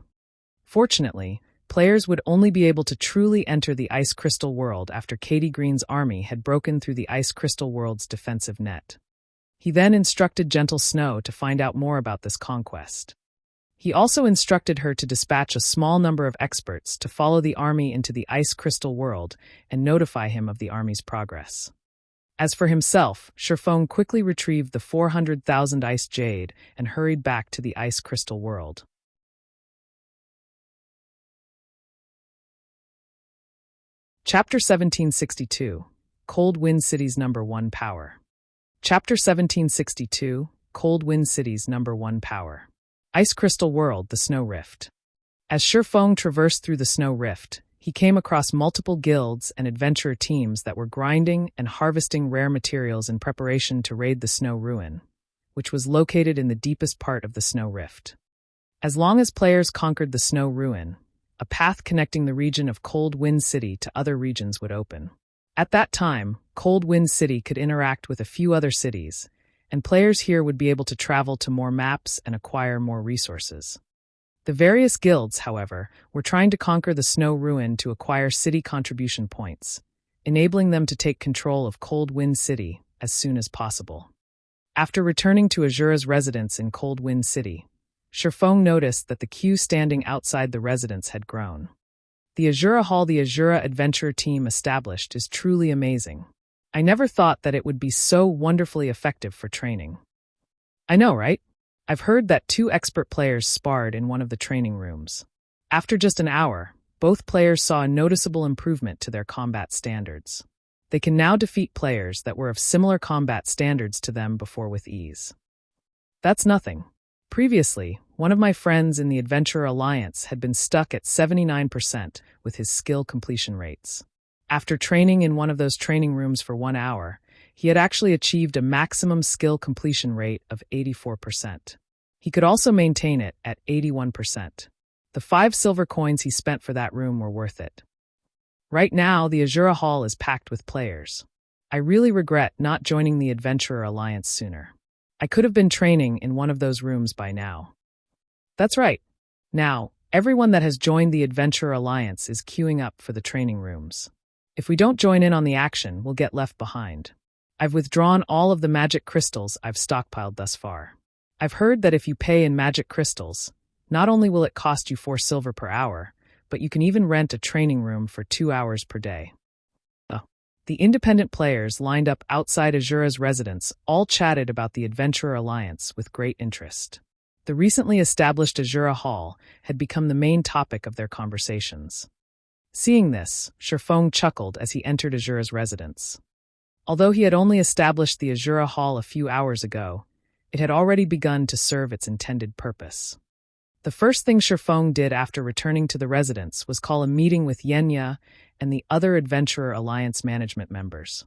Fortunately, players would only be able to truly enter the Ice Crystal World after Katie Green's army had broken through the Ice Crystal World's defensive net. He then instructed Gentle Snow to find out more about this conquest. He also instructed her to dispatch a small number of experts to follow the army into the Ice Crystal World and notify him of the army's progress. As for himself, Sherfone quickly retrieved the 400,000 ice jade and hurried back to the Ice Crystal World. Chapter 1762, Cold Wind City's Number 1 Power. Chapter 1762, Cold Wind City's Number 1 Power. Ice Crystal World, the Snow Rift. As Sherfone traversed through the Snow Rift, he came across multiple guilds and adventurer teams that were grinding and harvesting rare materials in preparation to raid the Snow Ruin, which was located in the deepest part of the Snow Rift. As long as players conquered the Snow Ruin, a path connecting the region of Cold Wind City to other regions would open. At that time, Cold Wind City could interact with a few other cities, and players here would be able to travel to more maps and acquire more resources. The various guilds, however, were trying to conquer the Snow Ruin to acquire city contribution points, enabling them to take control of Cold Wind City as soon as possible. After returning to Asura's residence in Cold Wind City, Sherfone noticed that the queue standing outside the residence had grown. The Asura Hall the Asura Adventure Team established is truly amazing. I never thought that it would be so wonderfully effective for training. I know, right? I've heard that 2 expert players sparred in one of the training rooms. After just an hour, both players saw a noticeable improvement to their combat standards. They can now defeat players that were of similar combat standards to them before with ease. That's nothing. Previously, one of my friends in the Adventurer Alliance had been stuck at 79% with his skill completion rates. After training in one of those training rooms for 1 hour, he had actually achieved a maximum skill completion rate of 84%. He could also maintain it at 81%. The 5 silver coins he spent for that room were worth it. Right now, the Asura Hall is packed with players. I really regret not joining the Adventurer Alliance sooner. I could have been training in one of those rooms by now. That's right. Now, everyone that has joined the Adventurer Alliance is queuing up for the training rooms. If we don't join in on the action, we'll get left behind. I've withdrawn all of the magic crystals I've stockpiled thus far. I've heard that if you pay in magic crystals, not only will it cost you 4 silver per hour, but you can even rent a training room for 2 hours per day. The independent players lined up outside Asura's residence all chatted about the Adventurer Alliance with great interest. The recently established Asura Hall had become the main topic of their conversations. Seeing this, Sherfone chuckled as he entered Asura's residence. Although he had only established the Asura Hall a few hours ago, it had already begun to serve its intended purpose. The first thing Sherfone did after returning to the residence was call a meeting with Yenya and the other Adventurer Alliance management members.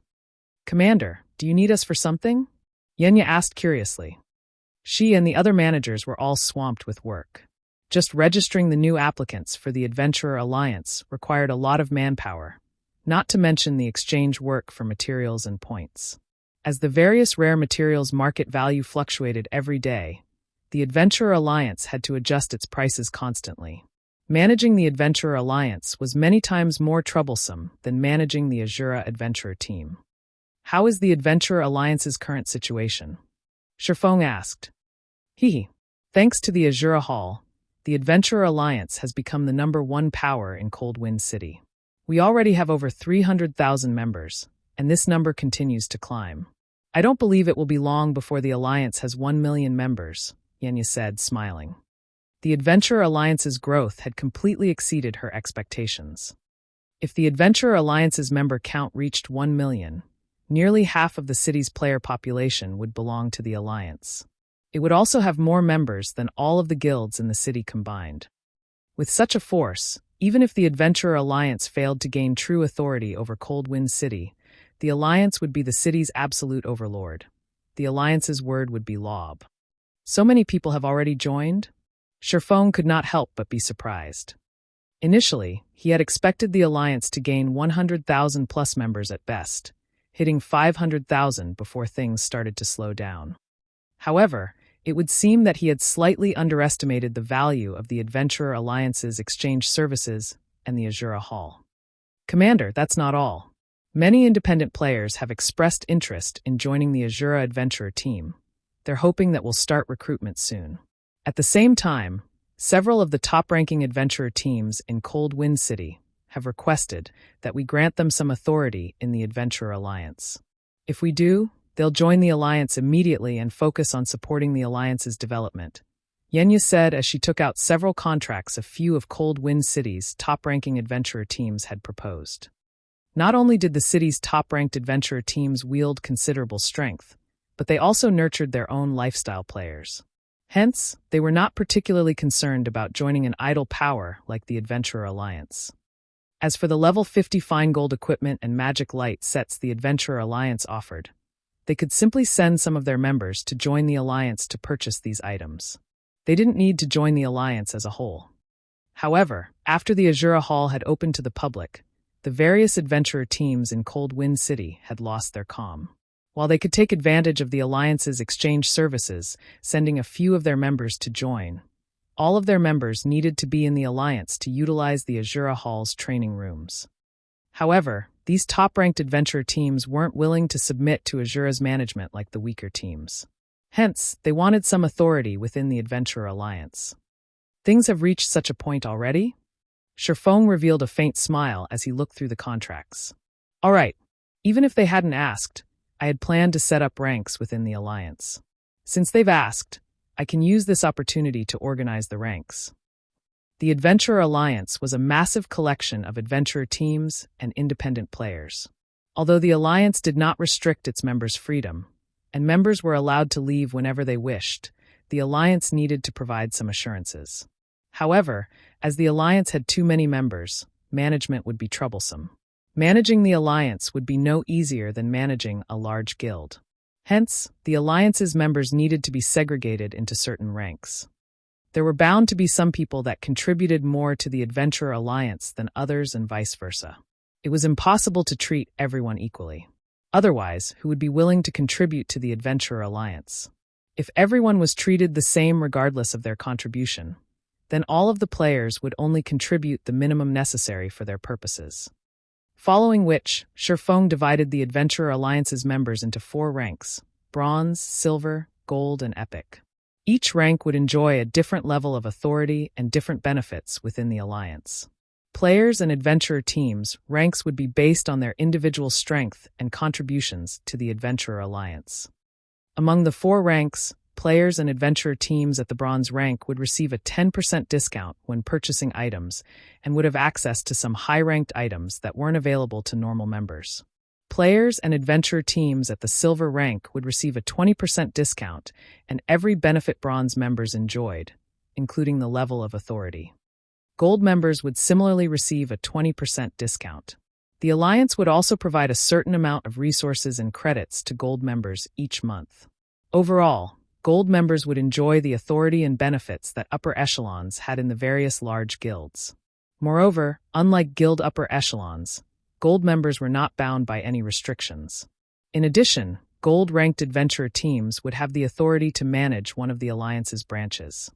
"Commander, do you need us for something?" Yenya asked curiously. She and the other managers were all swamped with work. Just registering the new applicants for the Adventurer Alliance required a lot of manpower, not to mention the exchange work for materials and points. As the various rare materials market value fluctuated every day, the Adventurer Alliance had to adjust its prices constantly. Managing the Adventurer Alliance was many times more troublesome than managing the Asura Adventurer team. "How is the Adventurer Alliance's current situation?" Sherfone asked. Thanks to the Asura Hall, the Adventurer Alliance has become the #1 power in Cold Wind City. We already have over 300,000 members, and this number continues to climb. I don't believe it will be long before the Alliance has 1 million members, Yenya said, smiling. The Adventurer Alliance's growth had completely exceeded her expectations. If the Adventurer Alliance's member count reached 1 million, nearly half of the city's player population would belong to the Alliance. It would also have more members than all of the guilds in the city combined. With such a force, even if the Adventurer Alliance failed to gain true authority over Cold Wind City, the Alliance would be the city's absolute overlord. The Alliance's word would be law. So many people have already joined? Sherfone could not help but be surprised. Initially, he had expected the Alliance to gain 100,000 plus members at best, hitting 500,000 before things started to slow down. However, it would seem that he had slightly underestimated the value of the Adventurer Alliance's exchange services and the Asura Hall. Commander, that's not all. Many independent players have expressed interest in joining the Asura Adventurer team. They're hoping that we'll start recruitment soon. At the same time, several of the top-ranking adventurer teams in Cold Wind City have requested that we grant them some authority in the Adventurer Alliance. If we do, they'll join the Alliance immediately and focus on supporting the Alliance's development, Yenya said as she took out several contracts a few of Cold Wind City's top-ranking adventurer teams had proposed. Not only did the city's top-ranked adventurer teams wield considerable strength, but they also nurtured their own lifestyle players. Hence, they were not particularly concerned about joining an idle power like the Adventurer Alliance. As for the level 50 fine gold equipment and magic light sets the Adventurer Alliance offered, they could simply send some of their members to join the Alliance to purchase these items. They didn't need to join the Alliance as a whole. However, after the Asura Hall had opened to the public, the various adventurer teams in Cold Wind City had lost their calm. While they could take advantage of the Alliance's exchange services, sending a few of their members to join, all of their members needed to be in the Alliance to utilize the Asura Hall's training rooms. However, these top-ranked adventurer teams weren't willing to submit to Asura's management like the weaker teams. Hence, they wanted some authority within the Adventurer Alliance. Things have reached such a point already? Sherfone revealed a faint smile as he looked through the contracts. All right, even if they hadn't asked, I had planned to set up ranks within the Alliance. Since they've asked, I can use this opportunity to organize the ranks. The Adventurer Alliance was a massive collection of adventurer teams and independent players. Although the Alliance did not restrict its members' freedom, and members were allowed to leave whenever they wished, the Alliance needed to provide some assurances. However, as the Alliance had too many members, management would be troublesome. Managing the Alliance would be no easier than managing a large guild. Hence, the Alliance's members needed to be segregated into certain ranks. There were bound to be some people that contributed more to the Adventurer Alliance than others and vice versa. It was impossible to treat everyone equally. Otherwise, who would be willing to contribute to the Adventurer Alliance? If everyone was treated the same regardless of their contribution, then all of the players would only contribute the minimum necessary for their purposes. Following which, Sherfone divided the Adventurer Alliance's members into 4 ranks: Bronze, Silver, Gold, and Epic. Each rank would enjoy a different level of authority and different benefits within the Alliance. Players and adventurer teams' ranks would be based on their individual strength and contributions to the Adventurer Alliance. Among the 4 ranks, players and adventurer teams at the Bronze rank would receive a 10% discount when purchasing items and would have access to some high-ranked items that weren't available to normal members. Players and adventurer teams at the Silver rank would receive a 20% discount and every benefit Bronze members enjoyed, including the level of authority. Gold members would similarly receive a 20% discount. The Alliance would also provide a certain amount of resources and credits to Gold members each month. Overall, Gold members would enjoy the authority and benefits that upper echelons had in the various large guilds. Moreover, unlike guild upper echelons, Gold members were not bound by any restrictions. In addition, Gold-ranked adventurer teams would have the authority to manage one of the Alliance's branches.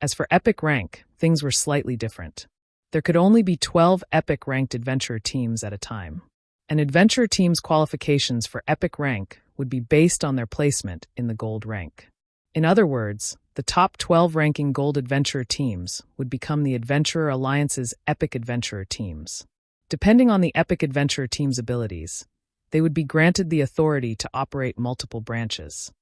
As for Epic rank, things were slightly different. There could only be 12 Epic-ranked adventurer teams at a time. An adventurer team's qualifications for Epic rank would be based on their placement in the Gold rank. In other words, the top 12 ranking Gold adventurer teams would become the Adventurer Alliance's Epic adventurer teams. Depending on the Epic adventurer team's abilities, They would be granted the authority to operate multiple branches.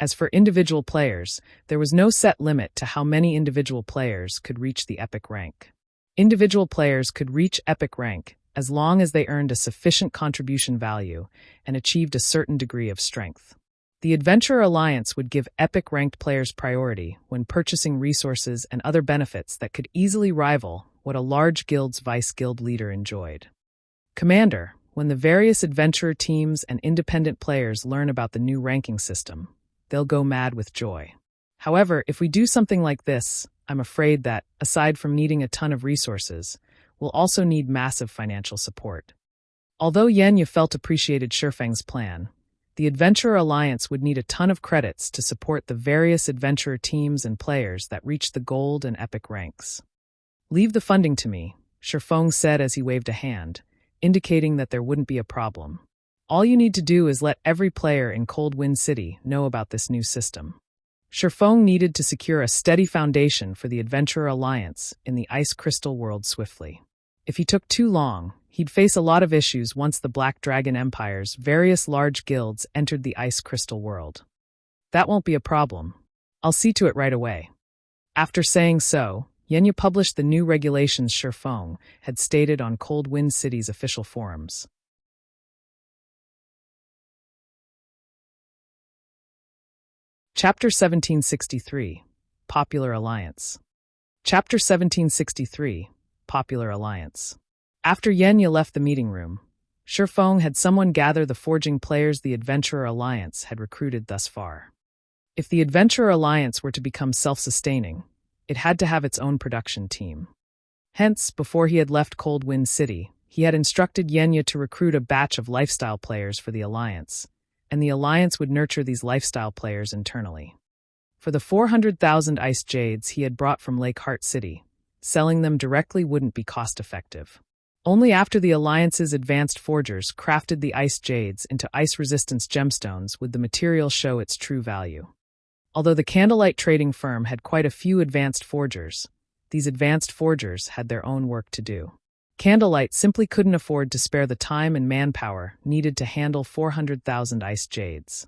As for individual players, there was no set limit to how many individual players could reach the epic rank. Individual players could reach epic rank as long as they earned a sufficient contribution value and achieved a certain degree of strength. The Adventurer Alliance would give epic-ranked players priority when purchasing resources and other benefits that could easily rival what a large guild's vice-guild leader enjoyed. Commander, when the various adventurer teams and independent players learn about the new ranking system, they'll go mad with joy. However, if we do something like this, I'm afraid that, aside from needing a ton of resources, we'll also need massive financial support. Although Yenya felt appreciated Shifeng's plan, the Adventurer Alliance would need a ton of credits to support the various adventurer teams and players that reach the gold and epic ranks. "Leave the funding to me," Shifeng said as he waved a hand, indicating that there wouldn't be a problem. "All you need to do is let every player in Cold Wind City know about this new system." Shifeng needed to secure a steady foundation for the Adventurer Alliance in the Ice Crystal world swiftly. If he took too long, he'd face a lot of issues once the Black Dragon Empire's various large guilds entered the Ice Crystal world. "That won't be a problem. I'll see to it right away." After saying so, Yenya published the new regulations Shifeng had stated on Cold Wind City's official forums. Chapter 1763, Popular Alliance. Chapter 1763, Popular Alliance. After Yenya left the meeting room, Shifeng had someone gather the forging players the Adventurer Alliance had recruited thus far. If the Adventurer Alliance were to become self-sustaining, it had to have its own production team. Hence, before he had left Cold Wind City, he had instructed Yenya to recruit a batch of lifestyle players for the Alliance, and the Alliance would nurture these lifestyle players internally. For the 400,000 ice jades he had brought from Lake Heart City, selling them directly wouldn't be cost-effective. Only after the Alliance's advanced forgers crafted the ice jades into ice-resistance gemstones would the material show its true value. Although the Candlelight trading firm had quite a few advanced forgers, these advanced forgers had their own work to do. Candlelight simply couldn't afford to spare the time and manpower needed to handle 400,000 ice jades.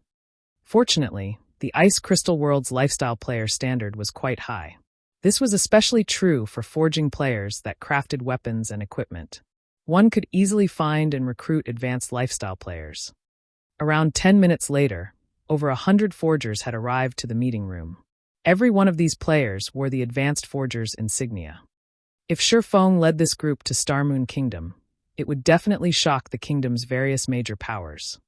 Fortunately, the Ice Crystal World's lifestyle player standard was quite high. This was especially true for forging players that crafted weapons and equipment. One could easily find and recruit advanced lifestyle players. Around 10 minutes later, over 100 forgers had arrived to the meeting room. Every one of these players wore the advanced forger's insignia. If Shifeng led this group to Starmoon Kingdom, it would definitely shock the kingdom's various major powers.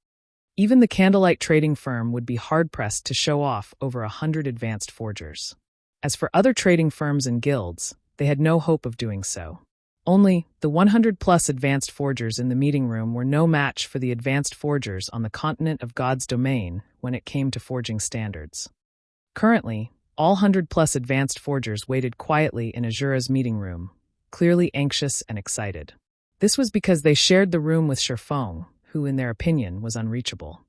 Even the Candlelight trading firm would be hard-pressed to show off over 100 advanced forgers. As for other trading firms and guilds, they had no hope of doing so. Only, the 100-plus advanced forgers in the meeting room were no match for the advanced forgers on the continent of God's domain when it came to forging standards. Currently, all 100-plus advanced forgers waited quietly in Asura's meeting room, clearly anxious and excited. This was because they shared the room with Shifeng, who in their opinion was unreachable.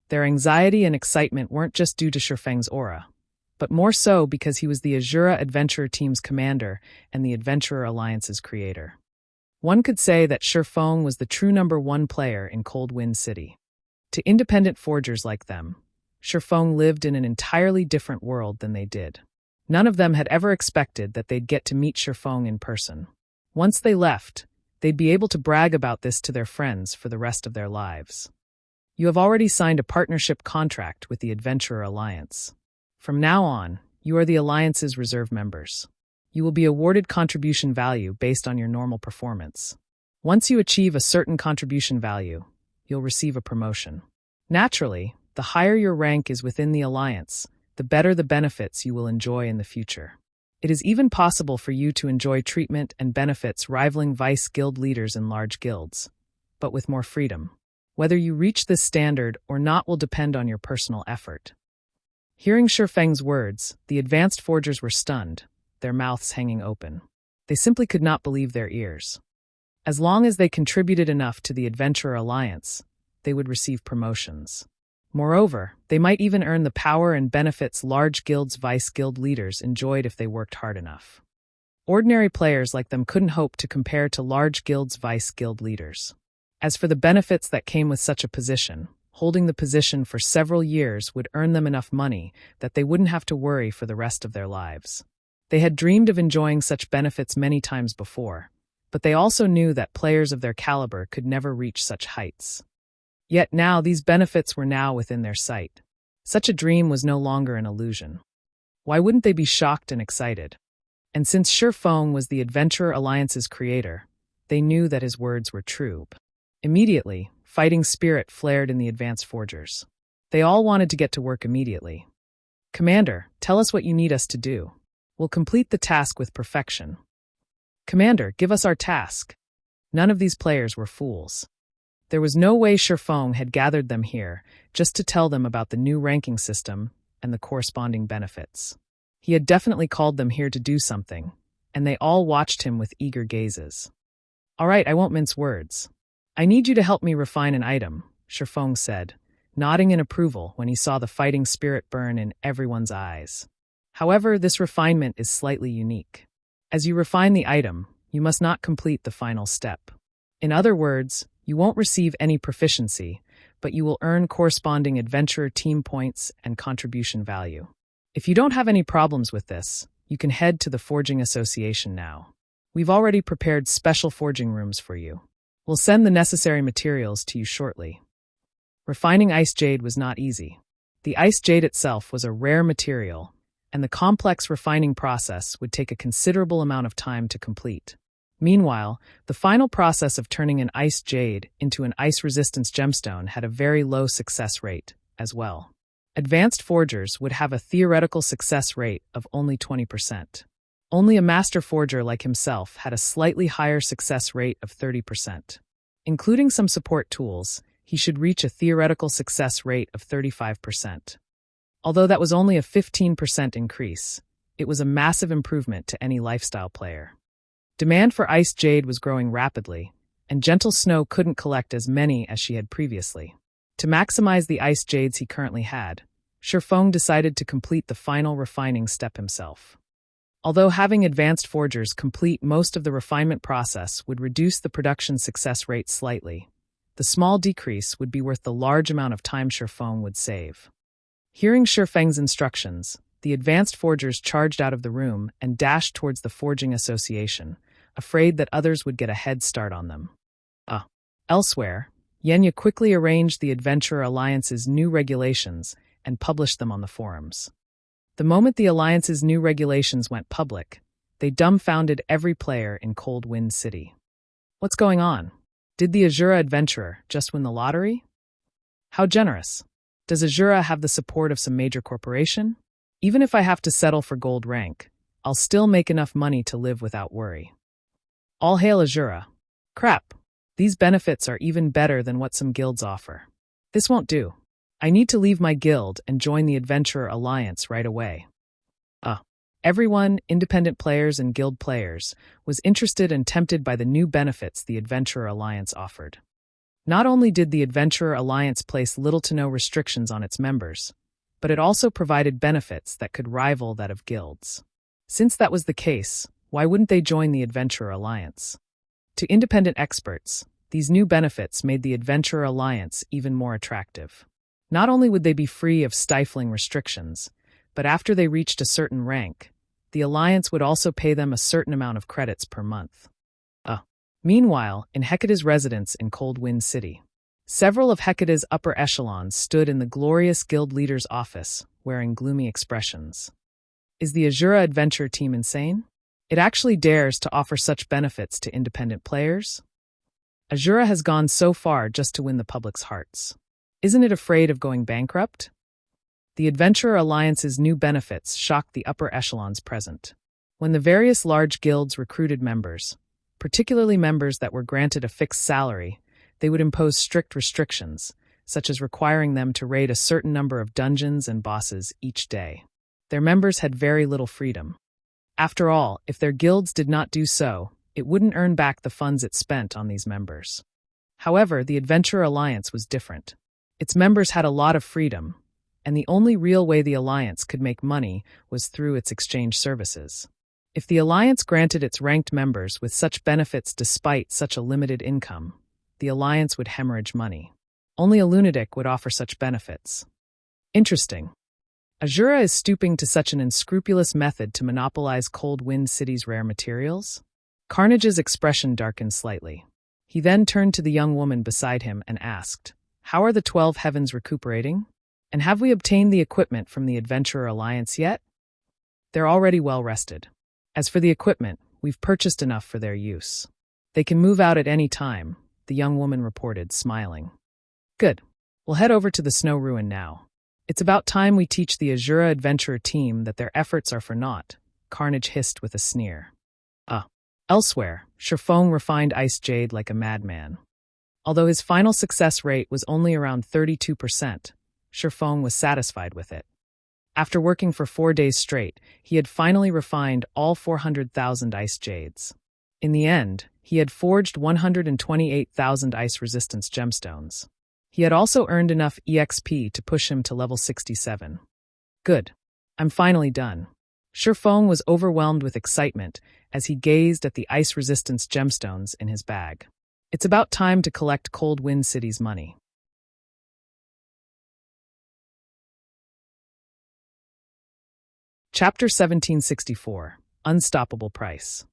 Their anxiety and excitement weren't just due to Shifeng's aura, but more so because he was the Asura Adventurer Team's commander and the Adventurer Alliance's creator. One could say that Shifeng was the true #1 player in Cold Wind City. To independent forgers like them, Shifeng lived in an entirely different world than they did. None of them had ever expected that they'd get to meet Shifeng in person. Once they left, they'd be able to brag about this to their friends for the rest of their lives. "You have already signed a partnership contract with the Adventurer Alliance. From now on, you are the Alliance's reserve members. You will be awarded contribution value based on your normal performance. Once you achieve a certain contribution value, you'll receive a promotion. Naturally, the higher your rank is within the Alliance, the better the benefits you will enjoy in the future. It is even possible for you to enjoy treatment and benefits rivaling vice guild leaders in large guilds, but with more freedom. Whether you reach this standard or not will depend on your personal effort." Hearing Shifeng's words, the advanced forgers were stunned, their mouths hanging open. They simply could not believe their ears. As long as they contributed enough to the Adventurer Alliance, they would receive promotions. Moreover, they might even earn the power and benefits large guilds' vice guild leaders enjoyed if they worked hard enough. Ordinary players like them couldn't hope to compare to large guilds' vice guild leaders. As for the benefits that came with such a position, holding the position for several years would earn them enough money that they wouldn't have to worry for the rest of their lives. They had dreamed of enjoying such benefits many times before, but they also knew that players of their caliber could never reach such heights. Yet now these benefits were now within their sight. Such a dream was no longer an illusion. Why wouldn't they be shocked and excited? And since Sockham was the Adventurer Alliance's creator, they knew that his words were true. Immediately, fighting spirit flared in the advanced forgers. They all wanted to get to work immediately. "Commander, tell us what you need us to do. We'll complete the task with perfection." "Commander, give us our task." None of these players were fools. There was no way Sockham had gathered them here just to tell them about the new ranking system and the corresponding benefits. He had definitely called them here to do something, and they all watched him with eager gazes. "All right, I won't mince words. I need you to help me refine an item," Sockham said, nodding in approval when he saw the fighting spirit burn in everyone's eyes. "However, this refinement is slightly unique. As you refine the item, you must not complete the final step. In other words, you won't receive any proficiency, but you will earn corresponding adventurer team points and contribution value. If you don't have any problems with this, you can head to the Forging Association now. We've already prepared special forging rooms for you. We'll send the necessary materials to you shortly." Refining ice jade was not easy. The ice jade itself was a rare material, and the complex refining process would take a considerable amount of time to complete. Meanwhile, the final process of turning an ice jade into an ice resistance gemstone had a very low success rate as well. Advanced forgers would have a theoretical success rate of only 20%. Only a master forger like himself had a slightly higher success rate of 30%. Including some support tools, he should reach a theoretical success rate of 35%. Although that was only a 15% increase, it was a massive improvement to any lifestyle player. Demand for ice jade was growing rapidly, and Gentle Snow couldn't collect as many as she had previously. To maximize the ice jades he currently had, Sockham decided to complete the final refining step himself. Although having advanced forgers complete most of the refinement process would reduce the production success rate slightly, the small decrease would be worth the large amount of time Sockham would save. Hearing Shokhang's instructions, the advanced forgers charged out of the room and dashed towards the Forging Association, afraid that others would get a head start on them. Elsewhere, Yenya quickly arranged the Adventurer Alliance's new regulations and published them on the forums. The moment the Alliance's new regulations went public, they dumbfounded every player in Cold Wind City. What's going on? Did the Asura adventurer just win the lottery? How generous. Does Asura have the support of some major corporation? Even if I have to settle for gold rank, I'll still make enough money to live without worry. All hail Asura. Crap. These benefits are even better than what some guilds offer. This won't do. I need to leave my guild and join the Adventurer Alliance right away. Everyone, independent players and guild players, was interested and tempted by the new benefits the Adventurer Alliance offered. Not only did the Adventurer Alliance place little to no restrictions on its members, but it also provided benefits that could rival that of guilds. Since that was the case, why wouldn't they join the Adventurer Alliance? To independent experts, these new benefits made the Adventurer Alliance even more attractive. Not only would they be free of stifling restrictions, but after they reached a certain rank, the Alliance would also pay them a certain amount of credits per month. Meanwhile, in Hecate's residence in Cold Wind City, several of Hecate's upper echelons stood in the glorious guild leader's office, wearing gloomy expressions. Is the Asura adventure team insane? It actually dares to offer such benefits to independent players? Asura has gone so far just to win the public's hearts. Isn't it afraid of going bankrupt? The Adventurer Alliance's new benefits shocked the upper echelons present. When the various large guilds recruited members, particularly members that were granted a fixed salary, they would impose strict restrictions, such as requiring them to raid a certain number of dungeons and bosses each day. Their members had very little freedom. After all, if their guilds did not do so, it wouldn't earn back the funds it spent on these members. However, the Adventurer Alliance was different. Its members had a lot of freedom, and the only real way the Alliance could make money was through its exchange services. If the Alliance granted its ranked members with such benefits despite such a limited income, the Alliance would hemorrhage money. Only a lunatic would offer such benefits. Interesting. Asura is stooping to such an unscrupulous method to monopolize Cold Wind City's rare materials? Carnage's expression darkened slightly. He then turned to the young woman beside him and asked, "How are the 12 heavens recuperating? And have we obtained the equipment from the Adventurer Alliance yet?" "They're already well rested. As for the equipment, we've purchased enough for their use. They can move out at any time," the young woman reported, smiling. "Good. We'll head over to the snow ruin now. It's about time we teach the Asura Adventurer team that their efforts are for naught," Carnage hissed with a sneer. Elsewhere, Sherfong refined ice jade like a madman. Although his final success rate was only around 32%, Sherfong was satisfied with it. After working for 4 days straight, he had finally refined all 400,000 ice jades. In the end, he had forged 128,000 ice resistance gemstones. He had also earned enough EXP to push him to level 67. "Good. I'm finally done." Sherfong was overwhelmed with excitement as he gazed at the ice resistance gemstones in his bag. It's about time to collect Cold Wind City's money. Chapter 1764, Unstoppable Price.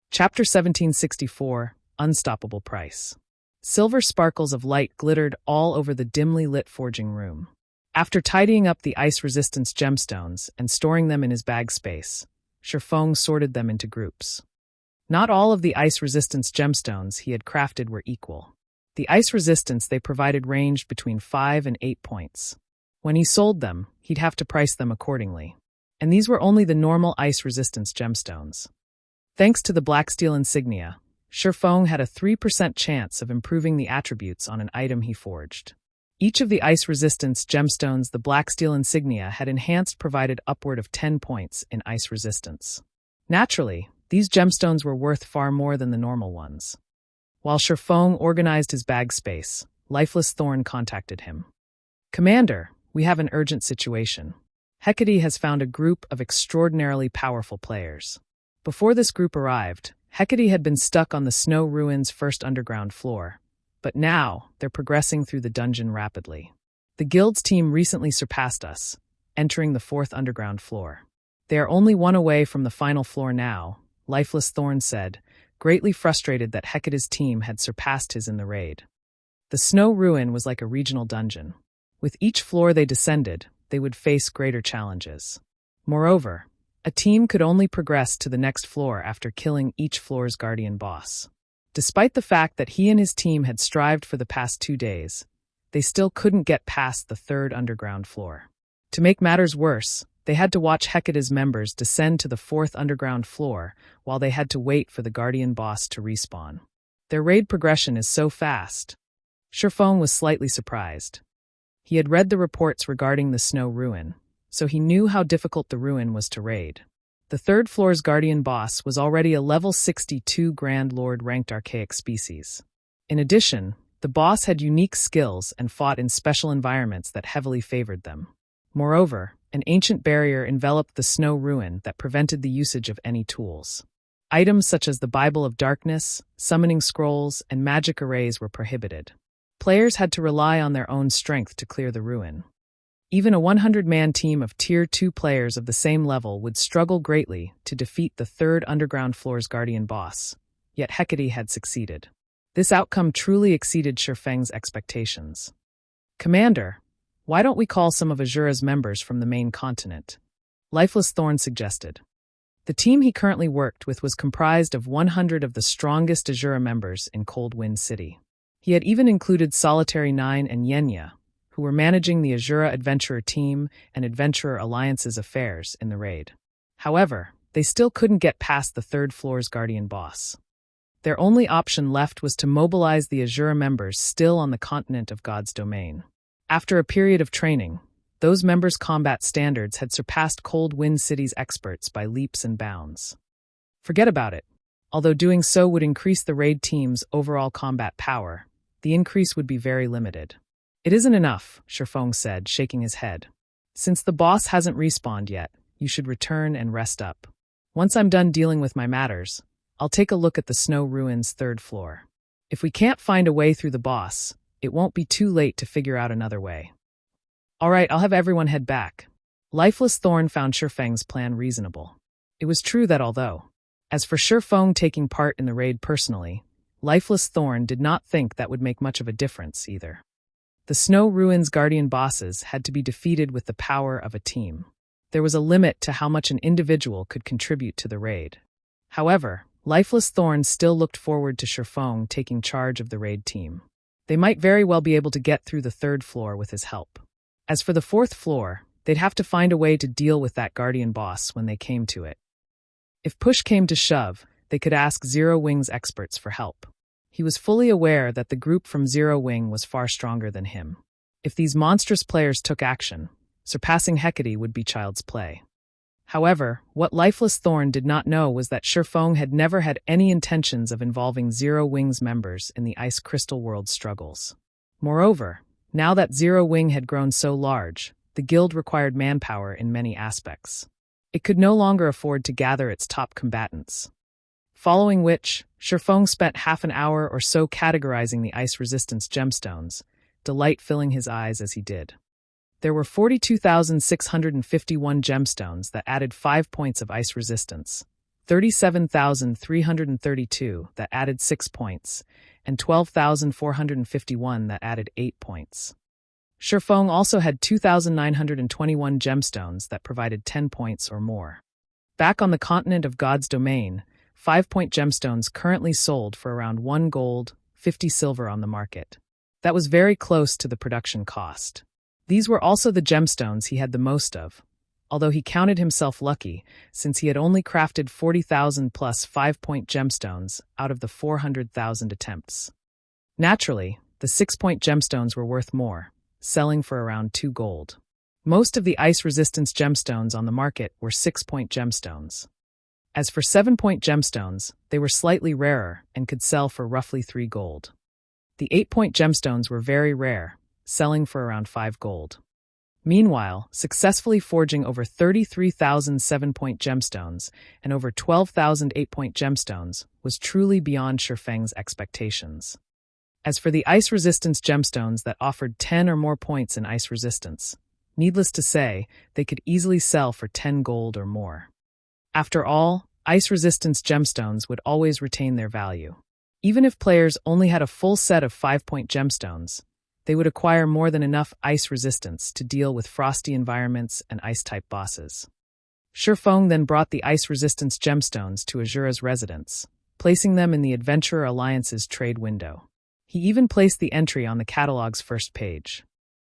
Chapter 1764, Unstoppable Price. Silver sparkles of light glittered all over the dimly lit forging room. After tidying up the ice resistance gemstones and storing them in his bag space, Sherfong sorted them into groups. Not all of the ice resistance gemstones he had crafted were equal. The ice resistance they provided ranged between 5 and 8 points. When he sold them, he'd have to price them accordingly. And these were only the normal ice resistance gemstones. Thanks to the black steel insignia, Sherfong had a 3% chance of improving the attributes on an item he forged. Each of the ice resistance gemstones the black steel insignia had enhanced provided upward of 10 points in ice resistance. Naturally, these gemstones were worth far more than the normal ones. While Sherfong organized his bag space, Lifeless Thorn contacted him. "Commander, we have an urgent situation. Hecate has found a group of extraordinarily powerful players. Before this group arrived, Hecate had been stuck on the snow ruin's first underground floor, but now they're progressing through the dungeon rapidly. The guild's team recently surpassed us, entering the 4th underground floor. They are only one away from the final floor now," Lifeless Thorn said, greatly frustrated that Hecate's team had surpassed his in the raid. The snow ruin was like a regional dungeon. With each floor they descended, they would face greater challenges. Moreover, a team could only progress to the next floor after killing each floor's guardian boss. Despite the fact that he and his team had strived for the past 2 days, they still couldn't get past the 3rd underground floor. To make matters worse, they had to watch Hecate's members descend to the 4th underground floor while they had to wait for the guardian boss to respawn. Their raid progression is so fast. Sherfong was slightly surprised. He had read the reports regarding the snow ruin, so he knew how difficult the ruin was to raid. The 3rd floor's guardian boss was already a level 62 Grand Lord ranked archaic species. In addition, the boss had unique skills and fought in special environments that heavily favored them. Moreover, an ancient barrier enveloped the snow ruin that prevented the usage of any tools. Items such as the Bible of Darkness, summoning scrolls, and magic arrays were prohibited. Players had to rely on their own strength to clear the ruin. Even a 100-man team of Tier 2 players of the same level would struggle greatly to defeat the 3rd underground floor's guardian boss, yet Hecate had succeeded. This outcome truly exceeded Sherfeng's expectations. "Commander, why don't we call some of Asura's members from the main continent?" Lifeless Thorn suggested. The team he currently worked with was comprised of 100 of the strongest Asura members in Cold Wind City. He had even included Solitary 9 and Yenya, who were managing the Asura Adventurer team and Adventurer Alliance's affairs in the raid. However, they still couldn't get past the 3rd floor's guardian boss. Their only option left was to mobilize the Asura members still on the continent of God's domain. After a period of training, those members' combat standards had surpassed Cold Wind City's experts by leaps and bounds. Forget about it. Although doing so would increase the raid team's overall combat power, the increase would be very limited. "It isn't enough," Sherfong said, shaking his head. "Since the boss hasn't respawned yet, you should return and rest up. Once I'm done dealing with my matters, I'll take a look at the snow ruin's 3rd floor. If we can't find a way through the boss, it won't be too late to figure out another way. All right, I'll have everyone head back. Lifeless Thorn found Shifeng's plan reasonable. It was true that although, as for Shifeng taking part in the raid personally, Lifeless Thorn did not think that would make much of a difference either. The Snow Ruins Guardian bosses had to be defeated with the power of a team. There was a limit to how much an individual could contribute to the raid. However, Lifeless Thorn still looked forward to Shifeng taking charge of the raid team. They might very well be able to get through the 3rd floor with his help. As for the 4th floor, they'd have to find a way to deal with that Guardian boss when they came to it. If push came to shove, they could ask Zero Wing's experts for help. He was fully aware that the group from Zero Wing was far stronger than him. If these monstrous players took action, surpassing Hecate would be child's play. However, what Lifeless Thorn did not know was that Shifeng had never had any intentions of involving Zero Wing's members in the Ice Crystal World struggles. Moreover, now that Zero Wing had grown so large, the guild required manpower in many aspects. It could no longer afford to gather its top combatants. Following which, Shifeng spent half an hour or so categorizing the ice resistance gemstones, delight filling his eyes as he did. There were 42,651 gemstones that added 5 points of ice resistance, 37,332 that added 6 points, and 12,451 that added 8 points. Shifeng also had 2,921 gemstones that provided 10 points or more. Back on the continent of God's domain, 5-point gemstones currently sold for around 1 gold, 50 silver on the market. That was very close to the production cost. These were also the gemstones he had the most of, although he counted himself lucky since he had only crafted 40,000 plus 5-point gemstones out of the 400,000 attempts. Naturally, the 6-point gemstones were worth more, selling for around 2 gold. Most of the ice resistance gemstones on the market were 6-point gemstones. As for 7-point gemstones, they were slightly rarer and could sell for roughly 3 gold. The 8-point gemstones were very rare, selling for around 5 gold. Meanwhile, successfully forging over 33,000 7-point gemstones and over 12,000 8-point gemstones was truly beyond Shifeng's expectations. As for the ice resistance gemstones that offered 10 or more points in ice resistance, needless to say, they could easily sell for 10 gold or more. After all, ice resistance gemstones would always retain their value. Even if players only had a full set of 5-point gemstones, they would acquire more than enough ice resistance to deal with frosty environments and ice-type bosses. Shifeng then brought the ice resistance gemstones to Asura's residence, placing them in the Adventurer Alliance's trade window. He even placed the entry on the catalog's first page.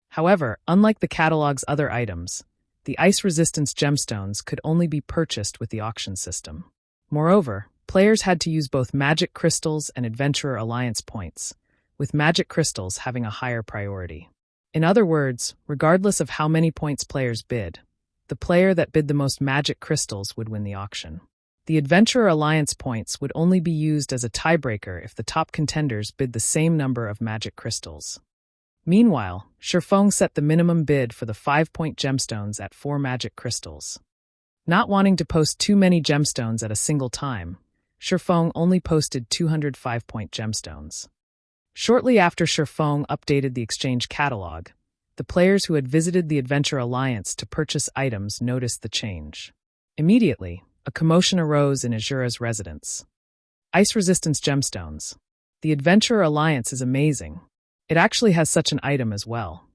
However, unlike the catalog's other items, the ice resistance gemstones could only be purchased with the auction system. Moreover, players had to use both magic crystals and Adventurer Alliance points, with magic crystals having a higher priority. In other words, regardless of how many points players bid, the player that bid the most magic crystals would win the auction. The Adventurer Alliance points would only be used as a tiebreaker if the top contenders bid the same number of magic crystals. Meanwhile, Shifeng set the minimum bid for the 5-point gemstones at 4 magic crystals. Not wanting to post too many gemstones at a single time, Shifeng only posted 200 5-point gemstones. Shortly after Shifeng updated the exchange catalog, the players who had visited the Adventure Alliance to purchase items noticed the change. Immediately, a commotion arose in Asura's residence. Ice resistance gemstones. The Adventurer Alliance is amazing. It actually has such an item as well.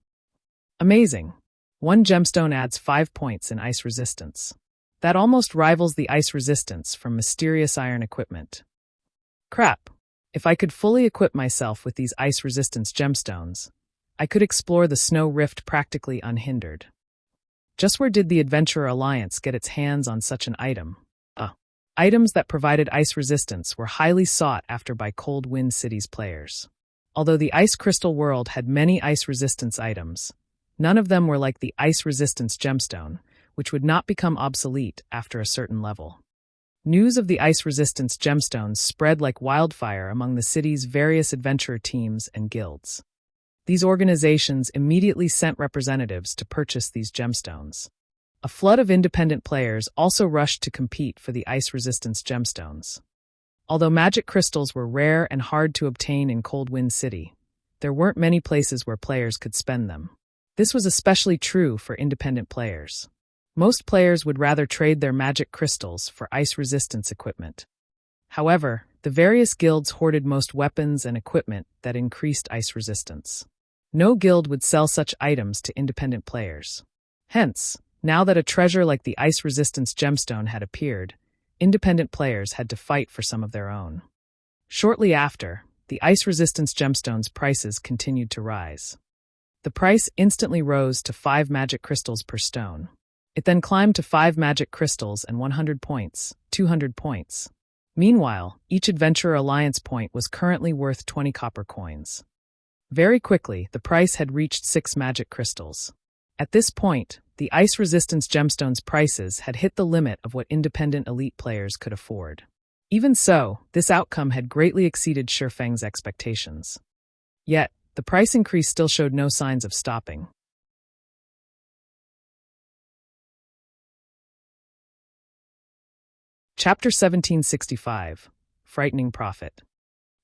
Amazing. 1 gemstone adds 5 points in ice resistance. That almost rivals the ice resistance from mysterious iron equipment. Crap. If I could fully equip myself with these ice resistance gemstones, I could explore the Snow Rift practically unhindered. Just where did the Adventurer Alliance get its hands on such an item? Items that provided ice resistance were highly sought after by Cold Wind City's players. Although the Ice Crystal World had many ice resistance items, none of them were like the ice resistance gemstone, which would not become obsolete after a certain level. News of the ice resistance gemstones spread like wildfire among the city's various adventurer teams and guilds. These organizations immediately sent representatives to purchase these gemstones. A flood of independent players also rushed to compete for the ice resistance gemstones. Although magic crystals were rare and hard to obtain in Cold Wind City, there weren't many places where players could spend them. This was especially true for independent players. Most players would rather trade their magic crystals for ice resistance equipment. However, the various guilds hoarded most weapons and equipment that increased ice resistance. No guild would sell such items to independent players. Hence, now that a treasure like the ice resistance gemstone had appeared, independent players had to fight for some of their own. Shortly after, the ice resistance gemstones' prices continued to rise. The price instantly rose to 5 magic crystals per stone. It then climbed to 5 magic crystals and 100 points, 200 points. Meanwhile, each Adventurer Alliance point was currently worth 20 copper coins. Very quickly, the price had reached 6 magic crystals. At this point, the ice resistance gemstones' prices had hit the limit of what independent elite players could afford. Even so, this outcome had greatly exceeded Shifeng's expectations. Yet, the price increase still showed no signs of stopping. Chapter 1765, Frightening Profit.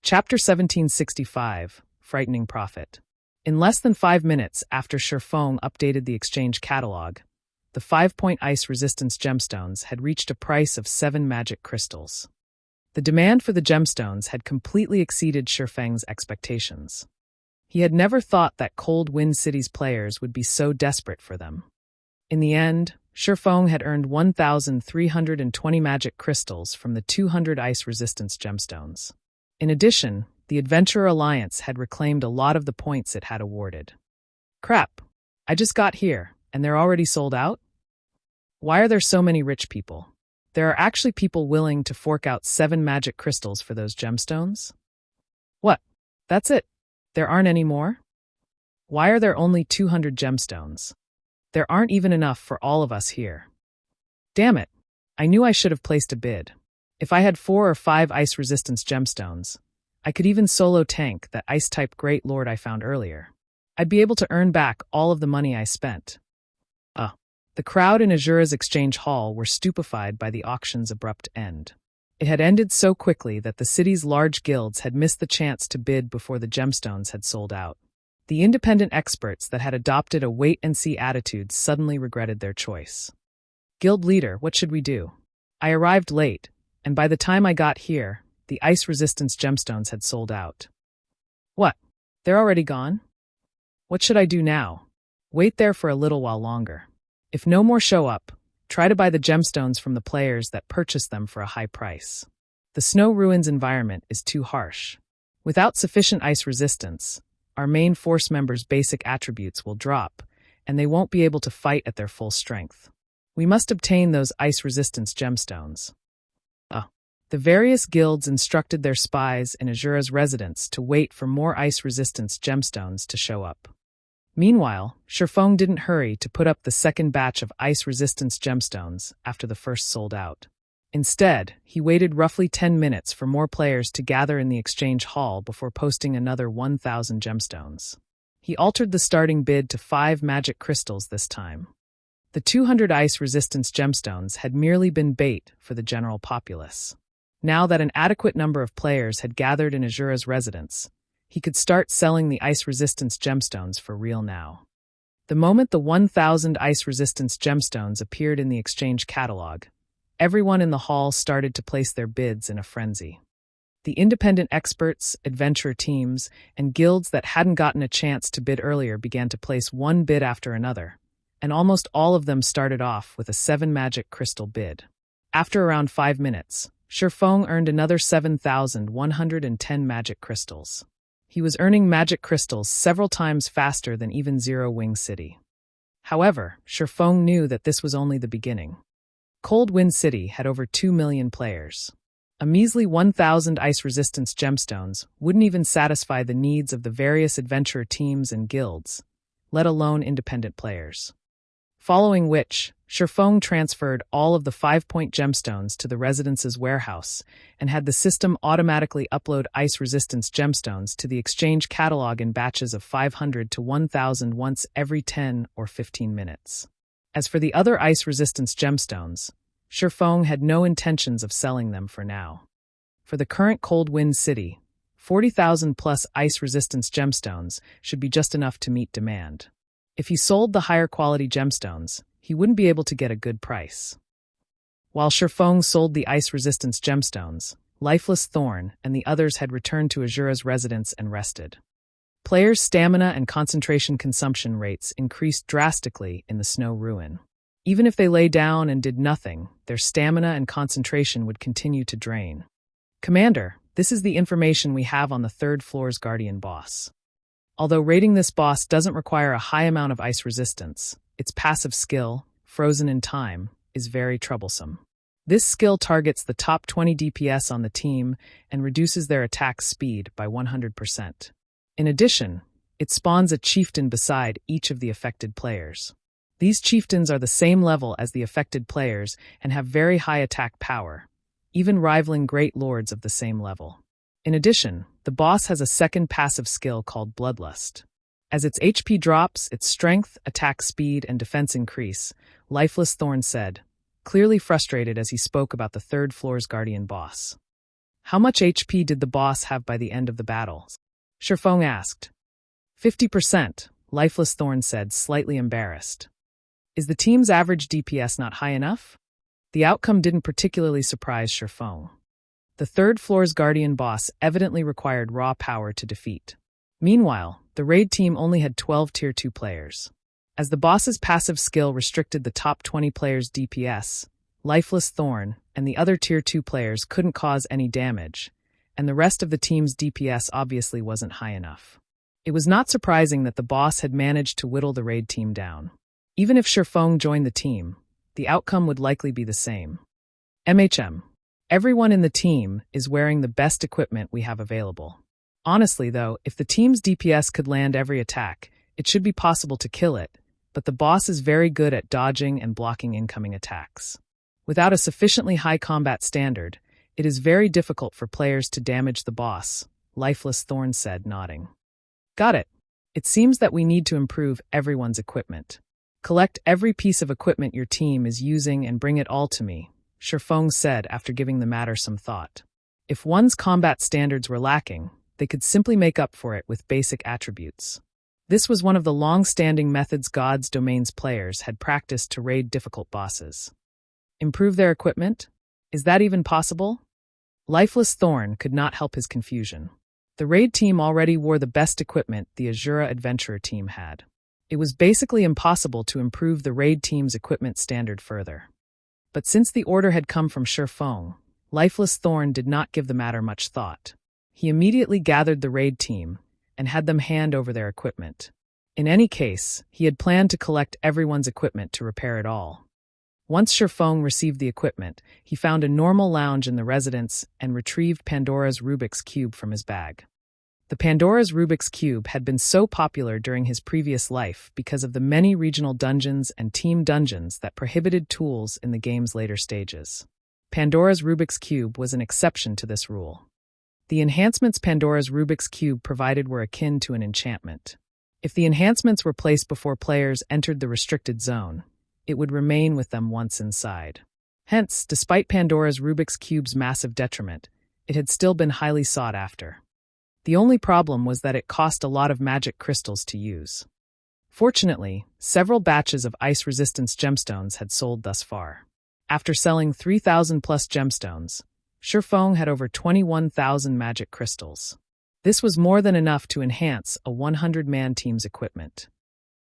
Chapter 1765, Frightening Profit. In less than 5 minutes after Shifeng updated the exchange catalog, the 5-point ice resistance gemstones had reached a price of 7 magic crystals. The demand for the gemstones had completely exceeded Shifeng's expectations. He had never thought that Cold Wind City's players would be so desperate for them. In the end, Shifeng had earned 1,320 magic crystals from the 200 ice resistance gemstones. In addition, the Adventurer Alliance had reclaimed a lot of the points it had awarded. Crap! I just got here, and they're already sold out? Why are there so many rich people? There are actually people willing to fork out 7 magic crystals for those gemstones? What? That's it? There aren't any more? Why are there only 200 gemstones? There aren't even enough for all of us here. Damn it! I knew I should have placed a bid. If I had 4 or 5 ice resistance gemstones, I could even solo tank that ice-type Great Lord I found earlier. I'd be able to earn back all of the money I spent. The crowd in Asura's exchange hall were stupefied by the auction's abrupt end. It had ended so quickly that the city's large guilds had missed the chance to bid before the gemstones had sold out. The independent experts that had adopted a wait-and-see attitude suddenly regretted their choice. Guild leader, what should we do? I arrived late, and by the time I got here, the ice resistance gemstones had sold out. What? They're already gone? What should I do now? Wait there for a little while longer. If no more show up, try to buy the gemstones from the players that purchased them for a high price. The Snow Ruins environment is too harsh. Without sufficient ice resistance, our main force members' basic attributes will drop, and they won't be able to fight at their full strength. We must obtain those ice resistance gemstones. The various guilds instructed their spies in Asura's residence to wait for more ice resistance gemstones to show up. Meanwhile, Shifeng didn't hurry to put up the second batch of ice resistance gemstones after the first sold out. Instead, he waited roughly 10 minutes for more players to gather in the exchange hall before posting another 1,000 gemstones. He altered the starting bid to 5 magic crystals this time. The 200 ice resistance gemstones had merely been bait for the general populace. Now that an adequate number of players had gathered in Asura's residence, he could start selling the ice resistance gemstones for real now. The moment the 1,000 ice resistance gemstones appeared in the exchange catalog, everyone in the hall started to place their bids in a frenzy. The independent experts, adventure teams, and guilds that hadn't gotten a chance to bid earlier began to place one bid after another, and almost all of them started off with a 7 magic crystal bid. After around 5 minutes, Shifeng earned another 7,110 magic crystals. He was earning magic crystals several times faster than even Zero Wing City. However, Shifeng knew that this was only the beginning. Cold Wind City had over 2 million players. A measly 1,000 ice resistance gemstones wouldn't even satisfy the needs of the various adventurer teams and guilds, let alone independent players. Following which, Shifeng transferred all of the 5-point gemstones to the residence's warehouse and had the system automatically upload ice resistance gemstones to the exchange catalog in batches of 500 to 1,000 once every 10 or 15 minutes. As for the other ice resistance gemstones, Shifeng had no intentions of selling them for now. For the current Cold Wind City, 40,000 plus ice resistance gemstones should be just enough to meet demand. If he sold the higher quality gemstones, he wouldn't be able to get a good price. While Shifeng sold the ice resistance gemstones, Lifeless Thorn and the others had returned to Asura's residence and rested. Players' stamina and concentration consumption rates increased drastically in the snow ruin. Even if they lay down and did nothing, their stamina and concentration would continue to drain. Commander, this is the information we have on the third floor's guardian boss. Although raiding this boss doesn't require a high amount of ice resistance, its passive skill, Frozen in Time, is very troublesome. This skill targets the top 20 DPS on the team and reduces their attack speed by 100%. In addition, it spawns a chieftain beside each of the affected players. These chieftains are the same level as the affected players and have very high attack power, even rivaling great lords of the same level. In addition, the boss has a second passive skill called Bloodlust. As its HP drops, its strength, attack speed, and defense increase, Lifeless Thorn said, clearly frustrated as he spoke about the third floor's guardian boss. How much HP did the boss have by the end of the battle? Shifeng asked. 50%, Lifeless Thorn said, slightly embarrassed. Is the team's average DPS not high enough? The outcome didn't particularly surprise Shifeng. The third floor's guardian boss evidently required raw power to defeat. Meanwhile, the raid team only had 12 Tier 2 players. As the boss's passive skill restricted the top 20 players' DPS, Lifeless Thorn and the other Tier 2 players couldn't cause any damage, and the rest of the team's DPS obviously wasn't high enough. It was not surprising that the boss had managed to whittle the raid team down. Even if Shifeng joined the team, the outcome would likely be the same. MHM. Everyone in the team is wearing the best equipment we have available. Honestly, though, if the team's DPS could land every attack, it should be possible to kill it, but the boss is very good at dodging and blocking incoming attacks. Without a sufficiently high combat standard, it is very difficult for players to damage the boss, Lifeless Thorn said, nodding. Got it. It seems that we need to improve everyone's equipment. Collect every piece of equipment your team is using and bring it all to me, Shifeng said after giving the matter some thought. If one's combat standards were lacking, they could simply make up for it with basic attributes. This was one of the long-standing methods God's Domains players had practiced to raid difficult bosses. Improve their equipment? Is that even possible? Lifeless Thorn could not help his confusion. The raid team already wore the best equipment the Asura Adventurer team had. It was basically impossible to improve the raid team's equipment standard further. But since the order had come from Shifeng, Lifeless Thorn did not give the matter much thought. He immediately gathered the raid team and had them hand over their equipment. In any case, he had planned to collect everyone's equipment to repair it all. Once Shifeng received the equipment, he found a normal lounge in the residence and retrieved Pandora's Rubik's Cube from his bag. The Pandora's Rubik's Cube had been so popular during his previous life because of the many regional dungeons and team dungeons that prohibited tools in the game's later stages. Pandora's Rubik's Cube was an exception to this rule. The enhancements Pandora's Rubik's Cube provided were akin to an enchantment. If the enhancements were placed before players entered the restricted zone, it would remain with them once inside. Hence, despite Pandora's Rubik's Cube's massive detriment, it had still been highly sought after. The only problem was that it cost a lot of magic crystals to use. Fortunately, several batches of ice resistance gemstones had sold thus far. After selling 3,000 plus gemstones, Shifeng had over 21,000 magic crystals. This was more than enough to enhance a 100-man team's equipment.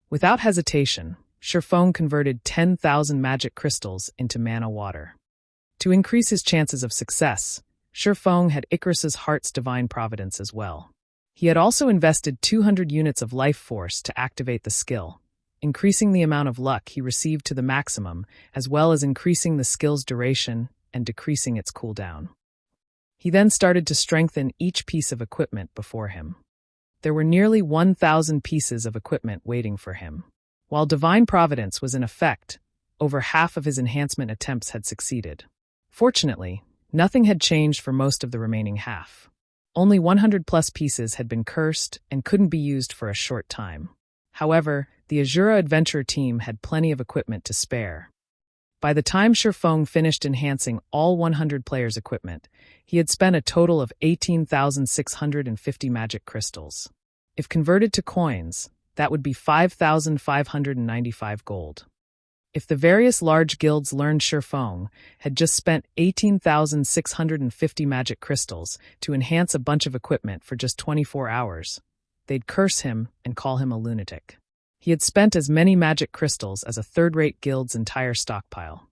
Without hesitation, Shifeng converted 10,000 magic crystals into mana water. To increase his chances of success, Shifeng had Icarus's Heart's Divine Providence as well. He had also invested 200 units of life force to activate the skill, increasing the amount of luck he received to the maximum, as well as increasing the skill's duration and decreasing its cooldown. He then started to strengthen each piece of equipment before him. There were nearly 1,000 pieces of equipment waiting for him. While Divine Providence was in effect, over half of his enhancement attempts had succeeded. Fortunately, nothing had changed for most of the remaining half. Only 100-plus pieces had been cursed and couldn't be used for a short time. However, the Asura Adventurer team had plenty of equipment to spare. By the time Shifeng finished enhancing all 100 players' equipment, He had spent a total of 18,650 magic crystals. If converted to coins, that would be 5,595 gold. If the various large guilds learned Sherfong had just spent 18,650 magic crystals to enhance a bunch of equipment for just 24 hours, they'd curse him and call him a lunatic. He had spent as many magic crystals as a third-rate guild's entire stockpile.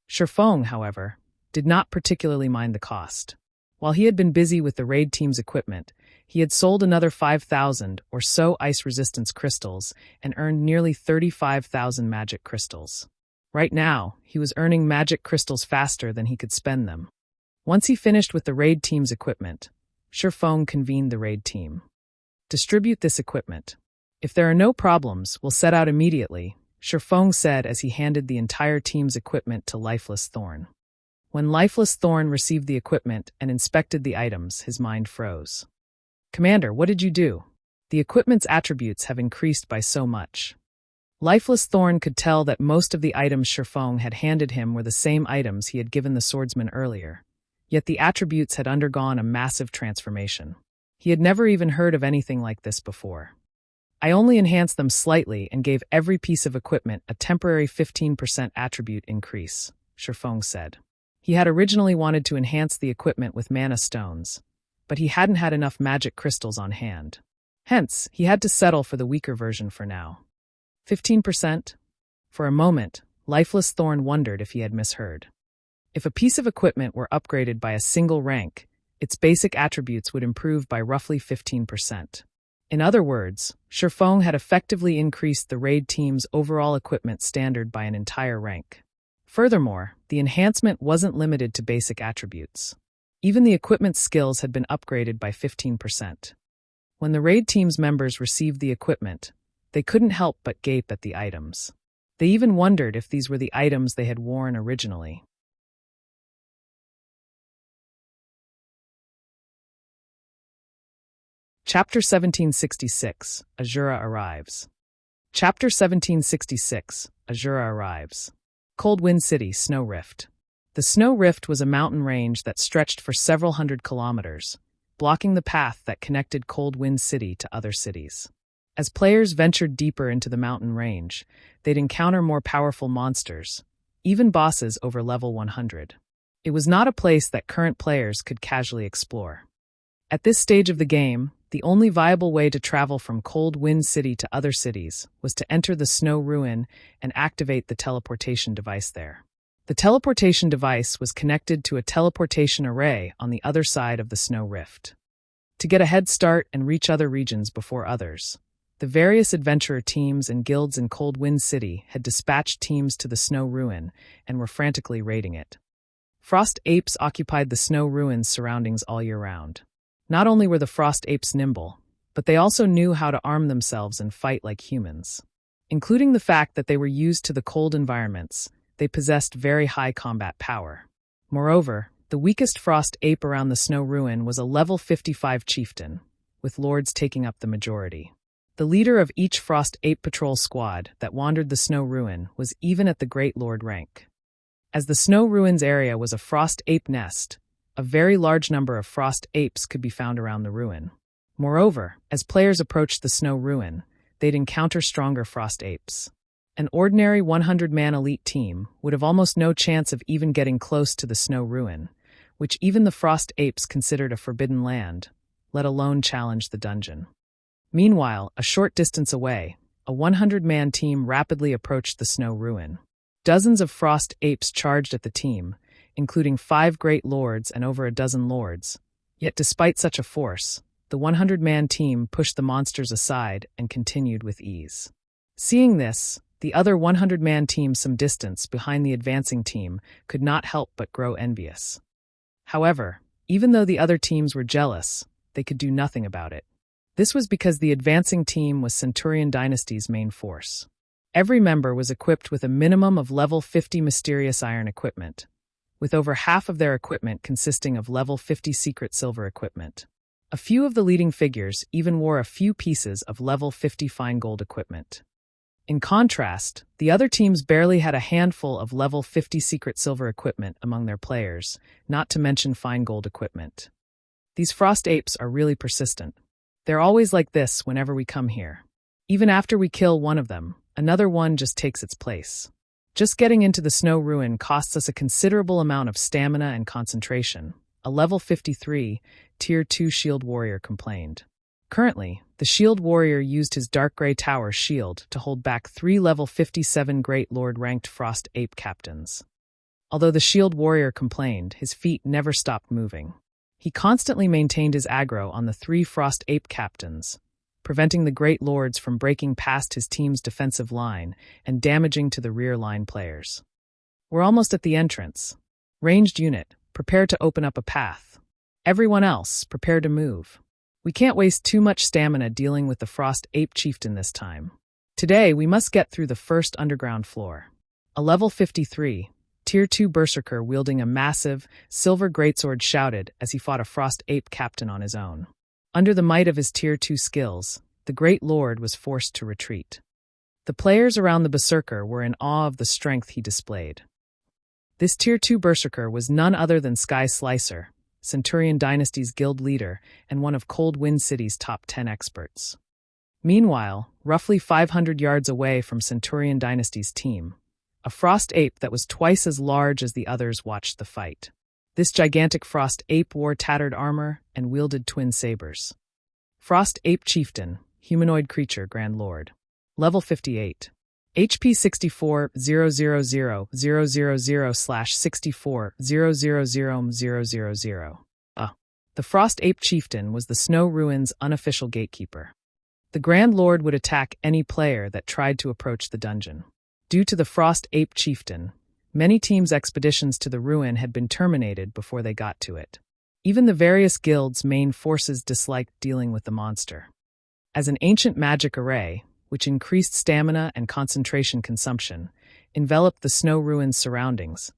Sherfong, however, did not particularly mind the cost. While he had been busy with the raid team's equipment, he had sold another 5,000 or so ice resistance crystals and earned nearly 35,000 magic crystals. Right now, he was earning magic crystals faster than he could spend them. Once he finished with the raid team's equipment, Sherfong convened the raid team. Distribute this equipment. If there are no problems, we'll set out immediately, Sherfong said as he handed the entire team's equipment to Lifeless Thorn. When Lifeless Thorn received the equipment and inspected the items, his mind froze. Commander, what did you do? The equipment's attributes have increased by so much. Lifeless Thorn could tell that most of the items Sherfong had handed him were the same items he had given the swordsman earlier, yet the attributes had undergone a massive transformation. He had never even heard of anything like this before. I only enhanced them slightly and gave every piece of equipment a temporary 15% attribute increase, Sherfong said. He had originally wanted to enhance the equipment with mana stones, but he hadn't had enough magic crystals on hand. Hence, he had to settle for the weaker version for now. 15%? For a moment, Lifeless Thorn wondered if he had misheard. If a piece of equipment were upgraded by a single rank, its basic attributes would improve by roughly 15%. In other words, Sherfong had effectively increased the raid team's overall equipment standard by an entire rank. Furthermore, the enhancement wasn't limited to basic attributes. Even the equipment's skills had been upgraded by 15%. When the raid team's members received the equipment, they couldn't help but gape at the items. They even wondered if these were the items they had worn originally. Chapter 1766, Asura arrives. Chapter 1766, Asura arrives. Cold Wind City, Snow Rift. The Snow Rift was a mountain range that stretched for several hundred kilometers, blocking the path that connected Cold Wind City to other cities. As players ventured deeper into the mountain range, they'd encounter more powerful monsters, even bosses over level 100. It was not a place that current players could casually explore. At this stage of the game, the only viable way to travel from Cold Wind City to other cities was to enter the Snow Ruin and activate the teleportation device there. The teleportation device was connected to a teleportation array on the other side of the Snow Rift. To get a head start and reach other regions before others, the various adventurer teams and guilds in Cold Wind City had dispatched teams to the Snow Ruin and were frantically raiding it. Frost apes occupied the Snow Ruin's surroundings all year round. Not only were the Frost apes nimble, but they also knew how to arm themselves and fight like humans. Including the fact that they were used to the cold environments, they possessed very high combat power. Moreover, the weakest Frost ape around the Snow Ruin was a level 55 chieftain, with lords taking up the majority. The leader of each Frost ape patrol squad that wandered the Snow Ruin was even at the Great Lord rank. As the Snow Ruins area was a Frost ape nest, a very large number of Frost apes could be found around the ruin. Moreover, as players approached the Snow Ruin, they'd encounter stronger Frost apes. An ordinary 100-man elite team would have almost no chance of even getting close to the Snow Ruin, which even the Frost apes considered a forbidden land, let alone challenge the dungeon. Meanwhile, a short distance away, a 100-man team rapidly approached the Snow Ruin. Dozens of Frost apes charged at the team, including 5 great lords and over a dozen lords. Yet despite such a force, the 100-man team pushed the monsters aside and continued with ease. Seeing this, the other 100-man team some distance behind the advancing team could not help but grow envious. However, even though the other teams were jealous, they could do nothing about it. This was because the advancing team was Centurion Dynasty's main force. Every member was equipped with a minimum of level 50 mysterious iron equipment, with over half of their equipment consisting of level 50 secret silver equipment. A few of the leading figures even wore a few pieces of level 50 fine gold equipment. In contrast, the other teams barely had a handful of level 50 secret silver equipment among their players, not to mention fine gold equipment. These frost apes are really persistent. They're always like this whenever we come here. Even after we kill one of them, another one just takes its place. Just getting into the snow ruin costs us a considerable amount of stamina and concentration, a level 53, Tier 2 Shield Warrior complained. Currently, the Shield Warrior used his Dark Grey Tower shield to hold back 3 level 57 Great Lord-ranked Frost Ape captains. Although the Shield Warrior complained, his feet never stopped moving. He constantly maintained his aggro on the 3 Frost Ape captains, preventing the Great Lords from breaking past his team's defensive line and damaging to the rear line players. We're almost at the entrance. Ranged unit, prepare to open up a path. Everyone else, prepare to move. We can't waste too much stamina dealing with the Frost Ape Chieftain this time. Today, we must get through the first underground floor. A level 53, Tier 2 Berserker wielding a massive, silver greatsword shouted as he fought a Frost Ape captain on his own. Under the might of his Tier 2 skills, the Great Lord was forced to retreat. The players around the Berserker were in awe of the strength he displayed. This Tier 2 Berserker was none other than Sky Slicer, Centurion Dynasty's guild leader and one of Cold Wind City's top 10 experts. Meanwhile, roughly 500 yards away from Centurion Dynasty's team, a frost ape that was twice as large as the others watched the fight. This gigantic frost ape wore tattered armor and wielded twin sabers. Frost Ape Chieftain, humanoid creature Grand Lord. Level 58. HP 64,000/64,000,000. The Frost Ape Chieftain was the Snow Ruin's unofficial gatekeeper. The Grand Lord would attack any player that tried to approach the dungeon. Due to the Frost Ape Chieftain, many teams' expeditions to the ruin had been terminated before they got to it. Even the various guilds' main forces disliked dealing with the monster. As an ancient magic array, which increased stamina and concentration consumption, enveloped the snow ruin's surroundings,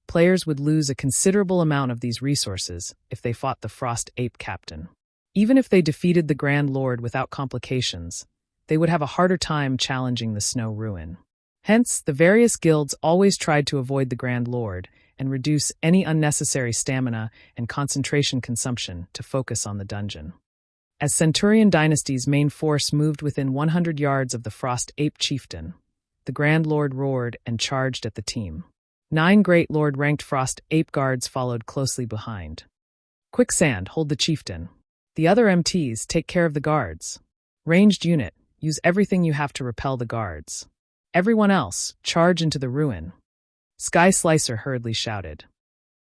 players would lose a considerable amount of these resources if they fought the Frost Ape Captain. Even if they defeated the Grand Lord without complications, they would have a harder time challenging the snow ruin. Hence, the various guilds always tried to avoid the Grand Lord and reduce any unnecessary stamina and concentration consumption to focus on the dungeon. As Centurion Dynasty's main force moved within 100 yards of the Frost Ape Chieftain, the Grand Lord roared and charged at the team. 9 Great Lord-ranked Frost Ape guards followed closely behind. Quicksand, hold the Chieftain. The other MTs, take care of the guards. Ranged unit, use everything you have to repel the guards. Everyone else, charge into the ruin. Sky Slicer hurriedly shouted.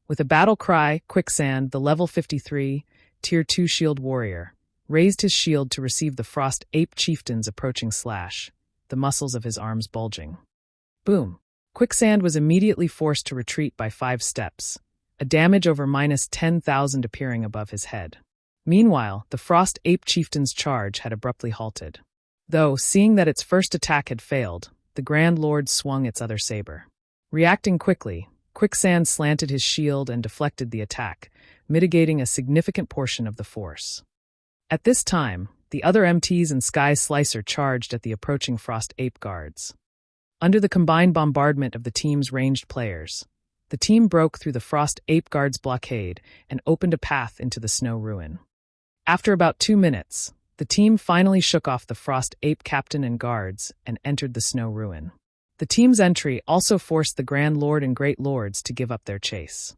With a battle cry, Quicksand, the level 53, Tier 2 Shield Warrior, raised his shield to receive the Frost Ape Chieftain's approaching slash, the muscles of his arms bulging. Boom! Quicksand was immediately forced to retreat by 5 steps, a damage over -10,000 appearing above his head. Meanwhile, the Frost Ape Chieftain's charge had abruptly halted. Though, seeing that its first attack had failed, the Grand Lord swung its other saber. Reacting quickly, Quicksand slanted his shield and deflected the attack, mitigating a significant portion of the force. At this time, the other MTs and Sky Slicer charged at the approaching Frost Ape guards. Under the combined bombardment of the team's ranged players, the team broke through the Frost Ape guards' blockade and opened a path into the snow ruin. After about 2 minutes, the team finally shook off the Frost Ape captain and guards and entered the snow ruin. The team's entry also forced the Grand Lord and Great Lords to give up their chase.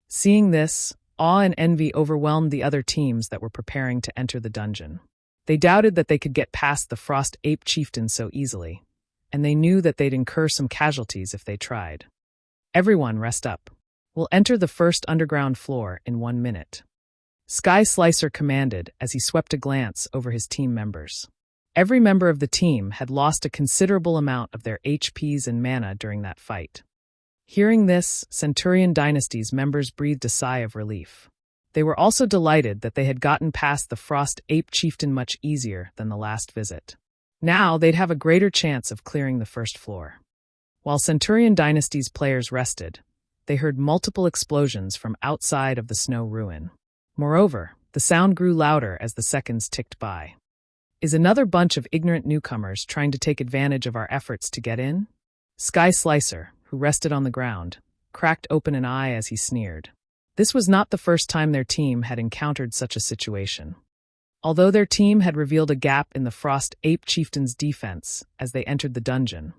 Seeing this, awe and envy overwhelmed the other teams that were preparing to enter the dungeon. They doubted that they could get past the Frost Ape Chieftain so easily, and they knew that they'd incur some casualties if they tried. Everyone rest up. We'll enter the first underground floor in 1 minute. Sky Slicer commanded as he swept a glance over his team members. Every member of the team had lost a considerable amount of their HPs and mana during that fight. Hearing this, Centurion Dynasty's members breathed a sigh of relief. They were also delighted that they had gotten past the Frost Ape Chieftain much easier than the last visit. Now they'd have a greater chance of clearing the first floor. While Centurion Dynasty's players rested, they heard multiple explosions from outside of the snow ruin. Moreover, the sound grew louder as the seconds ticked by. Is another bunch of ignorant newcomers trying to take advantage of our efforts to get in? Sky Slicer, who rested on the ground, cracked open an eye as he sneered. This was not the first time their team had encountered such a situation. Although their team had revealed a gap in the Frost Ape Chieftain's defense as they entered the dungeon,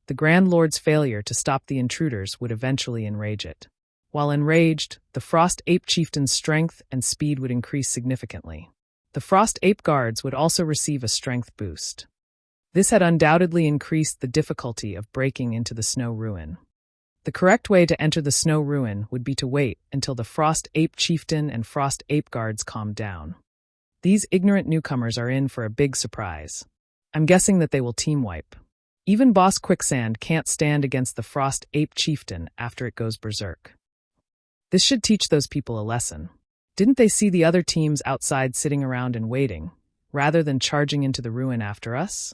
the Grand Lord's failure to stop the intruders would eventually enrage it. While enraged, the Frost Ape Chieftain's strength and speed would increase significantly. The Frost Ape Guards would also receive a strength boost. This had undoubtedly increased the difficulty of breaking into the Snow Ruin. The correct way to enter the Snow Ruin would be to wait until the Frost Ape Chieftain and Frost Ape Guards calmed down. These ignorant newcomers are in for a big surprise. I'm guessing that they will team wipe. Even Boss Quicksand can't stand against the Frost Ape Chieftain after it goes berserk. This should teach those people a lesson. Didn't they see the other teams outside sitting around and waiting, rather than charging into the ruin after us?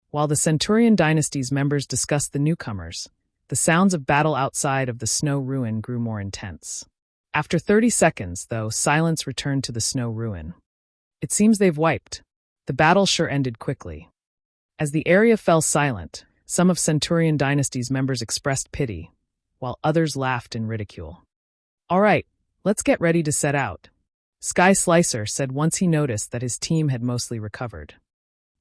While the Centurion Dynasty's members discussed the newcomers, the sounds of battle outside of the Snow Ruin grew more intense. After 30 seconds, though, silence returned to the Snow Ruin. It seems they've wiped. The battle sure ended quickly. As the area fell silent, some of Centurion Dynasty's members expressed pity, while others laughed in ridicule. All right, let's get ready to set out, Sky Slicer said once he noticed that his team had mostly recovered.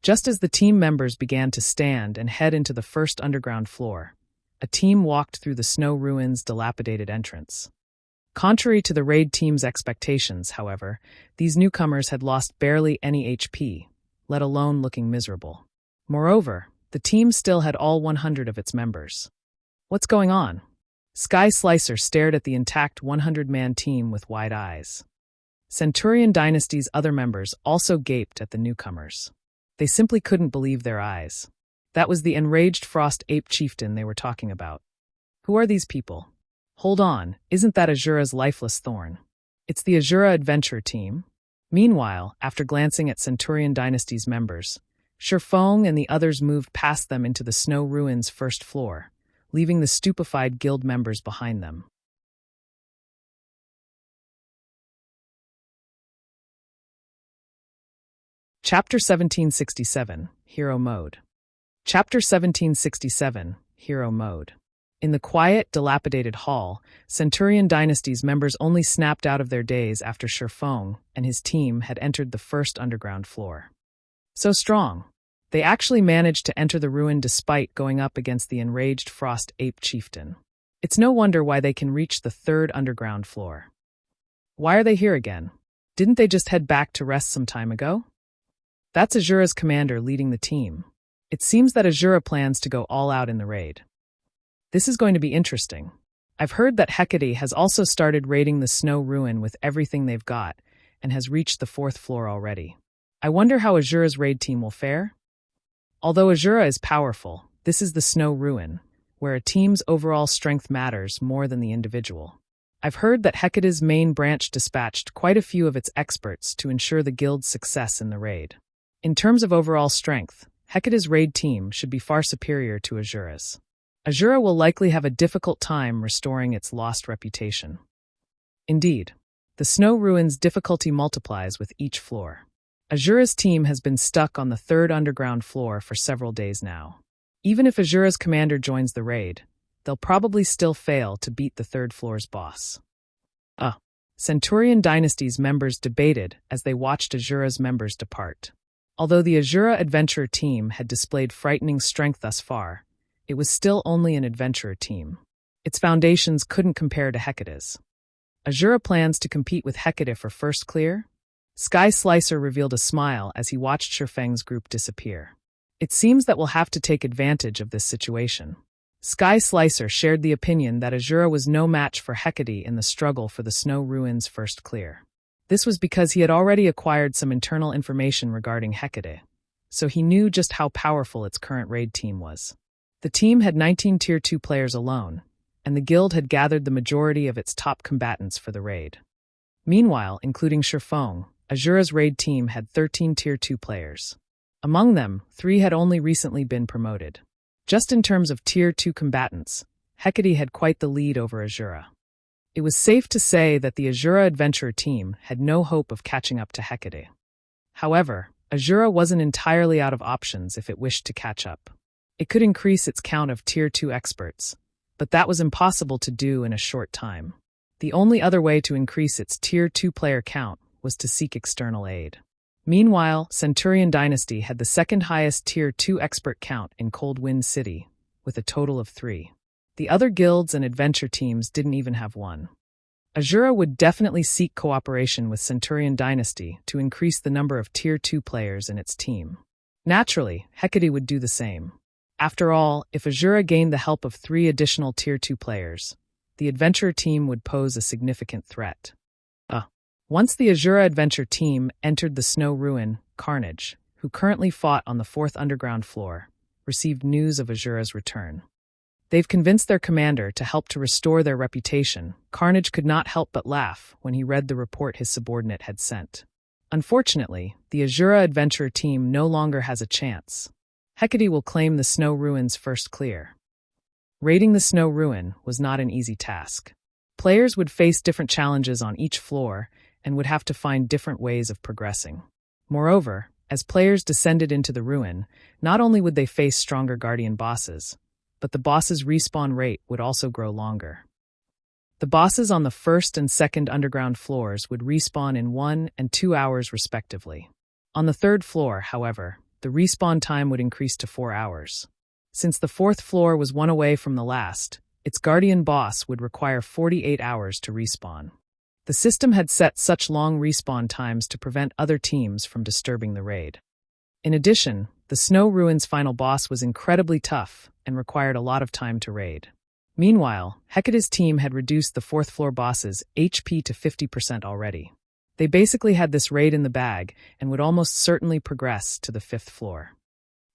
Just as the team members began to stand and head into the first underground floor, a team walked through the Snow Ruin's dilapidated entrance. Contrary to the raid team's expectations, however, these newcomers had lost barely any HP, let alone looking miserable. Moreover, the team still had all 100 of its members. What's going on? Sky Slicer stared at the intact 100-man team with wide eyes. Centurion Dynasty's other members also gaped at the newcomers. They simply couldn't believe their eyes. That was the enraged Frost Ape Chieftain they were talking about. Who are these people? Hold on, isn't that Asura's lifeless thorn? It's the Asura Adventure team. Meanwhile, after glancing at Centurion Dynasty's members, Sherfong and the others moved past them into the Snow Ruin's first floor, leaving the stupefied guild members behind them. Chapter 1767, Hero Mode. Chapter 1767, Hero Mode. In the quiet, dilapidated hall, Centurion Dynasty's members only snapped out of their daze after Sherfong and his team had entered the first underground floor. So strong. They actually managed to enter the ruin despite going up against the enraged Frost Ape Chieftain. It's no wonder why they can reach the third underground floor. Why are they here again? Didn't they just head back to rest some time ago? That's Asura's commander leading the team. It seems that Asura plans to go all out in the raid. This is going to be interesting. I've heard that Hecate has also started raiding the Snow Ruin with everything they've got and has reached the fourth floor already. I wonder how Asura's raid team will fare? Although Asura is powerful, this is the Snow Ruin, where a team's overall strength matters more than the individual. I've heard that Hecate's main branch dispatched quite a few of its experts to ensure the guild's success in the raid. In terms of overall strength, Hecate's raid team should be far superior to Asura's. Asura will likely have a difficult time restoring its lost reputation. Indeed, the Snow Ruin's difficulty multiplies with each floor. Asura's team has been stuck on the third underground floor for several days now. Even if Asura's commander joins the raid, they'll probably still fail to beat the third floor's boss. Centurion Dynasty's members debated as they watched Asura's members depart. Although the Asura Adventurer team had displayed frightening strength thus far, it was still only an adventurer team. Its foundations couldn't compare to Hecate's. Asura plans to compete with Hecate for first clear? Sky Slicer revealed a smile as he watched Sherfeng's group disappear. It seems that we'll have to take advantage of this situation. Sky Slicer shared the opinion that Asura was no match for Hecate in the struggle for the Snow Ruin's first clear. This was because he had already acquired some internal information regarding Hecate, so he knew just how powerful its current raid team was. The team had 19 Tier 2 players alone, and the guild had gathered the majority of its top combatants for the raid. Meanwhile, including Sherfong, Asura's raid team had 13 Tier 2 players. Among them, 3 had only recently been promoted. Just in terms of Tier 2 combatants, Hecate had quite the lead over Asura. It was safe to say that the Asura Adventurer team had no hope of catching up to Hecate. However, Asura wasn't entirely out of options if it wished to catch up. It could increase its count of Tier 2 experts, but that was impossible to do in a short time. The only other way to increase its Tier 2 player count was to seek external aid. Meanwhile, Centurion Dynasty had the second highest Tier 2 expert count in Cold Wind City, with a total of 3. The other guilds and adventure teams didn't even have one. Asura would definitely seek cooperation with Centurion Dynasty to increase the number of Tier 2 players in its team. Naturally, Hecate would do the same. After all, if Asura gained the help of 3 additional Tier 2 players, the adventurer team would pose a significant threat. Once the Asura adventure team entered the snow ruin, Carnage, who currently fought on the 4th underground floor, received news of Asura's return. They've convinced their commander to help to restore their reputation. Carnage could not help but laugh when he read the report his subordinate had sent. Unfortunately, the Asura adventurer team no longer has a chance. Hecate will claim the snow ruin's first clear. Raiding the snow ruin was not an easy task. Players would face different challenges on each floor and would have to find different ways of progressing. Moreover, as players descended into the ruin, not only would they face stronger guardian bosses, but the boss's respawn rate would also grow longer. The bosses on the 1st and 2nd underground floors would respawn in 1 and 2 hours respectively. On the 3rd floor, however, the respawn time would increase to 4 hours. Since the 4th floor was one away from the last, its guardian boss would require 48 hours to respawn. The system had set such long respawn times to prevent other teams from disturbing the raid. In addition, the Snow Ruin's final boss was incredibly tough and required a lot of time to raid. Meanwhile, Hecate's team had reduced the 4th floor boss's HP to 50% already. They basically had this raid in the bag and would almost certainly progress to the 5th floor.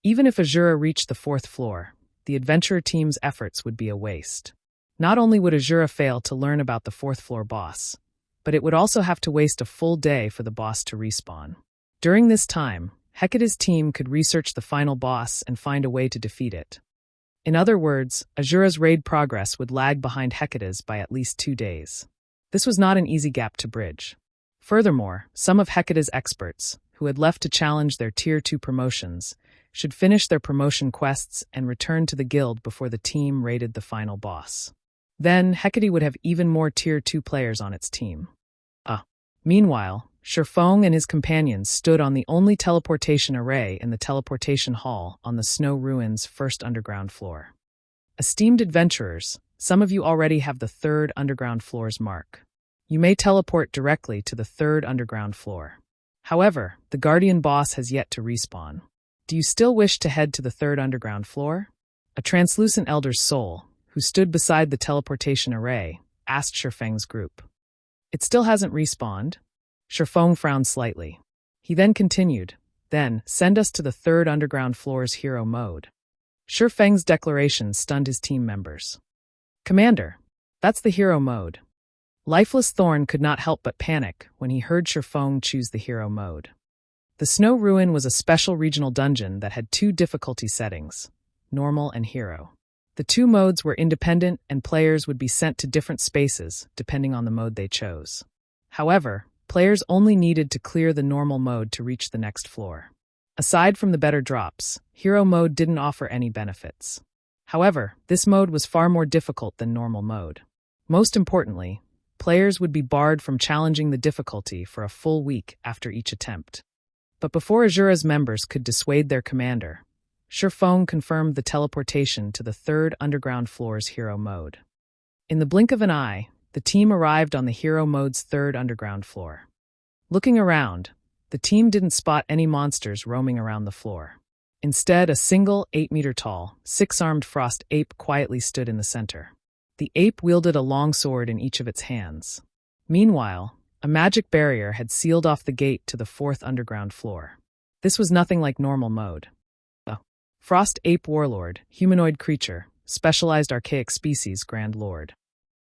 Even if Asura reached the 4th floor, the adventurer team's efforts would be a waste. Not only would Asura fail to learn about the 4th floor boss, but it would also have to waste a full day for the boss to respawn. During this time, Hecate's team could research the final boss and find a way to defeat it. In other words, Asura's raid progress would lag behind Hecate's by at least 2 days. This was not an easy gap to bridge. Furthermore, some of Hecate's experts, who had left to challenge their Tier 2 promotions, should finish their promotion quests and return to the guild before the team raided the final boss. Then, Hecate would have even more Tier 2 players on its team. Meanwhile, Sherfong and his companions stood on the only teleportation array in the teleportation hall on the Snow Ruin's 1st underground floor. Esteemed adventurers, some of you already have the 3rd underground floor's mark. You may teleport directly to the 3rd underground floor. However, the Guardian boss has yet to respawn. Do you still wish to head to the 3rd underground floor? A translucent elder's soul, who stood beside the teleportation array, asked Sherfeng's group. It still hasn't respawned? Sherfeng frowned slightly. He then continued, Then, send us to the 3rd underground floor's hero mode. Sherfeng's declaration stunned his team members. Commander, that's the hero mode. Lifeless Thorn could not help but panic when he heard Sherfeng choose the hero mode. The Snow Ruin was a special regional dungeon that had 2 difficulty settings, normal and hero. The 2 modes were independent and players would be sent to different spaces depending on the mode they chose. However, players only needed to clear the normal mode to reach the next floor. Aside from the better drops, hero mode didn't offer any benefits. However, this mode was far more difficult than normal mode. Most importantly, players would be barred from challenging the difficulty for a full week after each attempt. But before Asura's members could dissuade their commander, Sherfeng confirmed the teleportation to the 3rd underground floor's hero mode. In the blink of an eye, the team arrived on the hero mode's 3rd underground floor. Looking around, the team didn't spot any monsters roaming around the floor. Instead, a single 8-meter-tall, 6-armed frost ape quietly stood in the center. The ape wielded a long sword in each of its hands. Meanwhile, a magic barrier had sealed off the gate to the 4th underground floor. This was nothing like normal mode. Frost Ape Warlord, humanoid creature, specialized archaic species Grand Lord.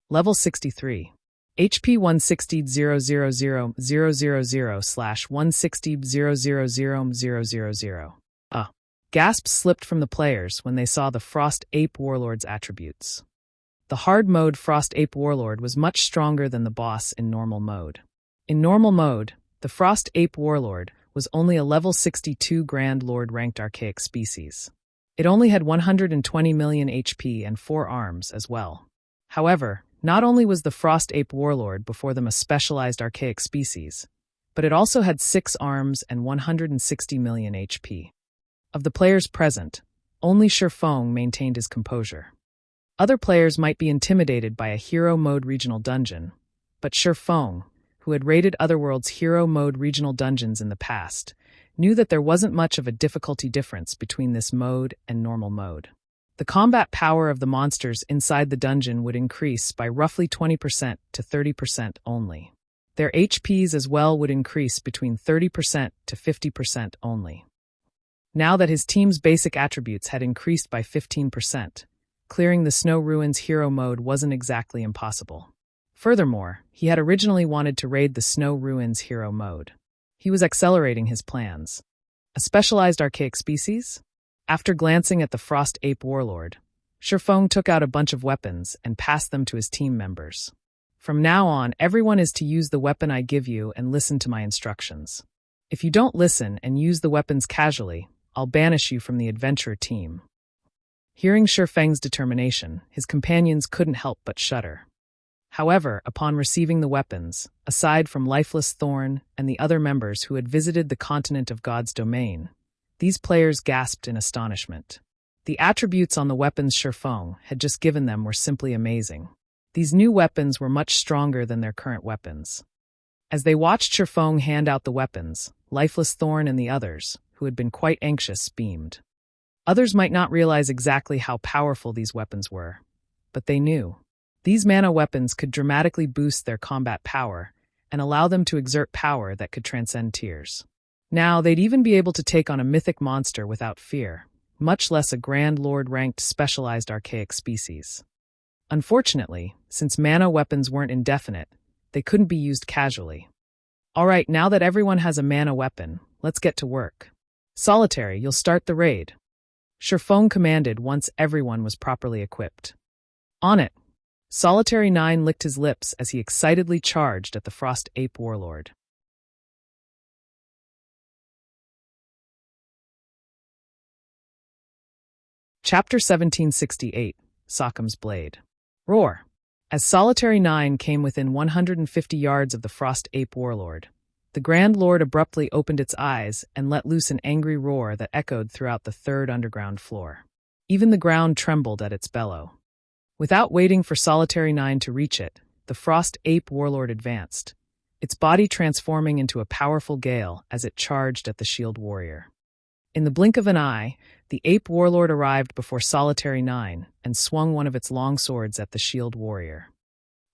Level 63. HP 160,000/160,000,000. Gasps slipped from the players when they saw the Frost Ape Warlord's attributes. The hard mode Frost Ape Warlord was much stronger than the boss in normal mode. In normal mode, the Frost Ape Warlord was only a level 62 Grand Lord ranked archaic species. It only had 120 million HP and 4 arms as well. However, not only was the Frost Ape Warlord before them a specialized archaic species, but it also had 6 arms and 160 million HP. Of the players present, only Shifeng maintained his composure. Other players might be intimidated by a hero mode regional dungeon, but Shifeng, who had raided Otherworld's hero mode regional dungeons in the past, knew that there wasn't much of a difficulty difference between this mode and normal mode. The combat power of the monsters inside the dungeon would increase by roughly 20% to 30% only. Their HPs as well would increase between 30% to 50% only. Now that his team's basic attributes had increased by 15%, clearing the Snow Ruins hero mode wasn't exactly impossible. Furthermore, he had originally wanted to raid the Snow Ruins hero mode. He was accelerating his plans. A specialized archaic species? After glancing at the Frost Ape Warlord, Shifeng took out a bunch of weapons and passed them to his team members. From now on, everyone is to use the weapon I give you and listen to my instructions. If you don't listen and use the weapons casually, I'll banish you from the adventure team. Hearing Shifeng's determination, his companions couldn't help but shudder. However, upon receiving the weapons, aside from Lifeless Thorn and the other members who had visited the continent of God's domain, these players gasped in astonishment. The attributes on the weapons Shifeng had just given them were simply amazing. These new weapons were much stronger than their current weapons. As they watched Shifeng hand out the weapons, Lifeless Thorn and the others, who had been quite anxious, beamed. Others might not realize exactly how powerful these weapons were, but they knew. These mana weapons could dramatically boost their combat power and allow them to exert power that could transcend tiers. Now, they'd even be able to take on a mythic monster without fear, much less a Grand Lord-ranked specialized archaic species. Unfortunately, since mana weapons weren't indefinite, they couldn't be used casually. Alright, now that everyone has a mana weapon, let's get to work. Solitary, you'll start the raid. Shifeng commanded once everyone was properly equipped. On it. Solitary 9 licked his lips as he excitedly charged at the Frost Ape Warlord. Chapter 1768, Sockham's Blade. Roar. As Solitary 9 came within 150 yards of the Frost Ape Warlord, the Grand Lord abruptly opened its eyes and let loose an angry roar that echoed throughout the third underground floor. Even the ground trembled at its bellow. Without waiting for Solitary 9 to reach it, the Frost Ape Warlord advanced, its body transforming into a powerful gale as it charged at the Shield Warrior. In the blink of an eye, the Ape Warlord arrived before Solitary 9 and swung one of its long swords at the Shield Warrior.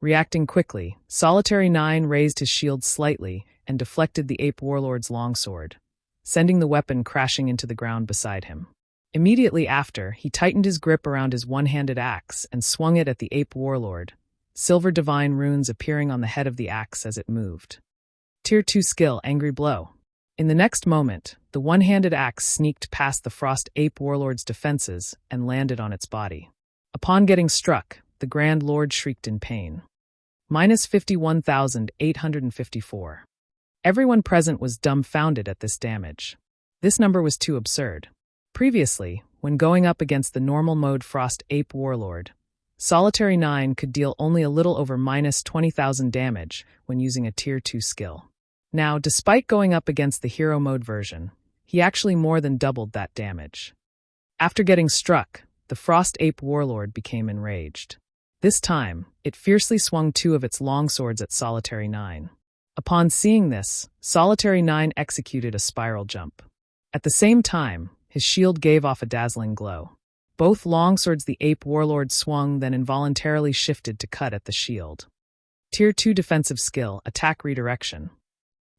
Reacting quickly, Solitary 9 raised his shield slightly and deflected the Ape Warlord's longsword, sending the weapon crashing into the ground beside him. Immediately after, he tightened his grip around his one-handed axe and swung it at the Ape Warlord, silver divine runes appearing on the head of the axe as it moved. Tier 2 skill, Angry Blow. In the next moment, the one-handed axe sneaked past the Frost Ape Warlord's defenses and landed on its body. Upon getting struck, the Grand Lord shrieked in pain. Minus 51,854. Everyone present was dumbfounded at this damage. This number was too absurd. Previously, when going up against the normal mode Frost Ape Warlord, Solitary 9 could deal only a little over minus 20,000 damage when using a Tier 2 skill. Now, despite going up against the hero mode version, he actually more than doubled that damage. After getting struck, the Frost Ape Warlord became enraged. This time, it fiercely swung 2 of its longswords at Solitary 9. Upon seeing this, Solitary 9 executed a spiral jump. At the same time, his shield gave off a dazzling glow. Both longswords the Ape Warlord swung then involuntarily shifted to cut at the shield. Tier 2 defensive skill, Attack Redirection.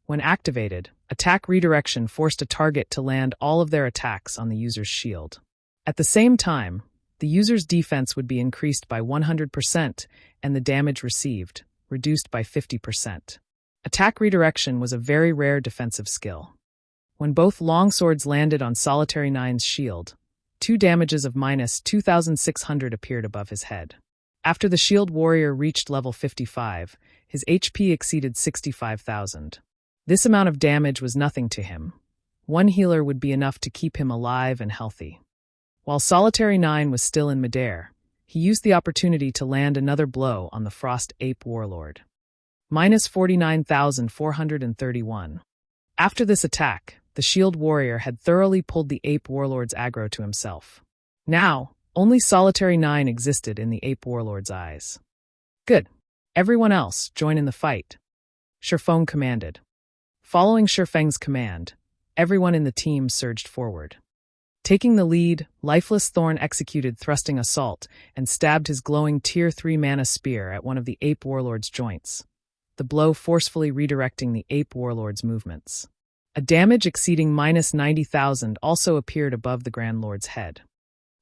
When activated, Attack Redirection forced a target to land all of their attacks on the user's shield. At the same time, the user's defense would be increased by 100% and the damage received, reduced by 50%. Attack Redirection was a very rare defensive skill. When both longswords landed on Solitary 9's shield, 2 damages of minus 2,600 appeared above his head. After the Shield Warrior reached level 55, his HP exceeded 65,000. This amount of damage was nothing to him. One healer would be enough to keep him alive and healthy. While Solitary 9 was still in midair, he used the opportunity to land another blow on the Frost Ape Warlord. Minus 49,431. After this attack, the Shield Warrior had thoroughly pulled the Ape Warlord's aggro to himself. Now, only Solitary 9 existed in the Ape Warlord's eyes. Good. Everyone else, join in the fight. Shifeng commanded. Following Shifeng's command, everyone in the team surged forward. Taking the lead, Lifeless Thorn executed Thrusting Assault and stabbed his glowing Tier 3 mana spear at one of the Ape Warlord's joints, the blow forcefully redirecting the Ape Warlord's movements. A damage exceeding minus 90,000 also appeared above the Grand Lord's head.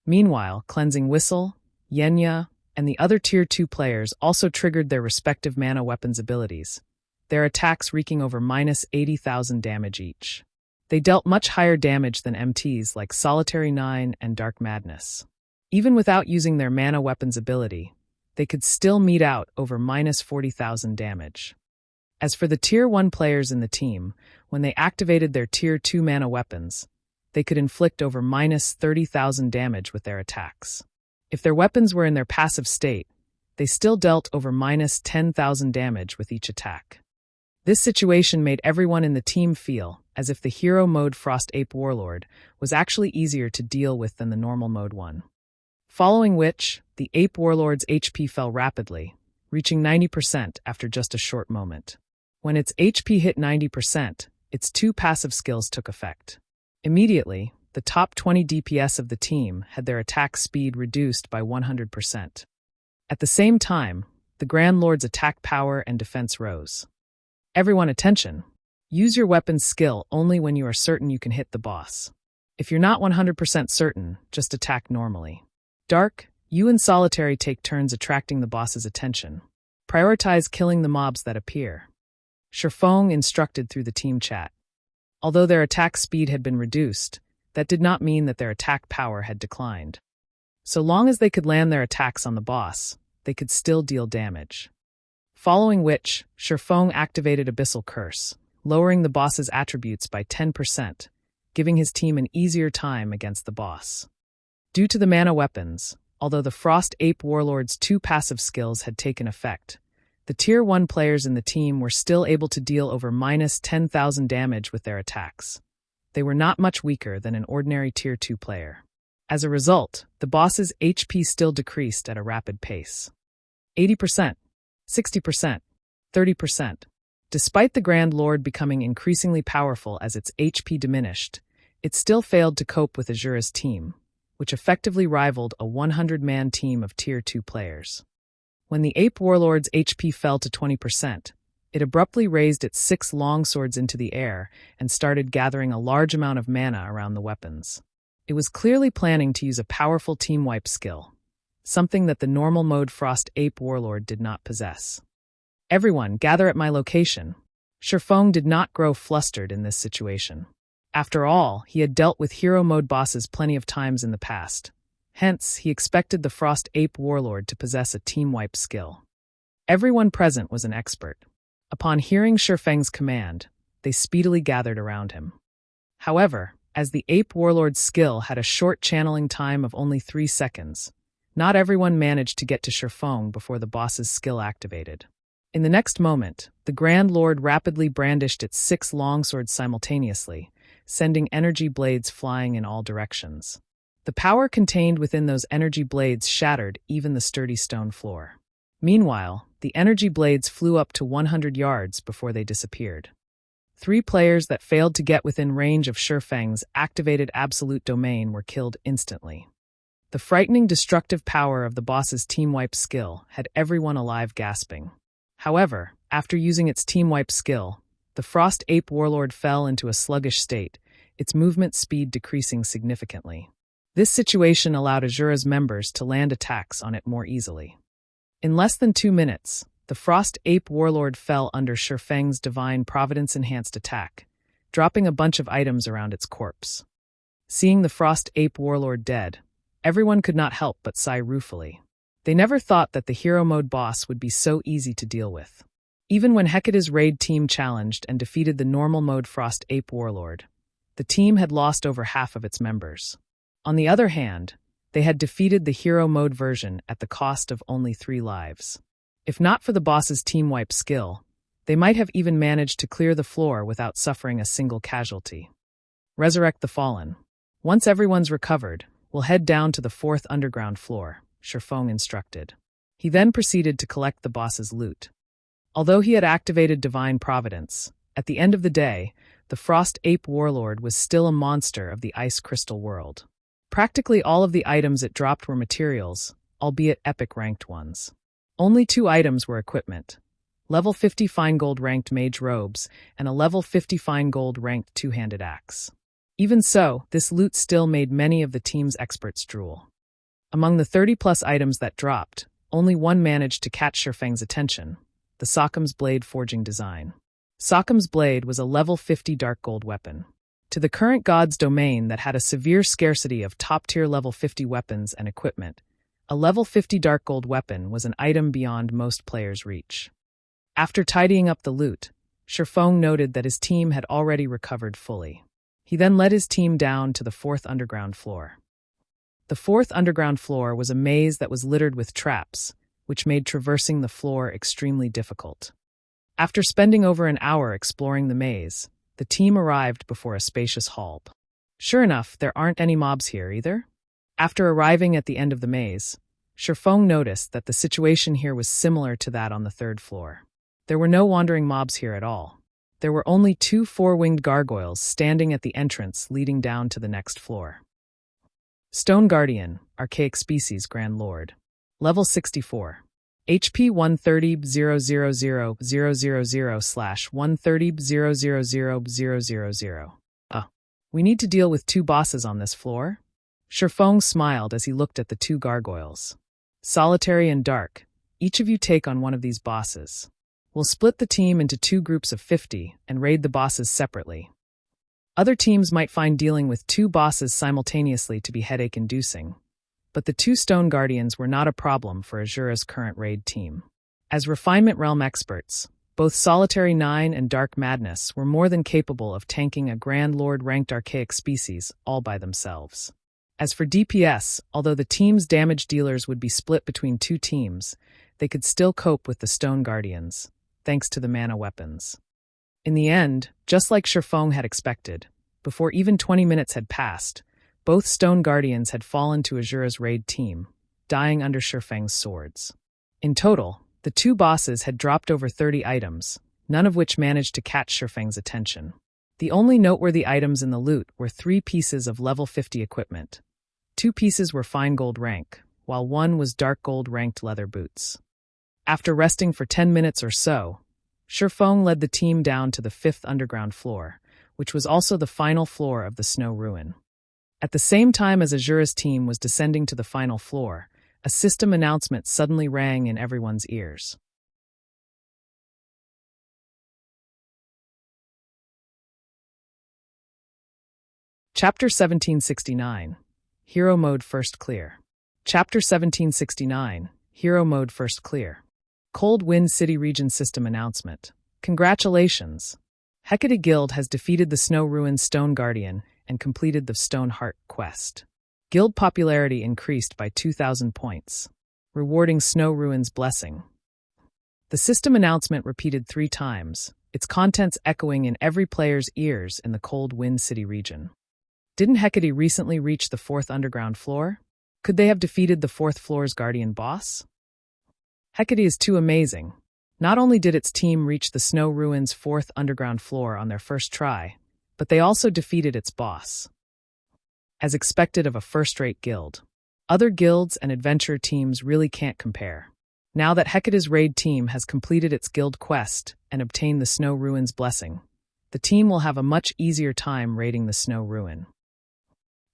Meanwhile, Cleansing Whistle, Yenya, and the other Tier 2 players also triggered their respective mana weapons abilities, their attacks wreaking over minus 80,000 damage each. They dealt much higher damage than MTs like Solitary 9 and Dark Madness. Even without using their mana weapons ability, they could still mete out over minus 40,000 damage. As for the Tier 1 players in the team, when they activated their Tier 2 mana weapons, they could inflict over minus 30,000 damage with their attacks. If their weapons were in their passive state, they still dealt over minus 10,000 damage with each attack. This situation made everyone in the team feel as if the hero mode Frost Ape Warlord was actually easier to deal with than the normal mode one. Following which, the Ape Warlord's HP fell rapidly, reaching 90% after just a short moment. When its HP hit 90%, its two passive skills took effect. Immediately, the top 20 DPS of the team had their attack speed reduced by 100%. At the same time, the Grand Lord's attack power and defense rose. Everyone attention! Use your weapon's skill only when you are certain you can hit the boss. If you're not 100% certain, just attack normally. Dark, you and Solitary take turns attracting the boss's attention. Prioritize killing the mobs that appear. Shifeng instructed through the team chat. Although their attack speed had been reduced, that did not mean that their attack power had declined. So long as they could land their attacks on the boss, they could still deal damage. Following which, Shifeng activated Abyssal Curse, lowering the boss's attributes by 10%, giving his team an easier time against the boss. Due to the mana weapons, although the Frost Ape Warlord's two passive skills had taken effect, the Tier 1 players in the team were still able to deal over minus 10,000 damage with their attacks. They were not much weaker than an ordinary Tier 2 player. As a result, the boss's HP still decreased at a rapid pace. 80%, 60%, 30%. Despite the Grand Lord becoming increasingly powerful as its HP diminished, it still failed to cope with Asura's team, which effectively rivaled a 100-man team of Tier 2 players. When the Ape Warlord's HP fell to 20%, it abruptly raised its 6 longswords into the air and started gathering a large amount of mana around the weapons. It was clearly planning to use a powerful team wipe skill, something that the normal mode Frost Ape Warlord did not possess. Everyone, gather at my location. Shifeng did not grow flustered in this situation. After all, he had dealt with hero mode bosses plenty of times in the past. Hence, he expected the Frost Ape Warlord to possess a team wipe skill. Everyone present was an expert. Upon hearing Shifeng's command, they speedily gathered around him. However, as the Ape Warlord's skill had a short channeling time of only 3 seconds, not everyone managed to get to Shifeng before the boss's skill activated. In the next moment, the Grand Lord rapidly brandished its 6 longswords simultaneously, sending energy blades flying in all directions. The power contained within those energy blades shattered even the sturdy stone floor. Meanwhile, the energy blades flew up to 100 yards before they disappeared. 3 players that failed to get within range of Shifeng's activated absolute domain were killed instantly. The frightening destructive power of the boss's team wipe skill had everyone alive gasping. However, after using its team wipe skill, the Frost Ape Warlord fell into a sluggish state, its movement speed decreasing significantly. This situation allowed Asura's members to land attacks on it more easily. In less than 2 minutes, the Frost Ape Warlord fell under Shifeng's Divine Providence-enhanced attack, dropping a bunch of items around its corpse. Seeing the Frost Ape Warlord dead, everyone could not help but sigh ruefully. They never thought that the hero mode boss would be so easy to deal with. Even when Hecate's raid team challenged and defeated the normal mode Frost Ape Warlord, the team had lost over half of its members. On the other hand, they had defeated the hero mode version at the cost of only 3 lives. If not for the boss's team wipe skill, they might have even managed to clear the floor without suffering a single casualty. Resurrect the Fallen. Once everyone's recovered, we'll head down to the 4th underground floor, Sherfong instructed. He then proceeded to collect the boss's loot. Although he had activated Divine Providence, at the end of the day, the Frost Ape Warlord was still a monster of the Ice Crystal world. Practically all of the items it dropped were materials, albeit epic ranked ones. Only 2 items were equipment: level 50 fine gold ranked mage robes and a level 50 fine gold ranked 2-handed axe. Even so, this loot still made many of the team's experts drool. Among the 30-plus items that dropped, only one managed to catch Sherfang's attention: the Sockham's blade forging design. Sockham's blade was a level 50 dark gold weapon. To the current god's domain that had a severe scarcity of top-tier level 50 weapons and equipment, a level 50 dark gold weapon was an item beyond most players' reach. After tidying up the loot, Sherfong noted that his team had already recovered fully. He then led his team down to the 4th underground floor. The 4th underground floor was a maze that was littered with traps, which made traversing the floor extremely difficult. After spending over an hour exploring the maze, the team arrived before a spacious hall. Sure enough, there aren't any mobs here either. After arriving at the end of the maze, Sherfong noticed that the situation here was similar to that on the 3rd floor. There were no wandering mobs here at all. There were only 2 4-winged gargoyles standing at the entrance leading down to the next floor. Stone Guardian, Archaic Species Grand Lord. Level 64. HP 130,000/130,000,000. We need to deal with 2 bosses on this floor? Sherfong smiled as he looked at the 2 gargoyles. Solitary and Dark, each of you take on one of these bosses. We'll split the team into 2 groups of 50 and raid the bosses separately. Other teams might find dealing with 2 bosses simultaneously to be headache-inducing, but the 2 Stone Guardians were not a problem for Asura's current raid team. As Refinement Realm experts, both Solitary 9 and Dark Madness were more than capable of tanking a Grand Lord-ranked Archaic Species all by themselves. As for DPS, although the team's damage dealers would be split between 2 teams, they could still cope with the Stone Guardians, thanks to the mana weapons. In the end, just like Sherfong had expected, before even 20 minutes had passed, both Stone Guardians had fallen to Asura's raid team, dying under Sherfang's swords. In total, the 2 bosses had dropped over 30 items, none of which managed to catch Sherfang's attention. The only noteworthy items in the loot were 3 pieces of level 50 equipment. 2 pieces were fine gold rank, while 1 was dark gold ranked leather boots. After resting for 10 minutes or so, Sherfong led the team down to the 5th underground floor, which was also the final floor of the Snow Ruin. At the same time as Asura's team was descending to the final floor, a system announcement suddenly rang in everyone's ears. Chapter 1769. Hero Mode First Clear. Chapter 1769. Hero Mode First Clear. Cold Wind City Region System Announcement. Congratulations! Hecate Guild has defeated the Snow Ruin Stone Guardian and completed the Stone Heart quest. Guild popularity increased by 2,000 points, rewarding Snow Ruin's blessing. The system announcement repeated 3 times, its contents echoing in every player's ears in the Cold Wind City region. Didn't Hecate recently reach the 4th underground floor? Could they have defeated the 4th floor's guardian boss? Hecate is too amazing. Not only did its team reach the Snow Ruin's 4th underground floor on their first try, but they also defeated its boss. As expected of a first-rate guild, other guilds and adventure teams really can't compare. Now that Hecate's raid team has completed its guild quest and obtained the Snow Ruin's blessing, the team will have a much easier time raiding the Snow Ruin.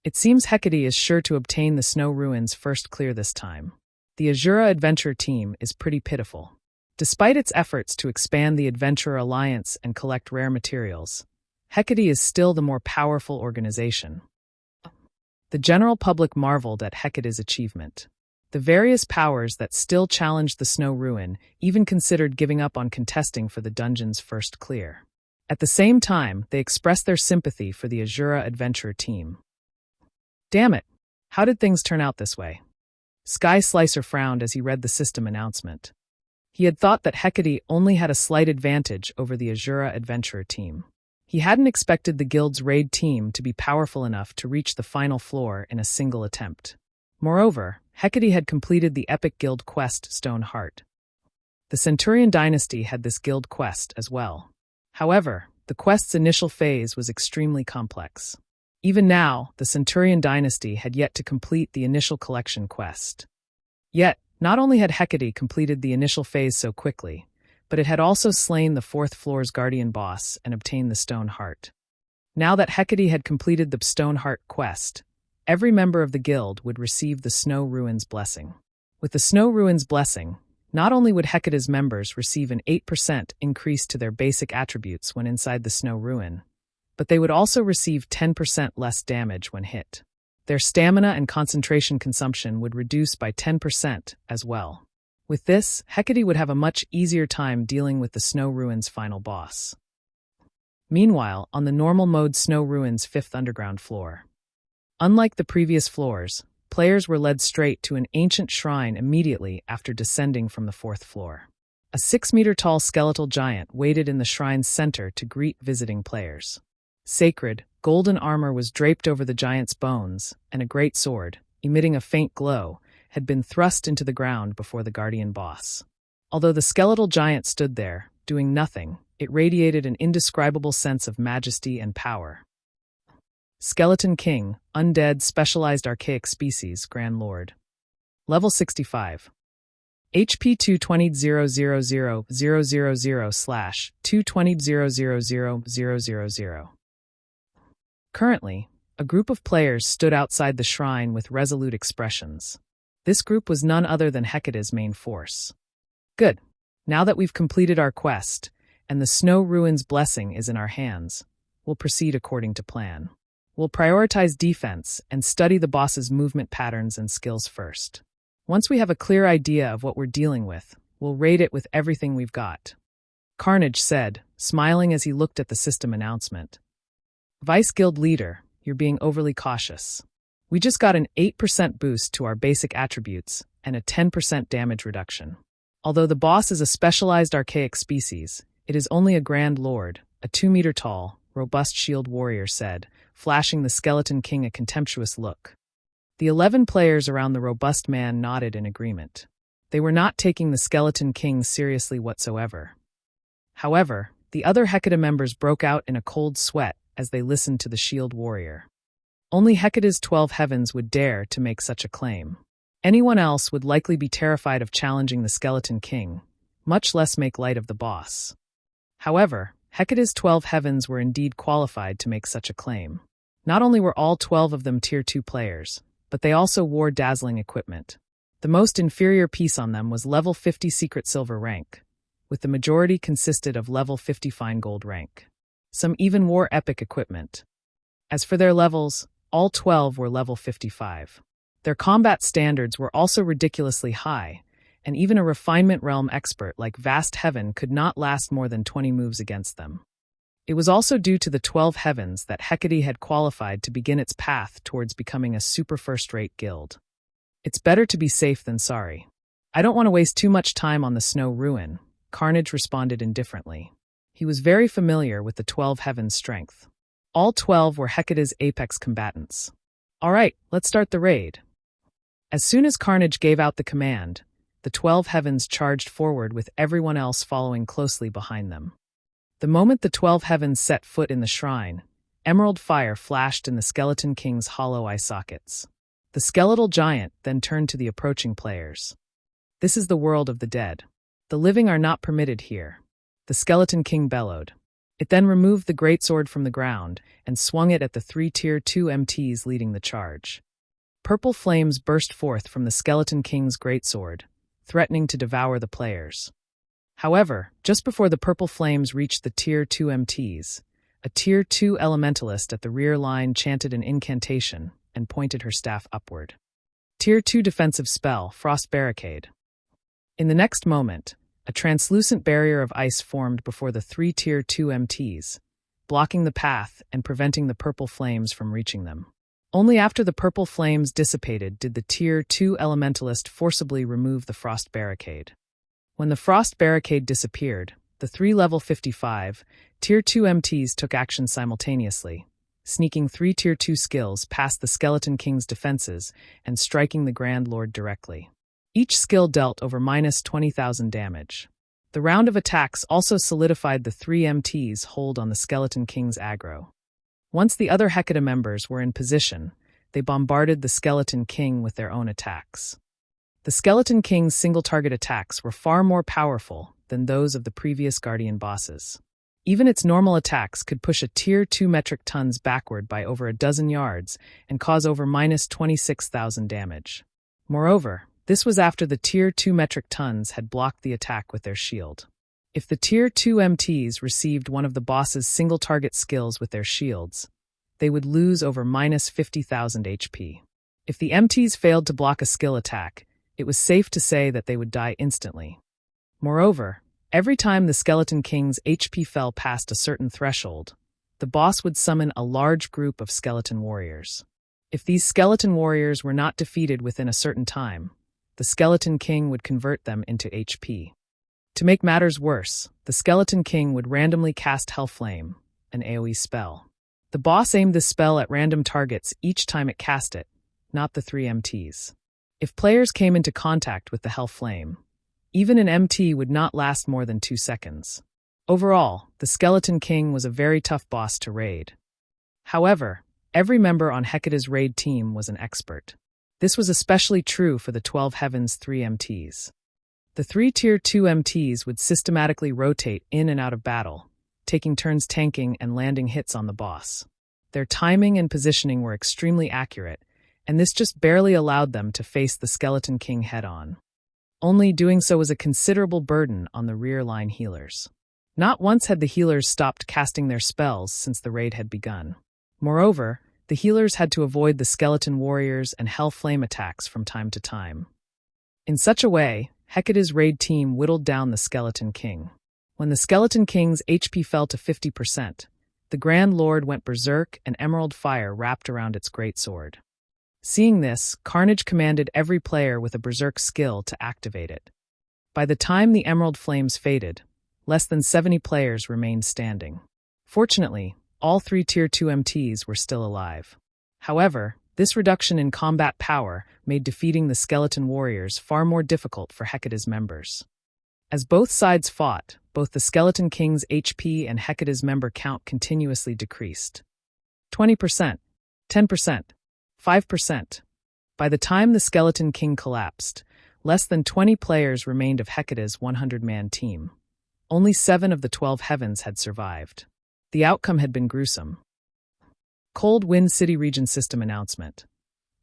It seems Hecate is sure to obtain the Snow Ruin's first clear this time. The Asura adventure team is pretty pitiful. Despite its efforts to expand the Adventurer Alliance and collect rare materials, Hecate is still the more powerful organization. The general public marveled at Hecate's achievement. The various powers that still challenged the Snow Ruin even considered giving up on contesting for the dungeon's first clear. At the same time, they expressed their sympathy for the Asura adventurer team. Damn it! How did things turn out this way? Sky Slicer frowned as he read the system announcement. He had thought that Hecate only had a slight advantage over the Asura adventurer team. He hadn't expected the guild's raid team to be powerful enough to reach the final floor in a single attempt. Moreover, Hecate had completed the epic guild quest Stone Heart. The Centurion dynasty had this guild quest as well. However, the quest's initial phase was extremely complex. Even now, the Centurion dynasty had yet to complete the initial collection quest. Yet, not only had Hecate completed the initial phase so quickly, but it had also slain the fourth floor's guardian boss and obtained the Stone Heart. Now that Hecate had completed the Stone Heart quest, every member of the guild would receive the Snow Ruin's blessing. With the Snow Ruin's blessing, not only would Hecate's members receive an 8% increase to their basic attributes when inside the Snow Ruin, but they would also receive 10% less damage when hit. Their stamina and concentration consumption would reduce by 10% as well. With this, Hecate would have a much easier time dealing with the Snow Ruin's final boss. Meanwhile, on the normal mode Snow Ruin's 5th underground floor. Unlike the previous floors, players were led straight to an ancient shrine immediately after descending from the 4th floor. A 6-meter-tall skeletal giant waited in the shrine's center to greet visiting players. Sacred, golden armor was draped over the giant's bones, and a great sword, emitting a faint glow, had been thrust into the ground before the guardian boss. Although the skeletal giant stood there, doing nothing, it radiated an indescribable sense of majesty and power. Skeleton King, Undead Specialized Archaic Species, Grand Lord. Level 65. HP 220,000,000/220,000,000. Currently, a group of players stood outside the shrine with resolute expressions. This group was none other than Hecate's main force. Good. Now that we've completed our quest, and the Snow Ruin's blessing is in our hands, we'll proceed according to plan. We'll prioritize defense and study the boss's movement patterns and skills first. Once we have a clear idea of what we're dealing with, we'll raid it with everything we've got. Carnage said, smiling as he looked at the system announcement. Vice Guild Leader, you're being overly cautious. We just got an 8% boost to our basic attributes and a 10% damage reduction. Although the boss is a specialized archaic species, it is only a Grand Lord, a 2-meter-tall, robust shield warrior said, flashing the Skeleton King a contemptuous look. The 11 players around the robust man nodded in agreement. They were not taking the Skeleton King seriously whatsoever. However, the other Hecate members broke out in a cold sweat as they listened to the shield warrior. Only Hecate's 12 heavens would dare to make such a claim. Anyone else would likely be terrified of challenging the Skeleton King, much less make light of the boss. However, Hecate's 12 heavens were indeed qualified to make such a claim. Not only were all 12 of them Tier 2 players, but they also wore dazzling equipment. The most inferior piece on them was level 50 Secret Silver rank, with the majority consisted of level 50 Fine Gold rank. Some even wore epic equipment. As for their levels, all 12 were level 55. Their combat standards were also ridiculously high, and even a refinement realm expert like Vast Heaven could not last more than 20 moves against them. It was also due to the 12 heavens that Hecate had qualified to begin its path towards becoming a super first-rate guild. It's better to be safe than sorry. I don't want to waste too much time on the Snow Ruin, Carnage responded indifferently. He was very familiar with the 12 heavens' strength. All 12 were Hecate's apex combatants. All right, let's start the raid. As soon as Carnage gave out the command, the 12 heavens charged forward with everyone else following closely behind them. The moment the 12 heavens set foot in the shrine, emerald fire flashed in the Skeleton King's hollow eye sockets. The skeletal giant then turned to the approaching players. This is the world of the dead. The living are not permitted here, the Skeleton King bellowed. It then removed the greatsword from the ground and swung it at the 3 Tier 2 MTs leading the charge. Purple flames burst forth from the Skeleton King's greatsword, threatening to devour the players. However, just before the purple flames reached the Tier 2 MTs, a Tier 2 elementalist at the rear line chanted an incantation and pointed her staff upward. Tier 2 defensive spell, Frost Barricade. In the next moment, a translucent barrier of ice formed before the 3 Tier 2 MTs, blocking the path and preventing the purple flames from reaching them. Only after the purple flames dissipated did the Tier 2 Elementalist forcibly remove the Frost Barricade. When the Frost Barricade disappeared, the 3 level 55 Tier 2 MTs took action simultaneously, sneaking 3 Tier 2 skills past the Skeleton King's defenses and striking the Grand Lord directly. Each skill dealt over minus 20,000 damage. The round of attacks also solidified the 3 MTs' hold on the Skeleton King's aggro. Once the other Hecate members were in position, they bombarded the Skeleton King with their own attacks. The Skeleton King's single-target attacks were far more powerful than those of the previous Guardian bosses. Even its normal attacks could push a Tier 2 metric tons backward by over a dozen yards and cause over minus 26,000 damage. Moreover, this was after the Tier 2 metric tons had blocked the attack with their shield. If the Tier 2 MTs received one of the boss's single-target skills with their shields, they would lose over minus 50,000 HP. If the MTs failed to block a skill attack, it was safe to say that they would die instantly. Moreover, every time the Skeleton King's HP fell past a certain threshold, the boss would summon a large group of skeleton warriors. If these skeleton warriors were not defeated within a certain time, the Skeleton King would convert them into HP. To make matters worse, the Skeleton King would randomly cast Hellflame, an AoE spell. The boss aimed this spell at random targets each time it cast it, not the 3 MTs. If players came into contact with the Hellflame, even an MT would not last more than 2 seconds. Overall, the Skeleton King was a very tough boss to raid. However, every member on Hecate's raid team was an expert. This was especially true for the 12 Heavens 3 MTs. The 3 Tier 2 MTs would systematically rotate in and out of battle, taking turns tanking and landing hits on the boss. Their timing and positioning were extremely accurate, and this just barely allowed them to face the Skeleton King head-on. Only doing so was a considerable burden on the rear-line healers. Not once had the healers stopped casting their spells since the raid had begun. Moreover, the healers had to avoid the skeleton warriors and Hellflame attacks from time to time. In such a way, Hecate's raid team whittled down the Skeleton King. When the Skeleton King's HP fell to 50%, the Grand Lord went berserk and emerald fire wrapped around its greatsword. Seeing this, Carnage commanded every player with a berserk skill to activate it. By the time the emerald flames faded, less than 70 players remained standing. Fortunately, all 3 Tier 2 MTs were still alive. However, this reduction in combat power made defeating the skeleton warriors far more difficult for Hecate's members. As both sides fought, both the Skeleton King's HP and Hecate's member count continuously decreased. 20%, 10%, 5%. By the time the Skeleton King collapsed, less than 20 players remained of Hecate's 100-man team. Only 7 of the 12 Heavens had survived. The outcome had been gruesome. Cold Wind City Region System Announcement.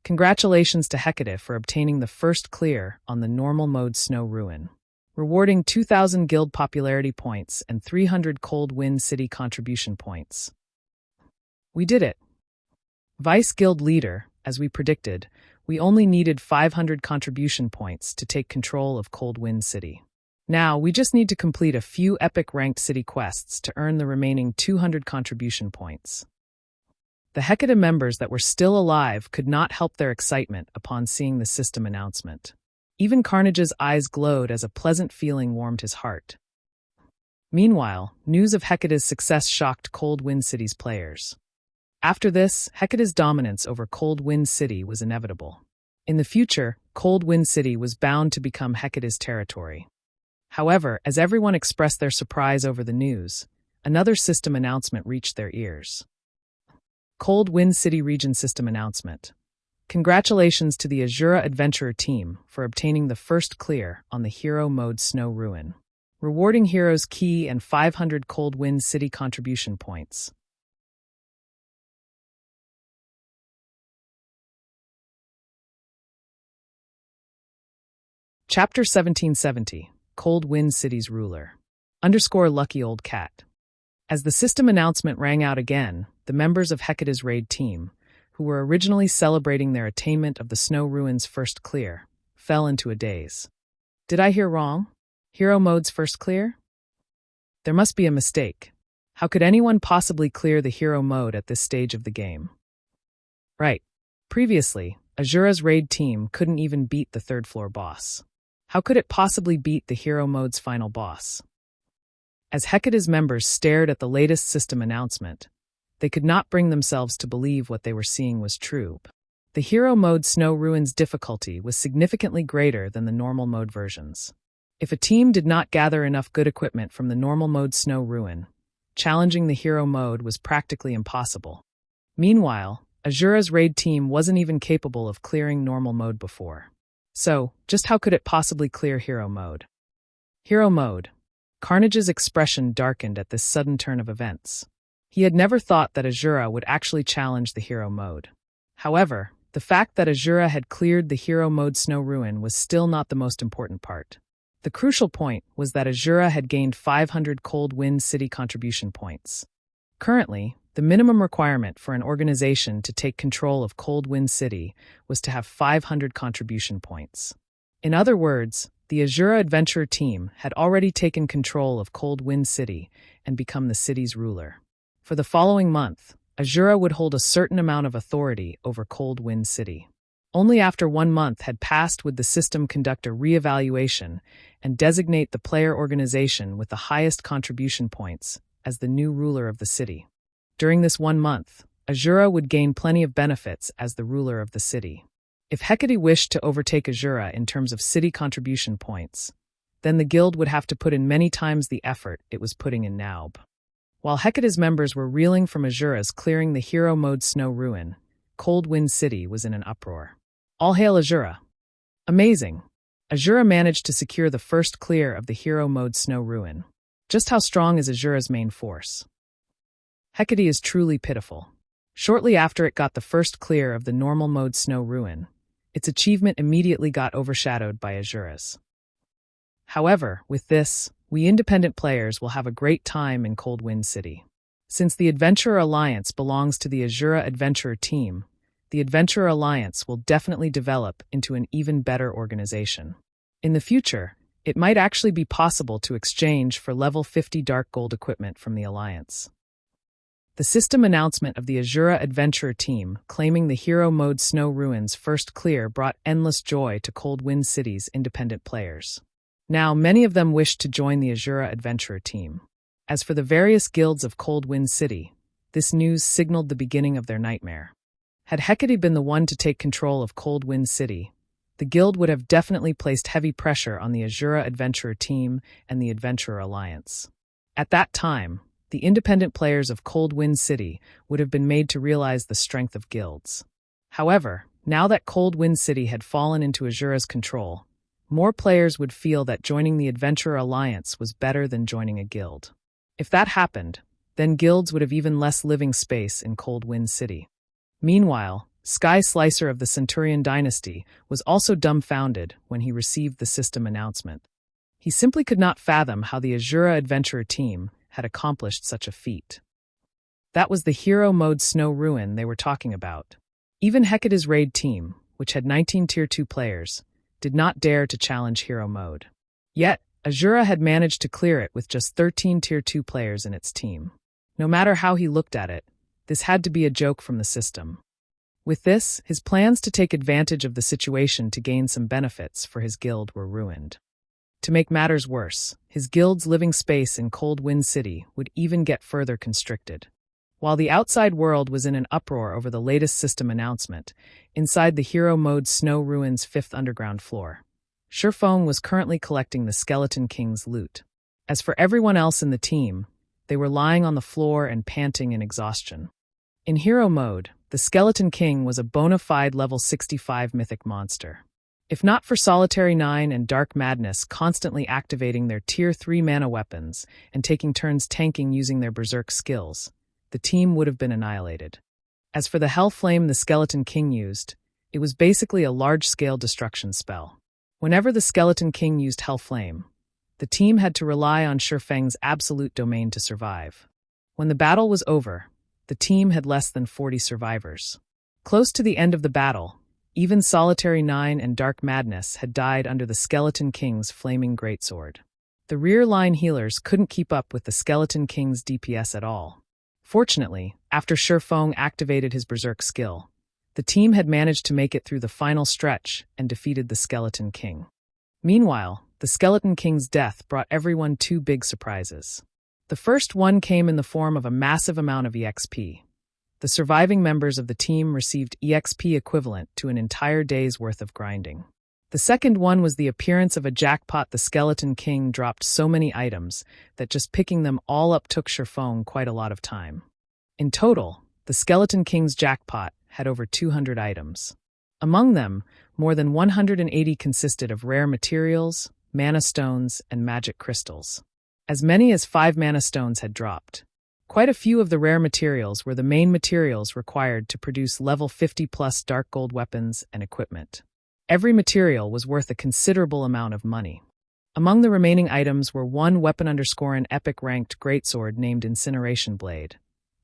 Congratulations to Hecate for obtaining the first clear on the normal mode Snow Ruin, rewarding 2,000 guild popularity points and 300 Cold Wind City contribution points. We did it. Vice Guild Leader, as we predicted, we only needed 500 contribution points to take control of Cold Wind City. Now, we just need to complete a few epic ranked city quests to earn the remaining 200 contribution points. The Hecate members that were still alive could not help their excitement upon seeing the system announcement. Even Carnage's eyes glowed as a pleasant feeling warmed his heart. Meanwhile, news of Hecate's success shocked Cold Wind City's players. After this, Hecate's dominance over Cold Wind City was inevitable. In the future, Cold Wind City was bound to become Hecate's territory. However, as everyone expressed their surprise over the news, another system announcement reached their ears. Cold Wind City Region System Announcement. Congratulations to the Asura Adventurer team for obtaining the first clear on the Hero Mode Snow Ruin, rewarding Hero's Key and 500 Cold Wind City contribution points. Chapter 1770. Cold Wind City's Ruler. Lucky Old Cat. As the system announcement rang out again, the members of Hecate's raid team, who who were originally celebrating their attainment of the Snow Ruins' first clear, fell into a daze. Did I hear wrong? Hero mode's first clear? There must be a mistake. How could anyone possibly clear the hero mode at this stage of the game? Right. Previously, Asura's raid team couldn't even beat the third-floor boss. How could it possibly beat the hero mode's final boss? As Hecate's members stared at the latest system announcement, they could not bring themselves to believe what they were seeing was true. The hero mode Snow Ruins difficulty was significantly greater than the normal mode versions. If a team did not gather enough good equipment from the normal mode Snow Ruin, challenging the hero mode was practically impossible. Meanwhile, Asura's raid team wasn't even capable of clearing normal mode before. So, just how could it possibly clear hero mode? Hero mode. Carnage's expression darkened at this sudden turn of events. He had never thought that Asura would actually challenge the hero mode. However, the fact that Asura had cleared the hero mode Snow Ruin was still not the most important part. The crucial point was that Asura had gained 500 Cold Wind City contribution points. Currently, the minimum requirement for an organization to take control of Cold Wind City was to have 500 contribution points. In other words, the Asura Adventurer team had already taken control of Cold Wind City and become the city's ruler. For the following month, Asura would hold a certain amount of authority over Cold Wind City. Only after 1 month had passed would the system conduct a re-evaluation and designate the player organization with the highest contribution points as the new ruler of the city. During this 1 month, Asura would gain plenty of benefits as the ruler of the city. If Hecate wished to overtake Asura in terms of city contribution points, then the guild would have to put in many times the effort it was putting in now. While Hecate's members were reeling from Asura's clearing the hero mode Snow Ruin, Cold Wind City was in an uproar. All hail Asura! Amazing! Asura managed to secure the first clear of the hero mode Snow Ruin. Just how strong is Asura's main force? Hecate is truly pitiful. Shortly after it got the first clear of the normal mode Snow Ruin, its achievement immediately got overshadowed by Asura's. However, with this, we independent players will have a great time in Cold Wind City. Since the Adventurer Alliance belongs to the Asura Adventurer team, the Adventurer Alliance will definitely develop into an even better organization. In the future, it might actually be possible to exchange for level 50 Dark Gold equipment from the Alliance. The system announcement of the Asura Adventurer team claiming the hero mode Snow Ruins first clear brought endless joy to Cold Wind City's independent players. Now, many of them wished to join the Asura Adventurer team. As for the various guilds of Cold Wind City, this news signaled the beginning of their nightmare. Had Hecate been the one to take control of Cold Wind City, the guild would have definitely placed heavy pressure on the Asura Adventurer team and the Adventurer Alliance. At that time, the independent players of Cold Wind City would have been made to realize the strength of guilds. However, now that Cold Wind City had fallen into Asura's control, more players would feel that joining the Adventurer Alliance was better than joining a guild. If that happened, then guilds would have even less living space in Cold Wind City. Meanwhile, Sky Slicer of the Centurion Dynasty was also dumbfounded when he received the system announcement. He simply could not fathom how the Asura Adventurer team had accomplished such a feat. That was the hero mode Snow Ruin they were talking about. Even Hecate's raid team, which had 19 Tier 2 players, did not dare to challenge hero mode. Yet, Asura had managed to clear it with just 13 Tier 2 players in its team. No matter how he looked at it, this had to be a joke from the system. With this, his plans to take advantage of the situation to gain some benefits for his guild were ruined. To make matters worse, his guild's living space in Cold Wind City would even get further constricted. While the outside world was in an uproar over the latest system announcement, inside the hero mode Snow Ruin's 5th underground floor, Sherfone was currently collecting the Skeleton King's loot. As for everyone else in the team, they were lying on the floor and panting in exhaustion. In hero mode, the Skeleton King was a bona fide level 65 mythic monster. If not for Solitary 9 and Dark Madness constantly activating their Tier 3 mana weapons and taking turns tanking using their Berserk skills, the team would have been annihilated. As for the Hell Flame the Skeleton King used, it was basically a large-scale destruction spell. Whenever the Skeleton King used Hell Flame, the team had to rely on Sherfeng's absolute domain to survive. When the battle was over, the team had less than 40 survivors. Close to the end of the battle, even Solitary 9 and Dark Madness had died under the Skeleton King's flaming greatsword. The rear-line healers couldn't keep up with the Skeleton King's DPS at all. Fortunately, after Shifeng activated his Berserk skill, the team had managed to make it through the final stretch and defeated the Skeleton King. Meanwhile, the Skeleton King's death brought everyone two big surprises. The first one came in the form of a massive amount of EXP. The surviving members of the team received EXP equivalent to an entire day's worth of grinding. The second one was the appearance of a jackpot. The Skeleton King dropped so many items that just picking them all up took Shifeng quite a lot of time. In total, the Skeleton King's jackpot had over 200 items. Among them, more than 180 consisted of rare materials, mana stones, and magic crystals. As many as 5 mana stones had dropped. Quite a few of the rare materials were the main materials required to produce level 50+ dark gold weapons and equipment. Every material was worth a considerable amount of money. Among the remaining items were 1 weapon _ epic ranked greatsword named Incineration Blade,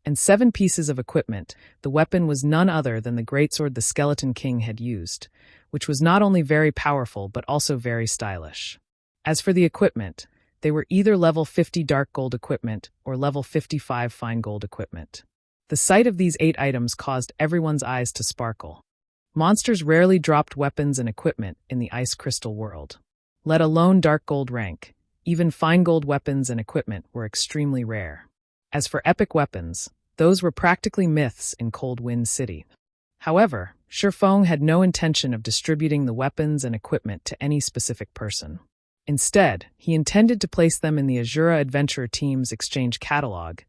and 7 pieces of equipment. The weapon was none other than the greatsword the Skeleton King had used, which was not only very powerful but also very stylish. As for the equipment, they were either level 50 dark gold equipment or level 55 fine gold equipment. The sight of these 8 items caused everyone's eyes to sparkle. Monsters rarely dropped weapons and equipment in the Ice Crystal world. Let alone dark gold rank, even fine gold weapons and equipment were extremely rare. As for epic weapons, those were practically myths in Cold Wind City. However, Shifeng had no intention of distributing the weapons and equipment to any specific person. Instead, he intended to place them in the Asura Adventurer Team's exchange catalog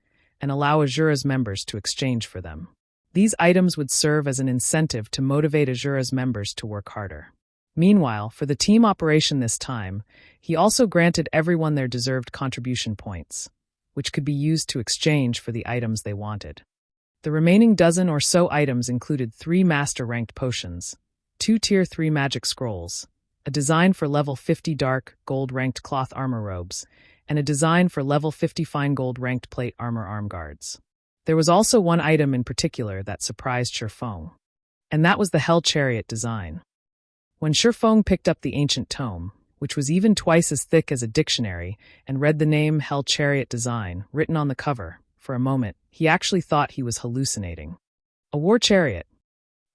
and allow Asura's members to exchange for them. These items would serve as an incentive to motivate Asura's members to work harder. Meanwhile, for the team operation this time, he also granted everyone their deserved contribution points, which could be used to exchange for the items they wanted. The remaining dozen or so items included 3 master-ranked potions, 2 Tier 3 magic scrolls, a design for level 50 dark gold-ranked cloth armor robes, and a design for level 50 fine gold-ranked plate armor arm guards. There was also one item in particular that surprised Shifeng, and that was the Hell Chariot design. When Shifeng picked up the ancient tome, which was even twice as thick as a dictionary, and read the name Hell Chariot design written on the cover, for a moment, he actually thought he was hallucinating. A war chariot.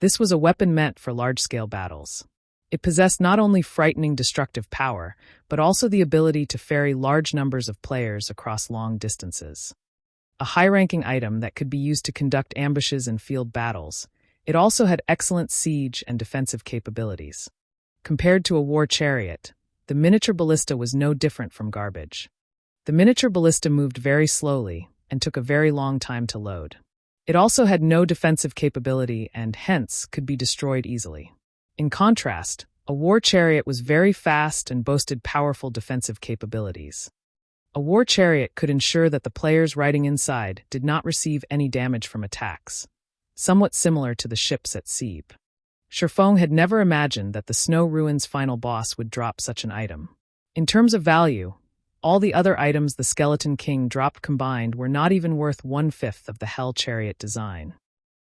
This was a weapon meant for large-scale battles. It possessed not only frightening destructive power, but also the ability to ferry large numbers of players across long distances. A high-ranking item that could be used to conduct ambushes and field battles, it also had excellent siege and defensive capabilities. Compared to a war chariot, the miniature ballista was no different from garbage. The miniature ballista moved very slowly and took a very long time to load. It also had no defensive capability and, hence, could be destroyed easily. In contrast, a war chariot was very fast and boasted powerful defensive capabilities. A war chariot could ensure that the players riding inside did not receive any damage from attacks, somewhat similar to the ships at sea. Shifeng had never imagined that the Snow Ruins final boss would drop such an item. In terms of value, all the other items the Skeleton King dropped combined were not even worth 1/5 of the Hell Chariot design.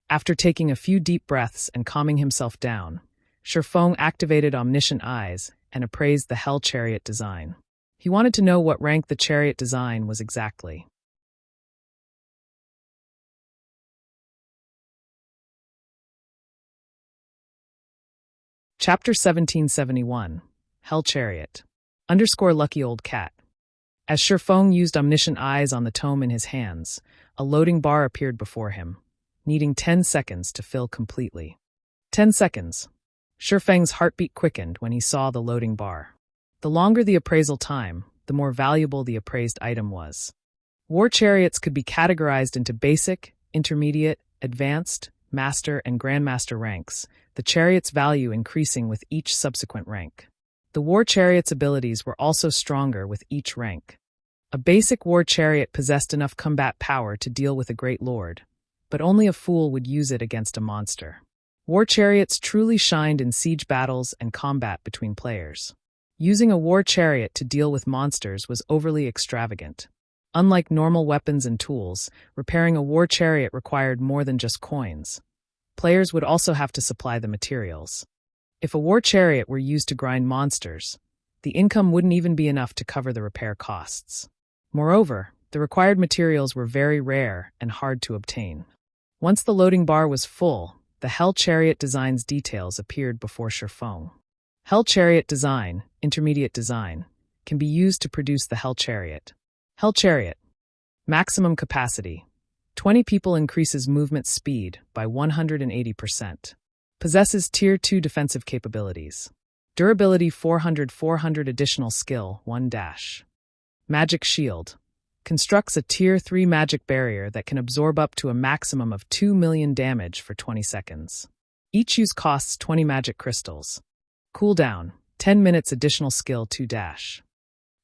After taking a few deep breaths and calming himself down, Shifeng activated Omniscient Eyes and appraised the Hell Chariot design. He wanted to know what rank the chariot design was exactly. Chapter 1771, Hell Chariot. _Lucky Old Cat. As Shifeng used Omniscient Eyes on the tome in his hands, a loading bar appeared before him, needing 10 seconds to fill completely. 10 seconds. Shifeng's heartbeat quickened when he saw the loading bar. The longer the appraisal time, the more valuable the appraised item was. War chariots could be categorized into basic, intermediate, advanced, master, and grandmaster ranks, the chariot's value increasing with each subsequent rank. The war chariot's abilities were also stronger with each rank. A basic war chariot possessed enough combat power to deal with a great lord, but only a fool would use it against a monster. War chariots truly shined in siege battles and combat between players. Using a war chariot to deal with monsters was overly extravagant. Unlike normal weapons and tools, repairing a war chariot required more than just coins. players would also have to supply the materials. If a war chariot were used to grind monsters, the income wouldn't even be enough to cover the repair costs. Moreover, the required materials were very rare and hard to obtain. Once the loading bar was full, the Hell Chariot design's details appeared before Sherfong. Hell Chariot design, intermediate design, can be used to produce the Hell Chariot. Hell Chariot. Maximum capacity. 20 people increases movement speed by 180%. Possesses Tier 2 defensive capabilities. Durability 400 additional skill 1 dash. Magic Shield. Constructs a Tier 3 magic barrier that can absorb up to a maximum of 2 million damage for 20 seconds. Each use costs 20 magic crystals. Cooldown, 10 minutes additional skill 2 dash.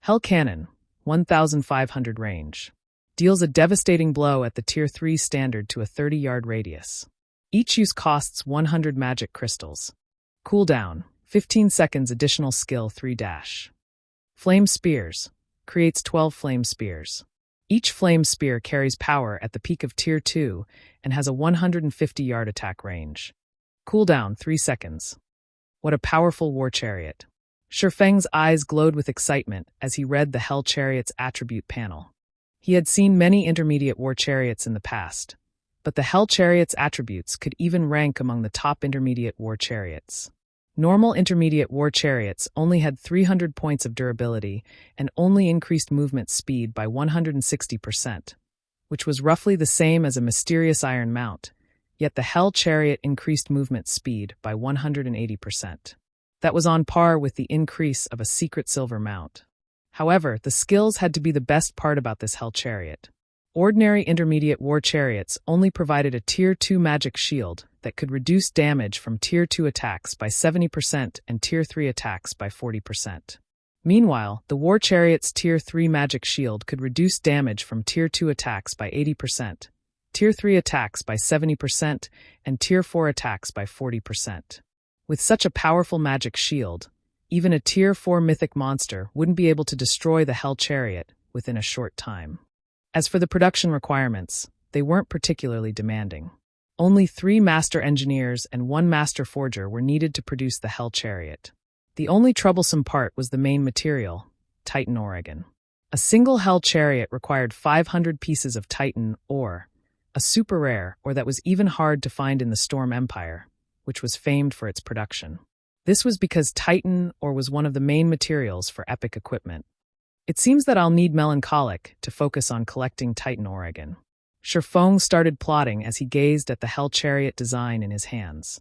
Hell Cannon, 1500 range. Deals a devastating blow at the Tier 3 standard to a 30-yard radius. Each use costs 100 magic crystals. Cooldown, 15 seconds additional skill 3 dash. Flame Spears. Creates 12 flame spears. Each flame spear carries power at the peak of Tier 2 and has a 150-yard attack range. Cooldown 3 seconds. What a powerful war chariot. Sherfeng's eyes glowed with excitement as he read the Hell Chariot's attribute panel. He had seen many intermediate war chariots in the past, but the Hell Chariot's attributes could even rank among the top intermediate war chariots. Normal intermediate war chariots only had 300 points of durability and only increased movement speed by 160%, which was roughly the same as a mysterious iron mount, yet the Hell Chariot increased movement speed by 180%. That was on par with the increase of a secret silver mount. However, the skills had to be the best part about this Hell Chariot. Ordinary intermediate war chariots only provided a Tier 2 magic shield that could reduce damage from Tier 2 attacks by 70% and Tier 3 attacks by 40%. Meanwhile, the war chariot's Tier 3 magic shield could reduce damage from Tier 2 attacks by 80%, Tier 3 attacks by 70%, and Tier 4 attacks by 40%. With such a powerful magic shield, even a Tier 4 mythic monster wouldn't be able to destroy the Hell Chariot within a short time. As for the production requirements, they weren't particularly demanding. Only 3 master engineers and 1 master forger were needed to produce the Hell Chariot. The only troublesome part was the main material, Titan Oregon. A single Hell Chariot required 500 pieces of Titan ore, a super rare ore that was even hard to find in the Storm Empire, which was famed for its production. This was because Titan ore was one of the main materials for epic equipment. It seems that I'll need Melancholic to focus on collecting Titan Oregon. Sherfong started plotting as he gazed at the Hell Chariot design in his hands.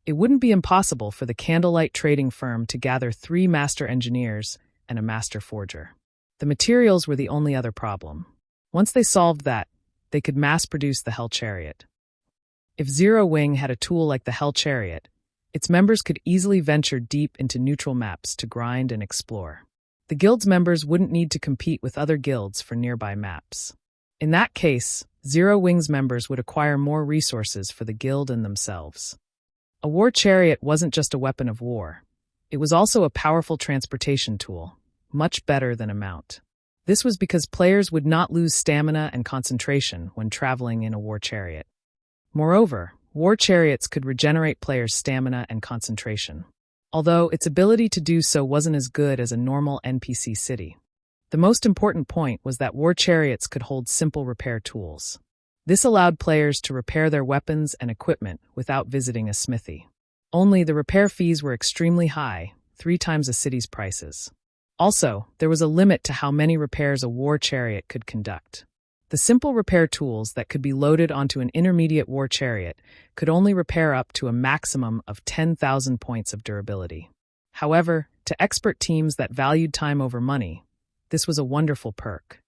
It wouldn't be impossible for the Candlelight trading firm to gather 3 master engineers and a master forger. The materials were the only other problem. Once they solved that, they could mass-produce the Hell Chariot. If Zero Wing had a tool like the Hell Chariot, its members could easily venture deep into neutral maps to grind and explore. The guild's members wouldn't need to compete with other guilds for nearby maps. In that case, Zero Wing's members would acquire more resources for the guild and themselves. A war chariot wasn't just a weapon of war. It was also a powerful transportation tool, much better than a mount. This was because players would not lose stamina and concentration when traveling in a war chariot. Moreover, war chariots could regenerate players' stamina and concentration, although its ability to do so wasn't as good as a normal NPC city. The most important point was that war chariots could hold simple repair tools. This allowed players to repair their weapons and equipment without visiting a smithy. Only the repair fees were extremely high, 3 times a city's prices. Also, there was a limit to how many repairs a war chariot could conduct. The simple repair tools that could be loaded onto an intermediate war chariot could only repair up to a maximum of 10,000 points of durability. However, to expert teams that valued time over money, this was a wonderful perk.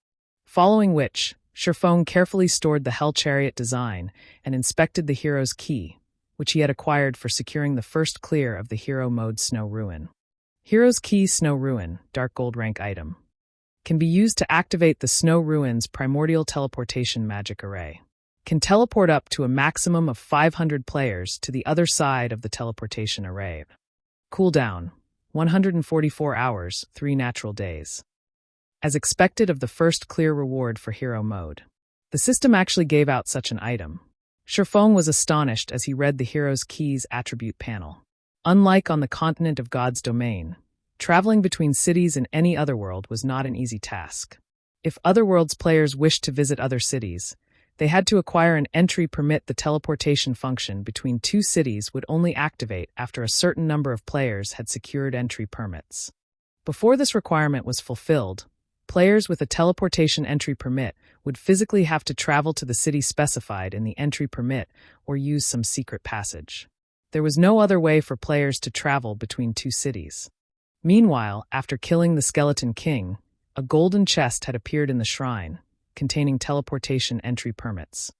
Following which, Sherfong carefully stored the Hell Chariot design and inspected the hero's key, which he had acquired for securing the first clear of the hero mode Snow Ruin. Hero's Key Snow Ruin, Dark Gold rank item, can be used to activate the Snow Ruin's primordial teleportation magic array. Can teleport up to a maximum of 500 players to the other side of the teleportation array. Cooldown, 144 hours, 3 natural days. As expected of the first clear reward for hero mode, the system actually gave out such an item. Sherfong was astonished as he read the hero's keys attribute panel. Unlike on the continent of God's domain, traveling between cities in any otherworld was not an easy task. If Otherworld's players wished to visit other cities, they had to acquire an entry permit. The teleportation function between two cities would only activate after a certain number of players had secured entry permits. Before this requirement was fulfilled, players with a teleportation entry permit would physically have to travel to the city specified in the entry permit or use some secret passage. There was no other way for players to travel between two cities. Meanwhile, after killing the Skeleton King, a golden chest had appeared in the shrine, containing teleportation entry permits.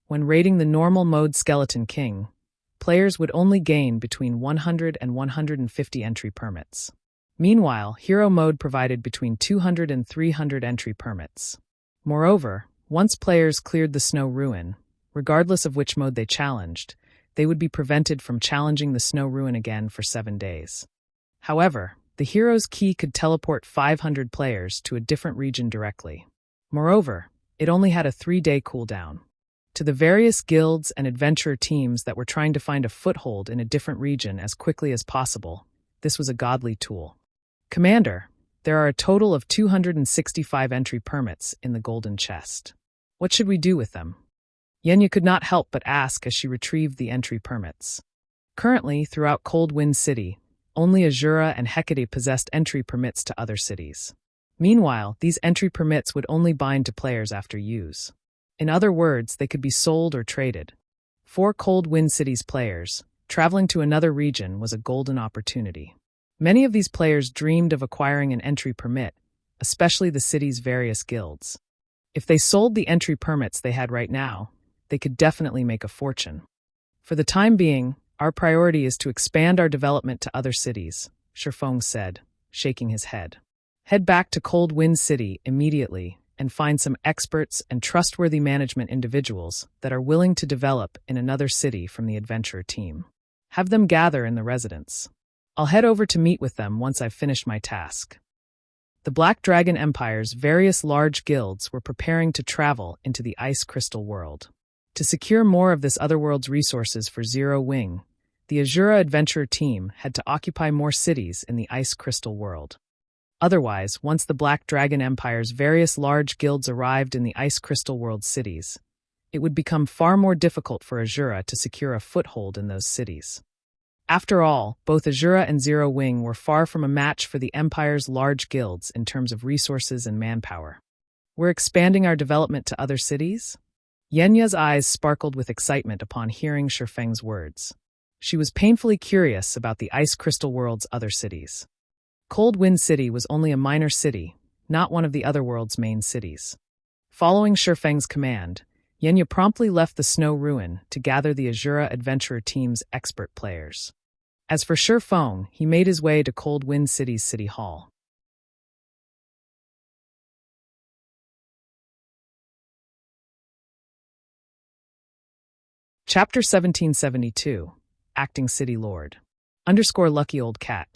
When raiding the normal mode Skeleton King, players would only gain between 100 and 150 entry permits. Meanwhile, Hero mode provided between 200 and 300 entry permits. Moreover, once players cleared the Snow Ruin, regardless of which mode they challenged, they would be prevented from challenging the Snow Ruin again for 7 days. However, the hero's key could teleport 500 players to a different region directly. Moreover, it only had a 3-day cooldown. To the various guilds and adventurer teams that were trying to find a foothold in a different region as quickly as possible, this was a godly tool. Commander, there are a total of 265 entry permits in the golden chest. What should we do with them? Yenya could not help but ask as she retrieved the entry permits. Currently, throughout Cold Wind City, only Asura and Hecate possessed entry permits to other cities. Meanwhile, these entry permits would only bind to players after use. In other words, they could be sold or traded. For Cold Wind City's players, traveling to another region was a golden opportunity. Many of these players dreamed of acquiring an entry permit, especially the city's various guilds. If they sold the entry permits they had right now, they could definitely make a fortune. For the time being, our priority is to expand our development to other cities, Sherfong said, shaking his head. Head back to Cold Wind City immediately and find some experts and trustworthy management individuals that are willing to develop in another city from the adventurer team. Have them gather in the residence. I'll head over to meet with them once I've finished my task. The Black Dragon Empire's various large guilds were preparing to travel into the Ice Crystal world. To secure more of this otherworld's resources for Zero Wing, the Asura adventurer team had to occupy more cities in the Ice Crystal world. Otherwise, once the Black Dragon Empire's various large guilds arrived in the Ice Crystal world cities, it would become far more difficult for Asura to secure a foothold in those cities. After all, both Asura and Zero Wing were far from a match for the Empire's large guilds in terms of resources and manpower. We're expanding our development to other cities? Yenya's eyes sparkled with excitement upon hearing Sherfeng's words. She was painfully curious about the Ice Crystal world's other cities. Cold Wind City was only a minor city, not one of the otherworld's main cities. Following Sherfeng's command, Yenya promptly left the Snow Ruin to gather the Asura adventurer team's expert players. As for Sherfong, he made his way to Cold Wind City's City Hall. Chapter 1772, Acting City Lord. Lucky Old Cat.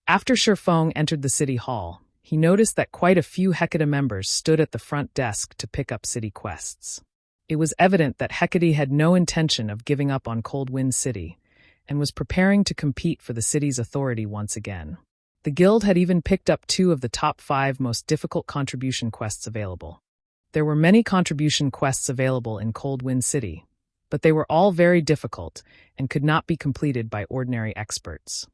After Sherfong entered the City Hall, he noticed that quite a few Hecate members stood at the front desk to pick up city quests. It was evident that Hecate had no intention of giving up on Cold Wind City, and was preparing to compete for the city's authority once again. The guild had even picked up 2 of the top 5 most difficult contribution quests available. There were many contribution quests available in Cold Wind City, but they were all very difficult and could not be completed by ordinary experts.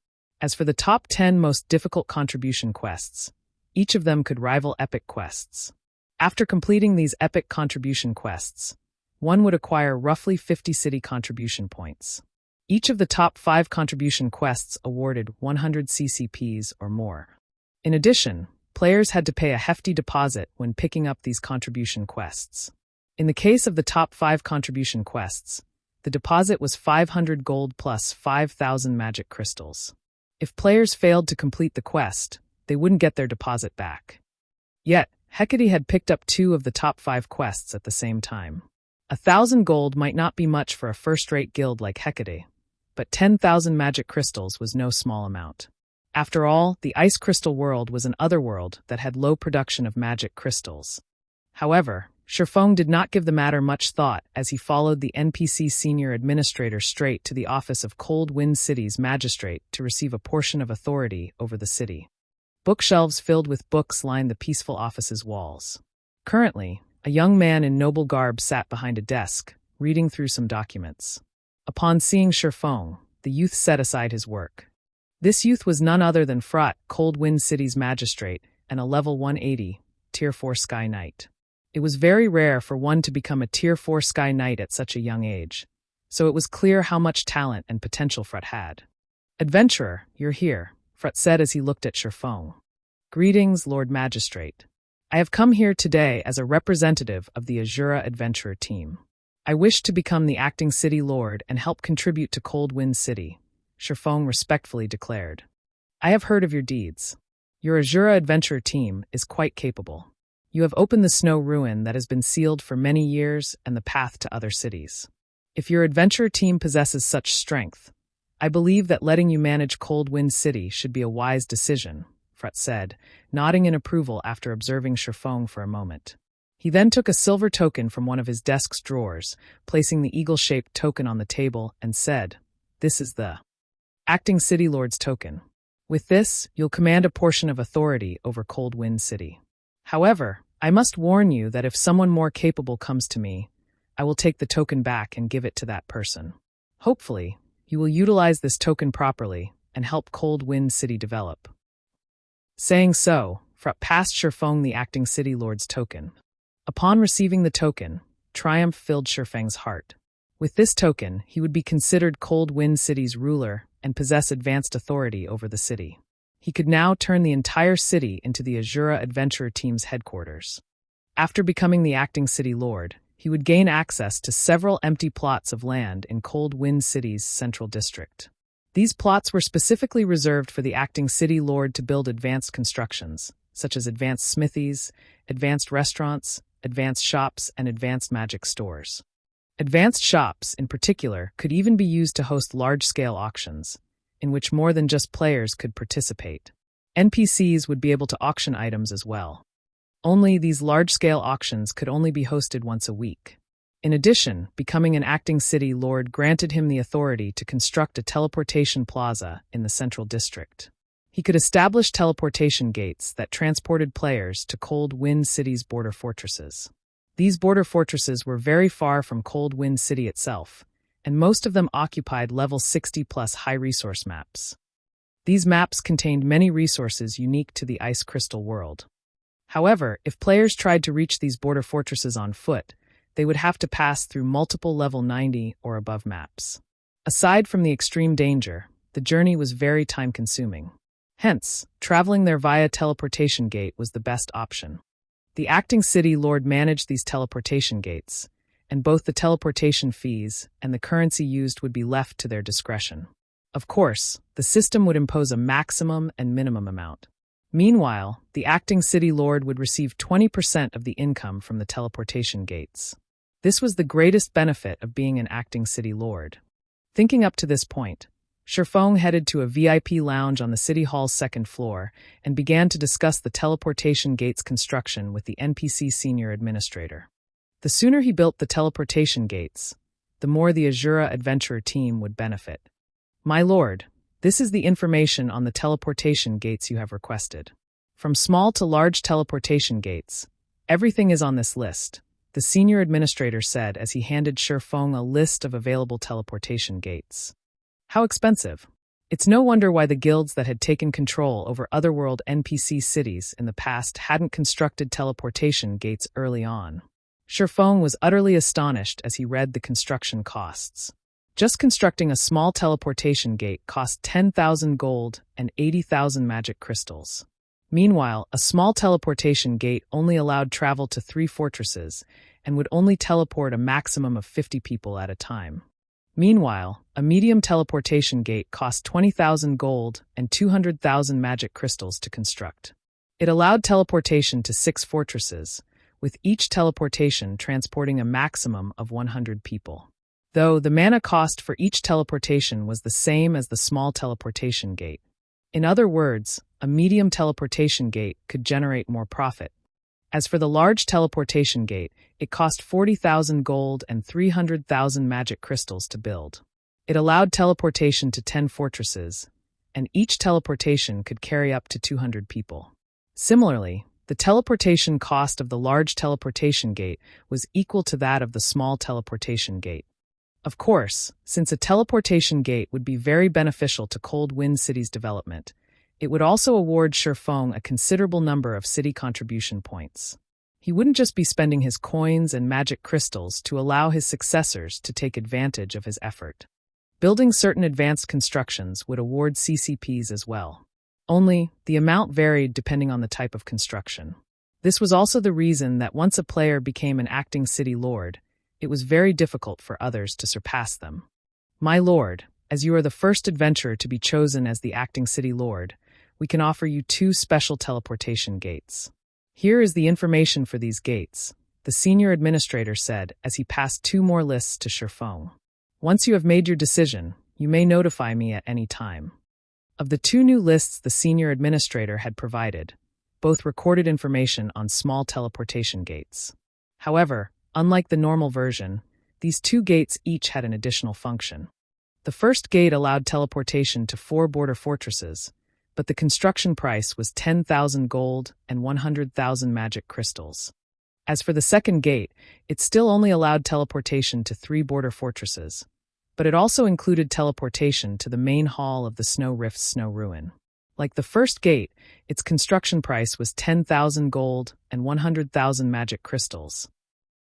As for the top 10 most difficult contribution quests, each of them could rival epic quests. After completing these epic contribution quests, one would acquire roughly 50 city contribution points. Each of the top 5 contribution quests awarded 100 CCPs or more. In addition, players had to pay a hefty deposit when picking up these contribution quests. In the case of the top 5 contribution quests, the deposit was 500 gold plus 5,000 magic crystals. If players failed to complete the quest, they wouldn't get their deposit back. Yet, Hecate had picked up 2 of the top 5 quests at the same time. 1,000 gold might not be much for a first-rate guild like Hecate, but 10,000 magic crystals was no small amount. After all, the Ice Crystal world was an otherworld that had low production of magic crystals. However, Sherfong did not give the matter much thought as he followed the NPC senior administrator straight to the office of Cold Wind City's magistrate to receive a portion of authority over the city. Bookshelves filled with books lined the peaceful office's walls. Currently, a young man in noble garb sat behind a desk, reading through some documents. Upon seeing Sherfong, the youth set aside his work. This youth was none other than Frot, Cold Wind City's magistrate, and a level 180, Tier 4 Sky Knight. It was very rare for one to become a Tier 4 Sky Knight at such a young age, so it was clear how much talent and potential Frot had. "Adventurer, you're here," Frot said as he looked at Sherfong. "Greetings, Lord Magistrate. I have come here today as a representative of the Asura Adventurer team. I wish to become the acting city lord and help contribute to Cold Wind City," Sherfong respectfully declared. "I have heard of your deeds. Your Asura Adventurer team is quite capable. You have opened the snow ruin that has been sealed for many years and the path to other cities. If your adventurer team possesses such strength, I believe that letting you manage Cold Wind City should be a wise decision," Frot said, nodding in approval after observing Sherfong for a moment. He then took a silver token from one of his desk's drawers, placing the eagle-shaped token on the table, and said, "This is the Acting City Lord's token. With this, you'll command a portion of authority over Cold Wind City. However, I must warn you that if someone more capable comes to me, I will take the token back and give it to that person. Hopefully, you will utilize this token properly and help Cold Wind City develop." Saying so, Frot passed Sherfong the acting city lord's token. Upon receiving the token, triumph filled Sherfang's heart. With this token, he would be considered Cold Wind City's ruler and possess advanced authority over the city. He could now turn the entire city into the Asura Adventurer Team's headquarters. After becoming the acting city lord, he would gain access to several empty plots of land in Cold Wind City's central district. These plots were specifically reserved for the acting city lord to build advanced constructions, such as advanced smithies, advanced restaurants, advanced shops, and advanced magic stores. Advanced shops, in particular, could even be used to host large-scale auctions, in which more than just players could participate. NPCs would be able to auction items as well. Only these large-scale auctions could only be hosted once a week. In addition, becoming an acting city lord granted him the authority to construct a teleportation plaza in the central district. He could establish teleportation gates that transported players to Cold Wind City's border fortresses. These border fortresses were very far from Cold Wind City itself, and most of them occupied level 60+ high-resource maps. These maps contained many resources unique to the ice crystal world. However, if players tried to reach these border fortresses on foot, they would have to pass through multiple level 90 or above maps. Aside from the extreme danger, the journey was very time-consuming. Hence, traveling there via teleportation gate was the best option. The acting city lord managed these teleportation gates, and both the teleportation fees and the currency used would be left to their discretion. Of course, the system would impose a maximum and minimum amount. Meanwhile, the acting city lord would receive 20% of the income from the teleportation gates. This was the greatest benefit of being an acting city lord. Thinking up to this point, Sherfong headed to a VIP lounge on the city hall's second floor and began to discuss the teleportation gates construction with the NPC senior administrator. The sooner he built the teleportation gates, the more the Asura Adventurer team would benefit. "My lord, this is the information on the teleportation gates you have requested. From small to large teleportation gates, everything is on this list," the senior administrator said as he handed Sherfong a list of available teleportation gates. "How expensive." It's no wonder why the guilds that had taken control over otherworld NPC cities in the past hadn't constructed teleportation gates early on. Sherfong was utterly astonished as he read the construction costs. Just constructing a small teleportation gate cost 10,000 gold and 80,000 magic crystals. Meanwhile, a small teleportation gate only allowed travel to 3 fortresses and would only teleport a maximum of 50 people at a time. Meanwhile, a medium teleportation gate cost 20,000 gold and 200,000 magic crystals to construct. It allowed teleportation to 6 fortresses, with each teleportation transporting a maximum of 100 people. Though the mana cost for each teleportation was the same as the small teleportation gate. In other words, a medium teleportation gate could generate more profit. As for the large teleportation gate, it cost 40,000 gold and 300,000 magic crystals to build. It allowed teleportation to 10 fortresses, and each teleportation could carry up to 200 people. Similarly, the teleportation cost of the large teleportation gate was equal to that of the small teleportation gate. Of course, since a teleportation gate would be very beneficial to Cold Wind City's development, it would also award Shifeng a considerable number of city contribution points. He wouldn't just be spending his coins and magic crystals to allow his successors to take advantage of his effort. Building certain advanced constructions would award CCPs as well. Only, the amount varied depending on the type of construction. This was also the reason that once a player became an acting city lord, it was very difficult for others to surpass them. My lord, as you are the first adventurer to be chosen as the acting city lord, we can offer you 2 special teleportation gates. Here is the information for these gates, the senior administrator said as he passed 2 more lists to Shifeng. Once you have made your decision, you may notify me at any time. Of the 2 new lists the senior administrator had provided, both recorded information on small teleportation gates. However, unlike the normal version, these 2 gates each had an additional function. The first gate allowed teleportation to 4 border fortresses, but the construction price was 10,000 gold and 100,000 magic crystals. As for the second gate, it still only allowed teleportation to 3 border fortresses, but it also included teleportation to the main hall of the Snow Rift's Snow Ruin. Like the first gate, its construction price was 10,000 gold and 100,000 magic crystals.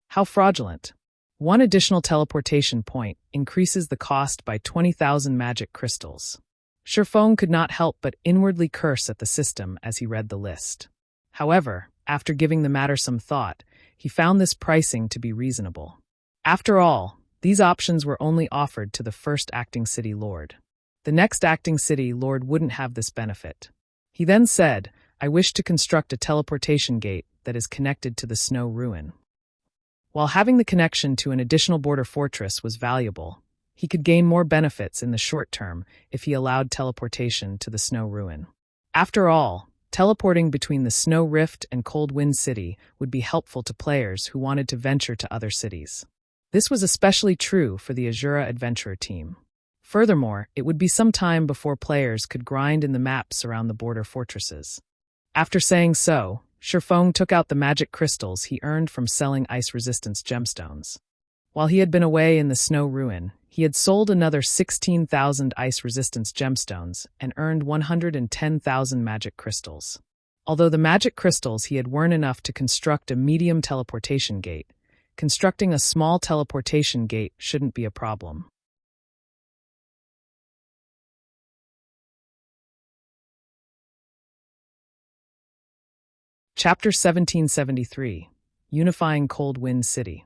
How fraudulent! 1 additional teleportation point increases the cost by 20,000 magic crystals. Shifeng could not help but inwardly curse at the system as he read the list. However, after giving the matter some thought, he found this pricing to be reasonable. After all, these options were only offered to the first acting city lord. The next acting city lord wouldn't have this benefit. He then said, "I wish to construct a teleportation gate that is connected to the Snow Ruin." While having the connection to an additional border fortress was valuable, he could gain more benefits in the short term if he allowed teleportation to the Snow Ruin. After all, teleporting between the Snow Rift and Cold Wind City would be helpful to players who wanted to venture to other cities. This was especially true for the Asura adventurer team. Furthermore, it would be some time before players could grind in the maps around the border fortresses. After saying so, Shifeng took out the magic crystals he earned from selling ice-resistance gemstones. While he had been away in the Snow Ruin, he had sold another 16,000 ice-resistance gemstones and earned 110,000 magic crystals. Although the magic crystals he had weren't enough to construct a medium teleportation gate, constructing a small teleportation gate shouldn't be a problem. Chapter 1773, Unifying Cold Wind City.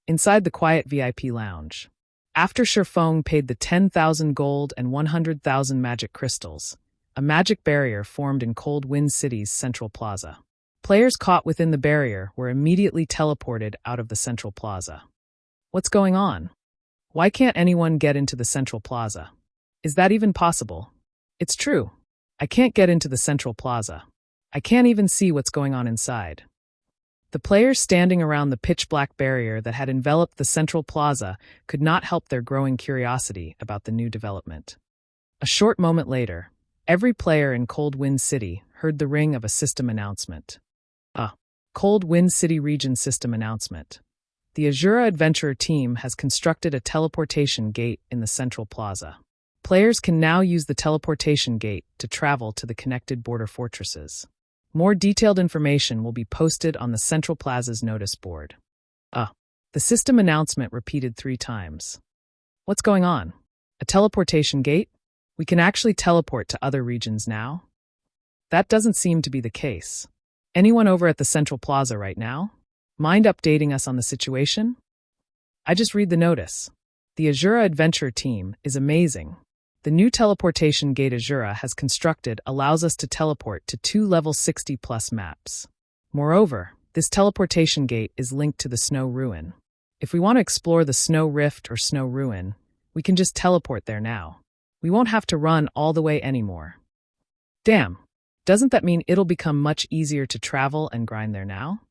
Inside the quiet VIP lounge. After Shifeng paid the 10,000 gold and 100,000 magic crystals, a magic barrier formed in Cold Wind City's central plaza. Players caught within the barrier were immediately teleported out of the central plaza. What's going on? Why can't anyone get into the central plaza? Is that even possible? It's true. I can't get into the central plaza. I can't even see what's going on inside. The players standing around the pitch-black barrier that had enveloped the central plaza could not help their growing curiosity about the new development. A short moment later, every player in Cold Wind City heard the ring of a system announcement. Cold Wind City Region System Announcement. The Asura Adventurer team has constructed a teleportation gate in the central plaza. Players can now use the teleportation gate to travel to the connected border fortresses. More detailed information will be posted on the Central Plaza's notice board. The system announcement repeated 3 times. What's going on? A teleportation gate? We can actually teleport to other regions now? That doesn't seem to be the case. Anyone over at the Central Plaza right now? Mind updating us on the situation? I just read the notice. The Asura Adventure team is amazing. The new teleportation gate Asura has constructed allows us to teleport to 2 level 60+ maps. Moreover, this teleportation gate is linked to the Snow Ruin. If we want to explore the Snow Rift or Snow Ruin, we can just teleport there now. We won't have to run all the way anymore. Damn, doesn't that mean it'll become much easier to travel and grind there now?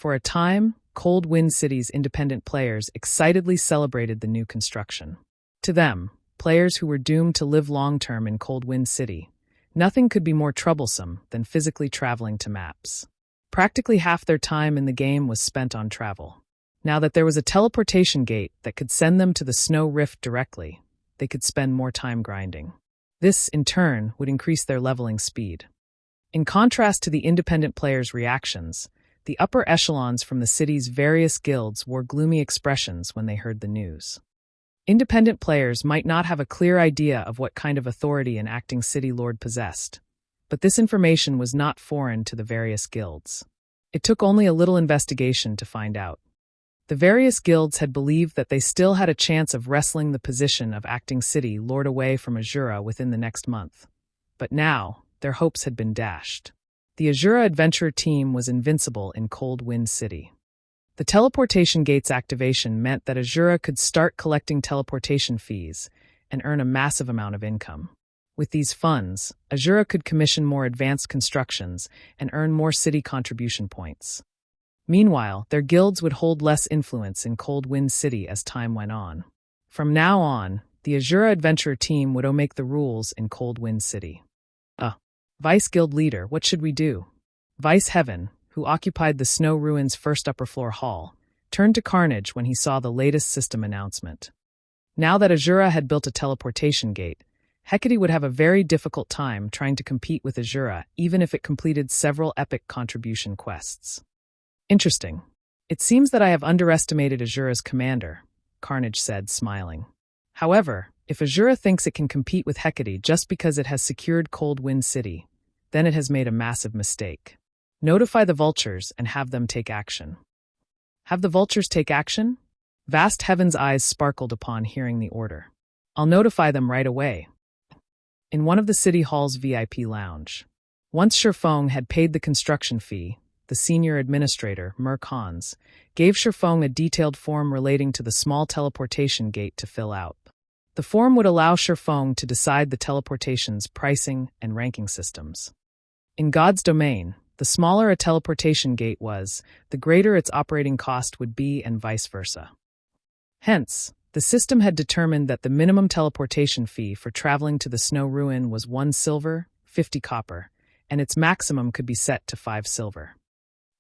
For a time, Cold Wind City's independent players excitedly celebrated the new construction. To them, players who were doomed to live long-term in Cold Wind City, nothing could be more troublesome than physically traveling to maps. Practically half their time in the game was spent on travel. Now that there was a teleportation gate that could send them to the Snow Rift directly, they could spend more time grinding. This, in turn, would increase their leveling speed. In contrast to the independent players' reactions, the upper echelons from the city's various guilds wore gloomy expressions when they heard the news. Independent players might not have a clear idea of what kind of authority an acting city lord possessed, but this information was not foreign to the various guilds. It took only a little investigation to find out. The various guilds had believed that they still had a chance of wresting the position of acting city lord away from Asura within the next month. But now, their hopes had been dashed. The Asura adventurer team was invincible in Cold Wind City. The teleportation gate's activation meant that Asura could start collecting teleportation fees and earn a massive amount of income. With these funds, Asura could commission more advanced constructions and earn more city contribution points. Meanwhile, their guilds would hold less influence in Cold Wind City as time went on. From now on, the Asura adventurer team would make the rules in Cold Wind City. Vice Guild Leader, what should we do? Vice Heaven, who occupied the Snow Ruins' first upper-floor hall, turned to Carnage when he saw the latest system announcement. Now that Asura had built a teleportation gate, Hecate would have a very difficult time trying to compete with Asura, even if it completed several epic contribution quests. Interesting. It seems that I have underestimated Asura's commander, Carnage said, smiling. However, if Asura thinks it can compete with Hecate just because it has secured Cold Wind City, then it has made a massive mistake. Notify the vultures and have them take action. Have the vultures take action? Vast Heaven's eyes sparkled upon hearing the order. I'll notify them right away. In one of the city hall's VIP lounge. Once Sherfong had paid the construction fee, the senior administrator, Merc Hans, gave Sherfong a detailed form relating to the small teleportation gate to fill out. The form would allow Sherfong to decide the teleportation's pricing and ranking systems. In God's domain, the smaller a teleportation gate was, the greater its operating cost would be and vice versa. Hence, the system had determined that the minimum teleportation fee for traveling to the Snow Ruin was 1 silver, 50 copper, and its maximum could be set to 5 silver.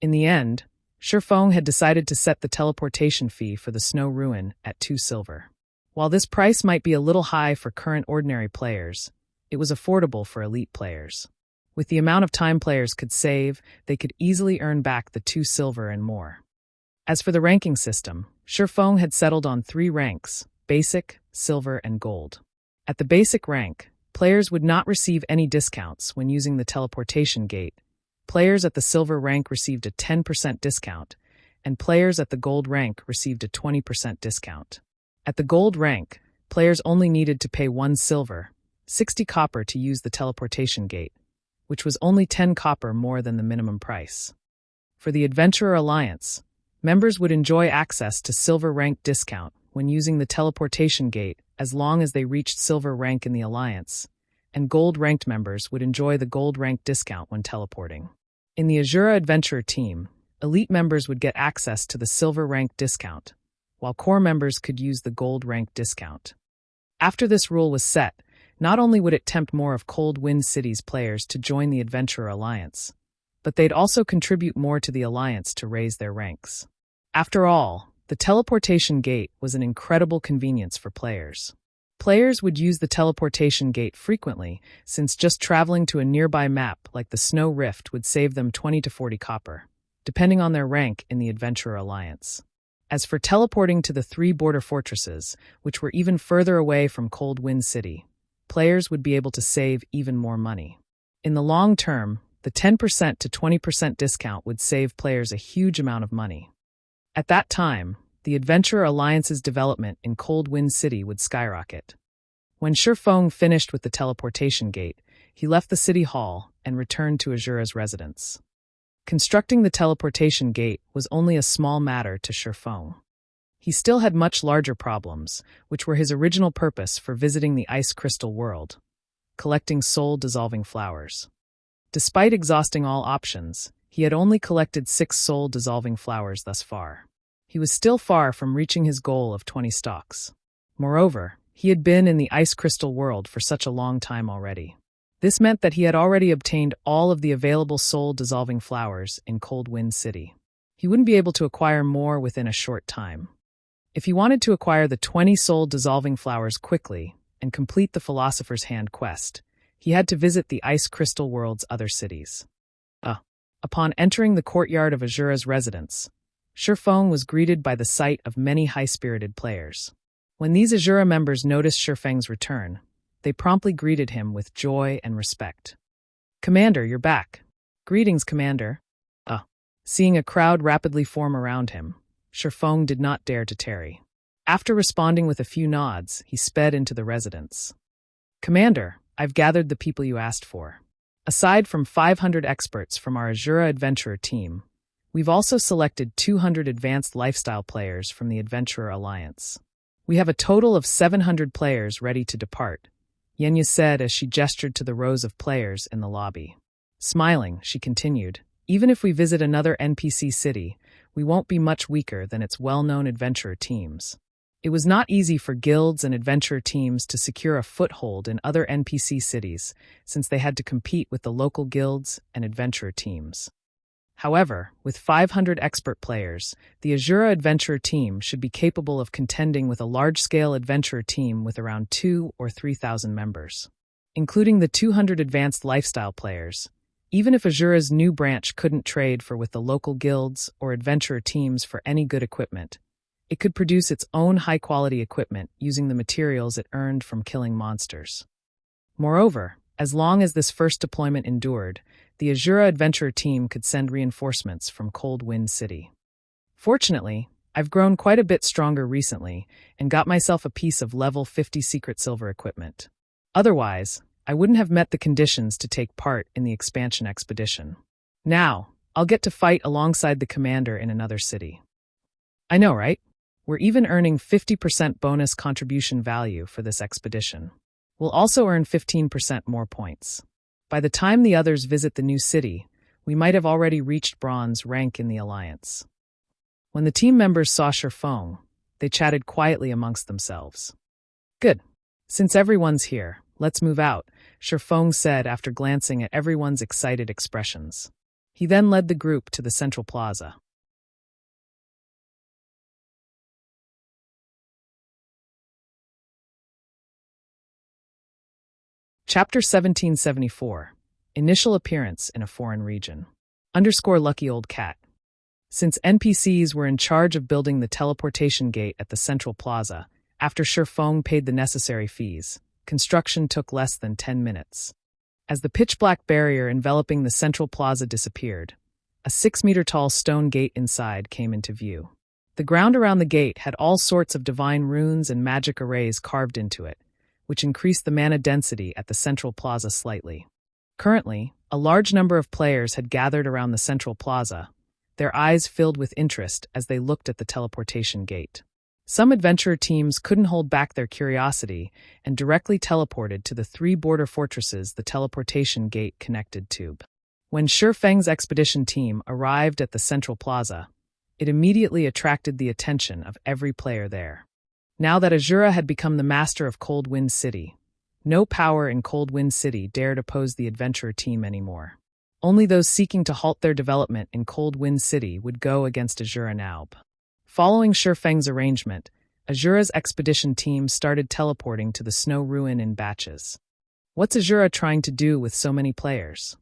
In the end, Sherfong had decided to set the teleportation fee for the Snow Ruin at 2 silver. While this price might be a little high for current ordinary players, it was affordable for elite players. With the amount of time players could save, they could easily earn back the 2 silver and more. As for the ranking system, Sherfong had settled on 3 ranks: basic, silver, and gold. At the basic rank, players would not receive any discounts when using the teleportation gate. Players at the silver rank received a 10% discount, and players at the gold rank received a 20% discount. At the gold rank, players only needed to pay 1 silver, 60 copper to use the teleportation gate, which was only 10 copper more than the minimum price. For the Adventurer Alliance, members would enjoy access to silver rank discount when using the teleportation gate as long as they reached silver rank in the Alliance, and gold ranked members would enjoy the gold rank discount when teleporting. In the Asura Adventurer team, elite members would get access to the silver rank discount, while core members could use the gold rank discount. After this rule was set, not only would it tempt more of Cold Wind City's players to join the Adventurer Alliance, but they'd also contribute more to the Alliance to raise their ranks. After all, the teleportation gate was an incredible convenience for players. Players would use the teleportation gate frequently, since just traveling to a nearby map like the Snow Rift would save them 20 to 40 copper, depending on their rank in the Adventurer Alliance. As for teleporting to the 3 border fortresses, which were even further away from Cold Wind City, players would be able to save even more money. In the long term, the 10% to 20% discount would save players a huge amount of money. At that time, the Adventurer Alliance's development in Cold Wind City would skyrocket. When Sherfong finished with the teleportation gate, he left the city hall and returned to Asura's residence. Constructing the teleportation gate was only a small matter to Sherfong. He still had much larger problems, which were his original purpose for visiting the ice crystal world, collecting soul-dissolving flowers. Despite exhausting all options, He had only collected 6 soul-dissolving flowers thus far. He was still far from reaching his goal of 20 stalks. Moreover, he had been in the ice crystal world for such a long time already. This meant that he had already obtained all of the available soul-dissolving flowers in Cold Wind City. He wouldn't be able to acquire more within a short time. If he wanted to acquire the 20 soul-dissolving flowers quickly and complete the Philosopher's Hand quest, he had to visit the ice crystal world's other cities. Upon entering the courtyard of Asura's residence, Shifeng was greeted by the sight of many high-spirited players. When these Asura members noticed Shifeng's return, they promptly greeted him with joy and respect. "Commander, you're back." "Greetings, Commander." Seeing a crowd rapidly form around him, Shifeng did not dare to tarry. After responding with a few nods, he sped into the residence. "Commander, I've gathered the people you asked for. Aside from 500 experts from our Asura Adventurer team, we've also selected 200 advanced lifestyle players from the Adventurer Alliance. We have a total of 700 players ready to depart," Yenya said as she gestured to the rows of players in the lobby. Smiling, she continued, "Even if we visit another NPC city, we won't be much weaker than its well-known adventurer teams." It was not easy for guilds and adventurer teams to secure a foothold in other NPC cities, since they had to compete with the local guilds and adventurer teams. However, with 500 expert players, the Asura Adventurer team should be capable of contending with a large-scale adventurer team with around 2,000 or 3,000 members. Including the 200 advanced lifestyle players, even if Asura's new branch couldn't trade with the local guilds or adventurer teams for any good equipment, it could produce its own high-quality equipment using the materials it earned from killing monsters. Moreover, as long as this first deployment endured, the Asura Adventurer team could send reinforcements from Cold Wind City. Fortunately, I've grown quite a bit stronger recently and got myself a piece of level 50 secret silver equipment. Otherwise, I wouldn't have met the conditions to take part in the expansion expedition. Now, I'll get to fight alongside the commander in another city. I know, right? We're even earning 50% bonus contribution value for this expedition. We'll also earn 15% more points. By the time the others visit the new city, we might have already reached bronze rank in the Alliance. When the team members saw Shifeng, they chatted quietly amongst themselves. "Good. Since everyone's here, let's move out," Shifeng said after glancing at everyone's excited expressions. He then led the group to the central plaza. Chapter 1774. Initial Appearance in a Foreign Region. _Lucky Old Cat. Since NPCs were in charge of building the teleportation gate at the central plaza, after Shifeng paid the necessary fees, construction took less than 10 minutes. As the pitch-black barrier enveloping the central plaza disappeared, a 6-meter-tall stone gate inside came into view. The ground around the gate had all sorts of divine runes and magic arrays carved into it, which increased the mana density at the central plaza slightly. Currently, a large number of players had gathered around the central plaza, their eyes filled with interest as they looked at the teleportation gate. Some adventurer teams couldn't hold back their curiosity and directly teleported to the 3 border fortresses the teleportation gate connected to. When Shifeng's expedition team arrived at the central plaza, it immediately attracted the attention of every player there. Now that Asura had become the master of Cold Wind City, no power in Cold Wind City dared oppose the adventurer team anymore. Only those seeking to halt their development in Cold Wind City would go against Asura now. Following Shifeng's arrangement, Asura's expedition team started teleporting to the snow ruin in batches. What's Asura trying to do with so many players?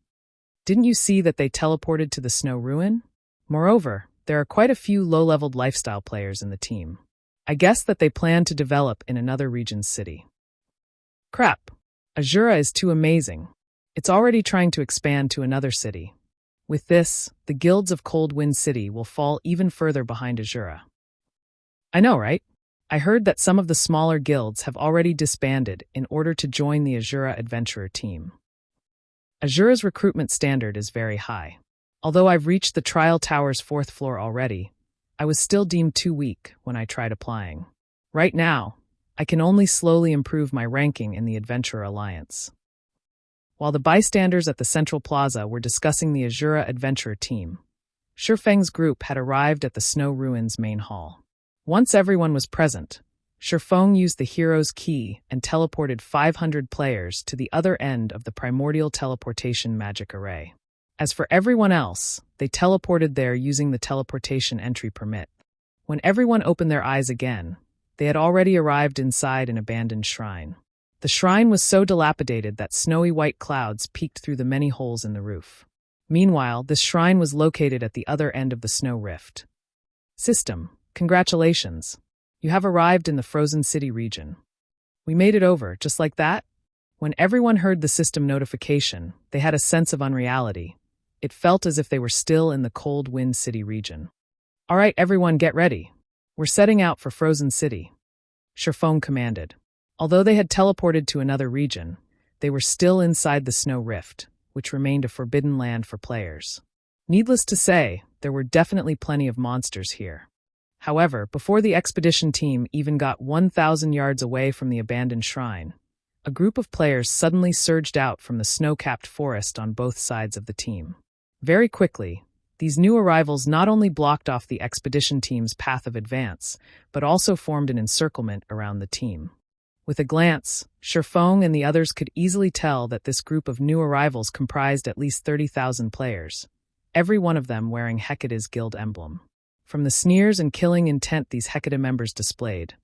Didn't you see that they teleported to the snow ruin? Moreover, there are quite a few low-leveled lifestyle players in the team. I guess that they plan to develop in another region's city. Crap. Asura is too amazing. It's already trying to expand to another city. With this, the guilds of Cold Wind City will fall even further behind Asura. I know, right? I heard that some of the smaller guilds have already disbanded in order to join the Asura Adventurer team. Asura's recruitment standard is very high. Although I've reached the Trial Tower's 4th floor already, I was still deemed too weak when I tried applying. Right now, I can only slowly improve my ranking in the Adventurer Alliance. while the bystanders at the central plaza were discussing the Asura adventurer team. Shifeng's group had arrived at the Snow Ruins main hall. Once everyone was present, Shifeng used the hero's key and teleported 500 players to the other end of the primordial teleportation magic array. As for everyone else, they teleported there using the teleportation entry permit. When everyone opened their eyes again, they had already arrived inside an abandoned shrine. The shrine was so dilapidated that snowy white clouds peeked through the many holes in the roof. Meanwhile, this shrine was located at the other end of the snow rift. System, congratulations. You have arrived in the Frozen City region. We made it over, just like that? When everyone heard the system notification, they had a sense of unreality. It felt as if they were still in the cold Wind City region. All right, everyone, get ready. We're setting out for Frozen City, Shifeng commanded. Although they had teleported to another region, they were still inside the snow rift, which remained a forbidden land for players. Needless to say, there were definitely plenty of monsters here. However, before the expedition team even got 1,000 yards away from the abandoned shrine, a group of players suddenly surged out from the snow-capped forest on both sides of the team. Very quickly, these new arrivals not only blocked off the expedition team's path of advance, but also formed an encirclement around the team. With a glance, Shifeng and the others could easily tell that this group of new arrivals comprised at least 30,000 players, every one of them wearing Hecate's guild emblem. From the sneers and killing intent these Hecate members displayed,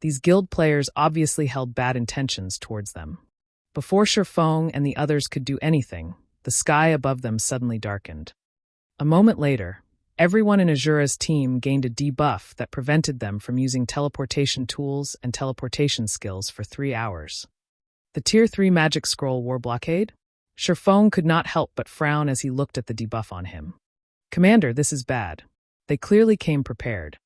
these guild players obviously held bad intentions towards them. Before Shifeng and the others could do anything, the sky above them suddenly darkened. A moment later, everyone in Asura's team gained a debuff that prevented them from using teleportation tools and teleportation skills for 3 hours. The Tier 3 magic scroll wore blockade? Shifeng could not help but frown as he looked at the debuff on him. Commander, this is bad. They clearly came prepared.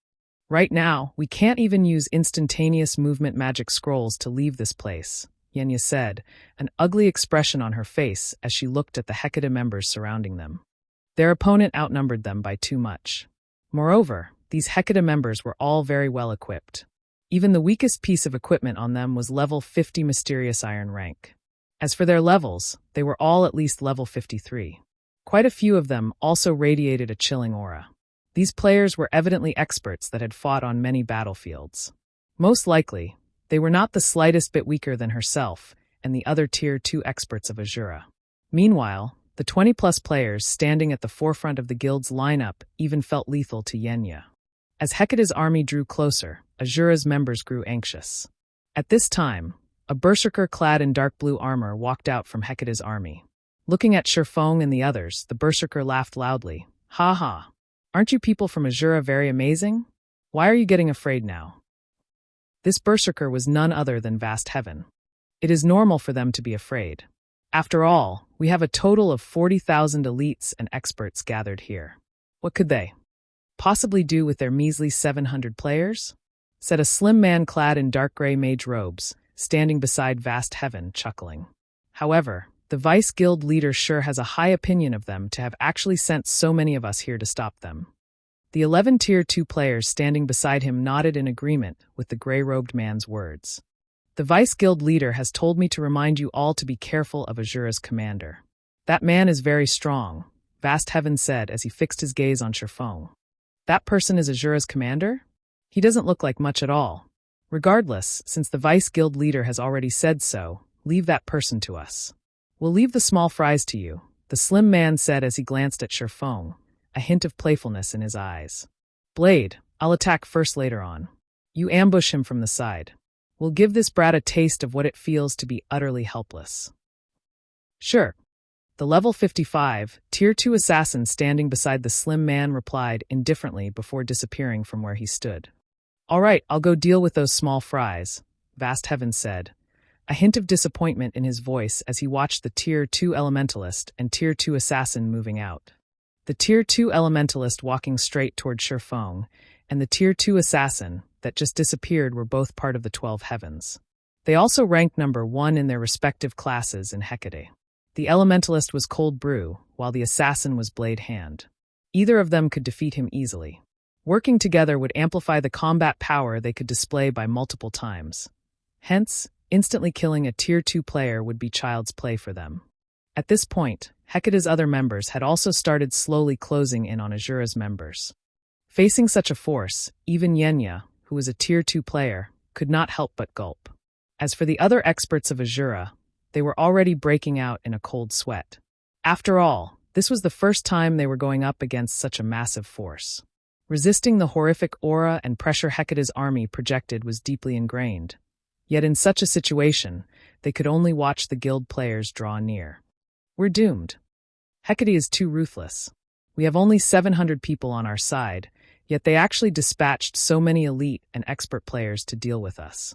Right now, we can't even use instantaneous movement magic scrolls to leave this place, Yenya said, an ugly expression on her face as she looked at the Hecate members surrounding them. Their opponent outnumbered them by too much. Moreover, these Hecate members were all very well equipped. Even the weakest piece of equipment on them was level 50 mysterious iron rank. As for their levels, they were all at least level 53. Quite a few of them also radiated a chilling aura. These players were evidently experts that had fought on many battlefields. Most likely, they were not the slightest bit weaker than herself and the other Tier 2 experts of Asura. Meanwhile, the 20-plus players standing at the forefront of the guild's lineup even felt lethal to Yenya. As Hecate's army drew closer, Asura's members grew anxious. At this time, a berserker clad in dark blue armor walked out from Hecate's army. Looking at Shifeng and the others, the berserker laughed loudly. Ha ha! Aren't you people from Asura very amazing? Why are you getting afraid now? This berserker was none other than Vast Heaven. It is normal for them to be afraid. After all, we have a total of 40,000 elites and experts gathered here. What could they possibly do with their measly 700 players? Said a slim man clad in dark gray mage robes, standing beside Vast Heaven, chuckling. However, the Vice Guild leader sure has a high opinion of them to have actually sent so many of us here to stop them. The 11 Tier 2 players standing beside him nodded in agreement with the gray-robed man's words. The Vice Guild leader has told me to remind you all to be careful of Asura's commander. That man is very strong, Vast Heaven said as he fixed his gaze on Shifeng. That person is Asura's commander? He doesn't look like much at all. Regardless, since the Vice Guild leader has already said so, leave that person to us. We'll leave the small fries to you, the slim man said as he glanced at Shifeng, a hint of playfulness in his eyes. Blade, I'll attack first later on. You ambush him from the side. We'll give this brat a taste of what it feels to be utterly helpless. Sure. The level 55, Tier 2 assassin standing beside the slim man replied indifferently before disappearing from where he stood. All right, I'll go deal with those small fries, Vast Heaven said, a hint of disappointment in his voice as he watched the Tier 2 elementalist and Tier 2 assassin moving out. The Tier 2 elementalist walking straight toward Shifeng, and the Tier 2 assassin that just disappeared were both part of the 12 heavens. They also ranked number 1 in their respective classes in Hecate. The elementalist was Cold Brew, while the assassin was Blade Hand. Either of them could defeat him easily. Working together would amplify the combat power they could display by multiple times. Hence, instantly killing a Tier 2 player would be child's play for them. At this point, Hecate's other members had also started slowly closing in on Asura's members. Facing such a force, even Yenya, who was a Tier 2 player, could not help but gulp. As for the other experts of Asura, they were already breaking out in a cold sweat. After all, this was the first time they were going up against such a massive force. Resisting the horrific aura and pressure Hecate's army projected was deeply ingrained. Yet in such a situation, they could only watch the guild players draw near. We're doomed. Hecate is too ruthless. We have only 700 people on our side, yet they actually dispatched so many elite and expert players to deal with us.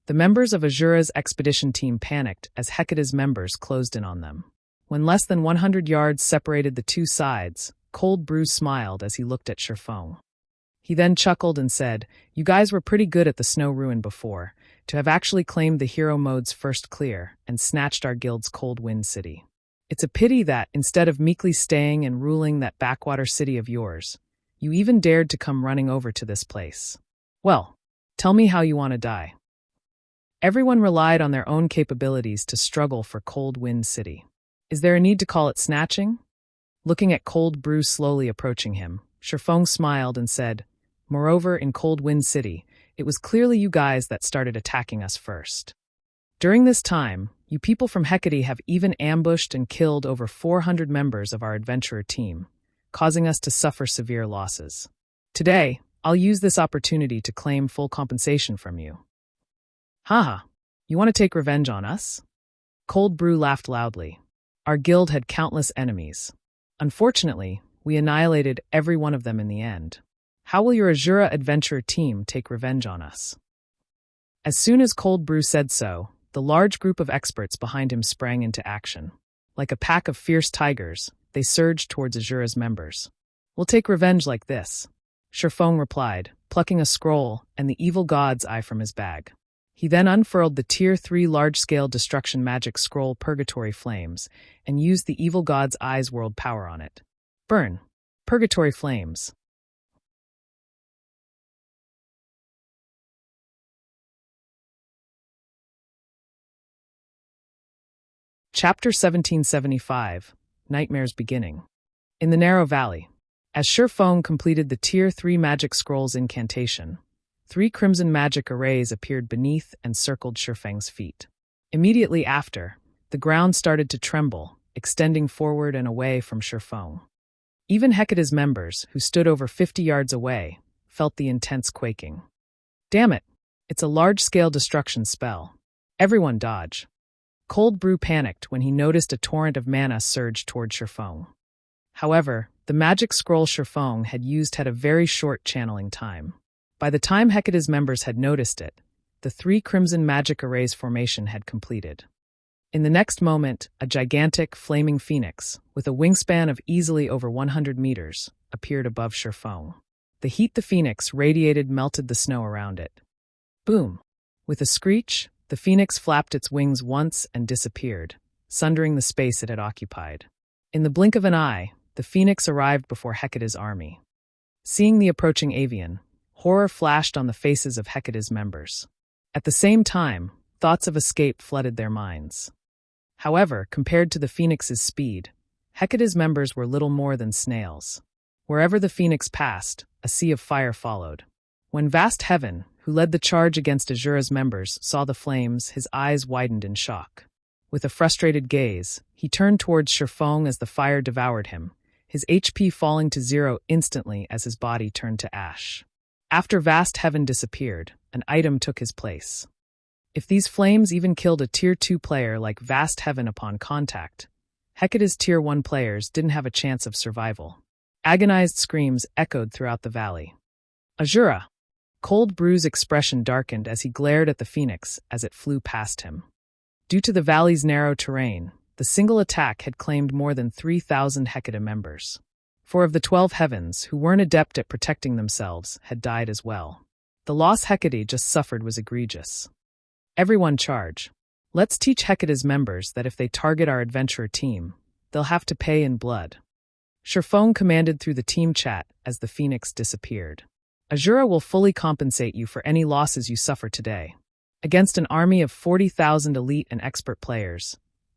The members of Asura's expedition team panicked as Hecate's members closed in on them. When less than 100 yards separated the two sides, Cold Brew smiled as he looked at Sherfong. He then chuckled and said, "You guys were pretty good at the snow ruin before, to have actually claimed the hero mode's first clear and snatched our guild's Cold Wind City. It's a pity that, instead of meekly staying and ruling that backwater city of yours, you even dared to come running over to this place. Well, tell me how you want to die." Everyone relied on their own capabilities to struggle for Cold Wind City. Is there a need to call it snatching? Looking at Cold Brew slowly approaching him, Sherfong smiled and said, "Moreover, in Cold Wind City, it was clearly you guys that started attacking us first. During this time, you people from Hecate have even ambushed and killed over 400 members of our adventurer team, causing us to suffer severe losses. Today, I'll use this opportunity to claim full compensation from you." "Haha, you want to take revenge on us?" Cold Brew laughed loudly. "Our guild had countless enemies. Unfortunately, we annihilated every one of them in the end. How will your Asura adventurer team take revenge on us?" As soon as Cold Brew said so, the large group of experts behind him sprang into action. Like a pack of fierce tigers, they surged towards Asura's members. "We'll take revenge like this," Sherfong replied, plucking a scroll and the evil god's eye from his bag. He then unfurled the Tier 3 large-scale destruction magic scroll Purgatory Flames and used the evil god's eye's world power on it. Burn. Purgatory Flames. Chapter 1775, Nightmare's Beginning. In the narrow valley, as Sherfong completed the Tier 3 magic scroll's incantation, 3 crimson magic arrays appeared beneath and circled Sherfang's feet. Immediately after, the ground started to tremble, extending forward and away from Sherfong. Even Hecate's members, who stood over 50 yards away, felt the intense quaking. "Damn it! It's a large-scale destruction spell. Everyone dodge." Cold Brew panicked when he noticed a torrent of mana surge toward Sherfong. However, the magic scroll Sherfong had used had a very short channeling time. By the time Hecate's members had noticed it, the 3 crimson magic arrays formation had completed. In the next moment, a gigantic, flaming phoenix, with a wingspan of easily over 100 meters, appeared above Sherfong. The heat the phoenix radiated melted the snow around it. Boom! With a screech, the phoenix flapped its wings once and disappeared, sundering the space it had occupied. In the blink of an eye, the phoenix arrived before Hecate's army. Seeing the approaching avian, horror flashed on the faces of Hecate's members. At the same time, thoughts of escape flooded their minds. However, compared to the phoenix's speed, Hecate's members were little more than snails. Wherever the phoenix passed, a sea of fire followed. When Vast Heaven, who led the charge against Asura's members, saw the flames, his eyes widened in shock. With a frustrated gaze, he turned towards Sherfong as the fire devoured him, his HP falling to 0 instantly as his body turned to ash. After Vast Heaven disappeared, an item took his place. If these flames even killed a Tier 2 player like Vast Heaven upon contact, Hecate's Tier 1 players didn't have a chance of survival. Agonized screams echoed throughout the valley. "Asura!" Cold Brew's expression darkened as he glared at the phoenix as it flew past him. Due to the valley's narrow terrain, the single attack had claimed more than 3,000 Hecate members. 4 of the 12 heavens, who weren't adept at protecting themselves, had died as well. The loss Hecate just suffered was egregious. "Everyone charge. Let's teach Hecate's members that if they target our adventurer team, they'll have to pay in blood." Sherfong commanded through the team chat as the phoenix disappeared. "Asura will fully compensate you for any losses you suffer today. Against an army of 40,000 elite and expert players,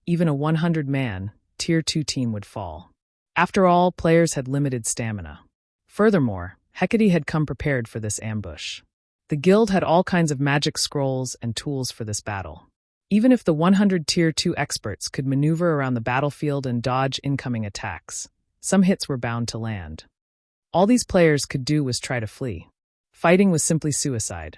even a 100-man, Tier 2 team would fall. After all, players had limited stamina. Furthermore, Hecate had come prepared for this ambush. The guild had all kinds of magic scrolls and tools for this battle. Even if the 100 Tier 2 experts could maneuver around the battlefield and dodge incoming attacks, some hits were bound to land. All these players could do was try to flee. Fighting was simply suicide.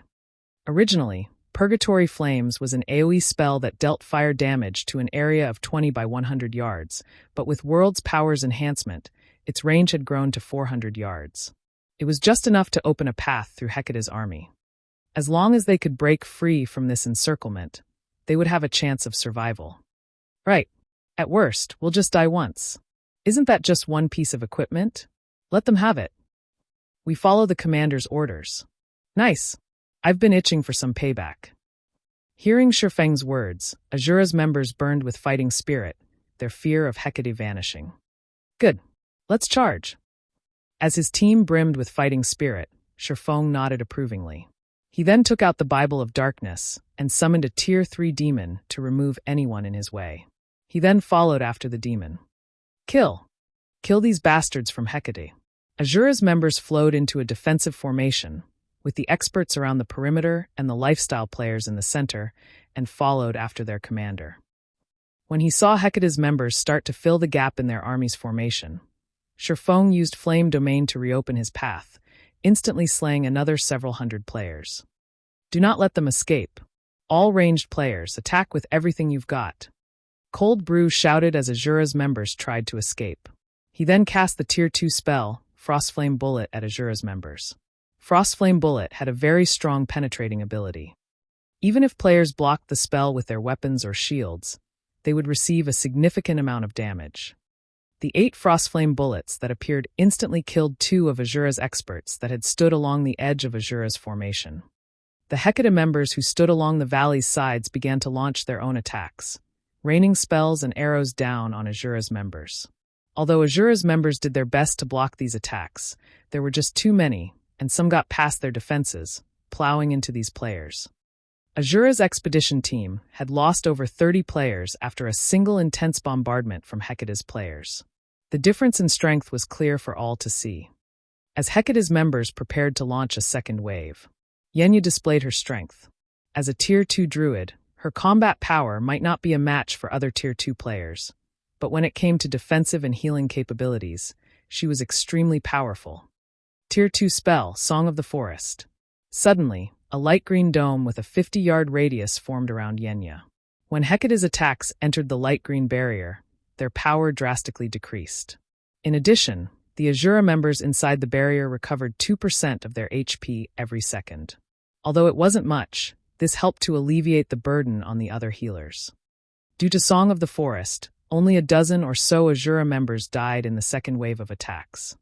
Originally, Purgatory Flames was an AoE spell that dealt fire damage to an area of 20 by 100 yards, but with World's Powers enhancement, its range had grown to 400 yards. It was just enough to open a path through Hecate's army. As long as they could break free from this encirclement, they would have a chance of survival. Right. At worst, we'll just die once. Isn't that just one piece of equipment? Let them have it. We follow the commander's orders. Nice. I've been itching for some payback. Hearing Shifeng's words, Asura's members burned with fighting spirit, their fear of Hecate vanishing. Good. Let's charge. As his team brimmed with fighting spirit, Shifeng nodded approvingly. He then took out the Bible of Darkness and summoned a Tier 3 demon to remove anyone in his way. He then followed after the demon. Kill. Kill these bastards from Hecate. Asura's members flowed into a defensive formation, with the experts around the perimeter and the lifestyle players in the center, and followed after their commander. When he saw Hecate's members start to fill the gap in their army's formation, Shifeng used Flame Domain to reopen his path, instantly slaying another several hundred players. Do not let them escape. All ranged players, attack with everything you've got. Cold Brew shouted as Asura's members tried to escape. He then cast the Tier 2 spell, Frostflame Bullet, at Asura's members. Frostflame Bullet had a very strong penetrating ability. Even if players blocked the spell with their weapons or shields, they would receive a significant amount of damage. The 8 Frostflame bullets that appeared instantly killed 2 of Asura's experts that had stood along the edge of Asura's formation. The Hecate members who stood along the valley's sides began to launch their own attacks, raining spells and arrows down on Asura's members. Although Asura's members did their best to block these attacks, there were just too many, and some got past their defenses, plowing into these players. Asura's expedition team had lost over 30 players after a single intense bombardment from Hecate's players. The difference in strength was clear for all to see. As Hecate's members prepared to launch a second wave, Yenya displayed her strength. As a Tier 2 druid, her combat power might not be a match for other Tier 2 players, but when it came to defensive and healing capabilities, she was extremely powerful. Tier 2 spell, Song of the Forest. Suddenly, a light green dome with a 50-yard radius formed around Yenya. When Hecate's attacks entered the light green barrier, their power drastically decreased. In addition, the Asura members inside the barrier recovered 2% of their HP every second. Although it wasn't much, this helped to alleviate the burden on the other healers. Due to Song of the Forest, only a dozen or so Asura members died in the second wave of attacks.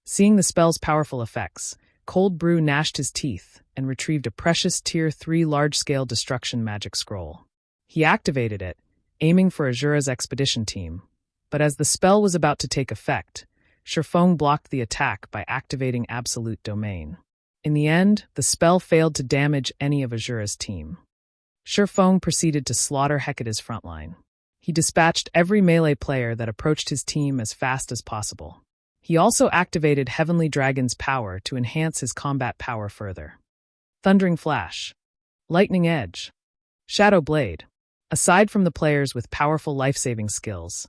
Seeing the spell's powerful effects, Cold Brew gnashed his teeth and retrieved a precious Tier 3 large-scale destruction magic scroll. He activated it, aiming for Asura's expedition team, but as the spell was about to take effect, Shifeng blocked the attack by activating Absolute Domain. In the end, the spell failed to damage any of Asura's team. Shifeng proceeded to slaughter Hecate's frontline. He dispatched every melee player that approached his team as fast as possible. He also activated Heavenly Dragon's power to enhance his combat power further. Thundering Flash, Lightning Edge, Shadow Blade. Aside from the players with powerful life-saving skills,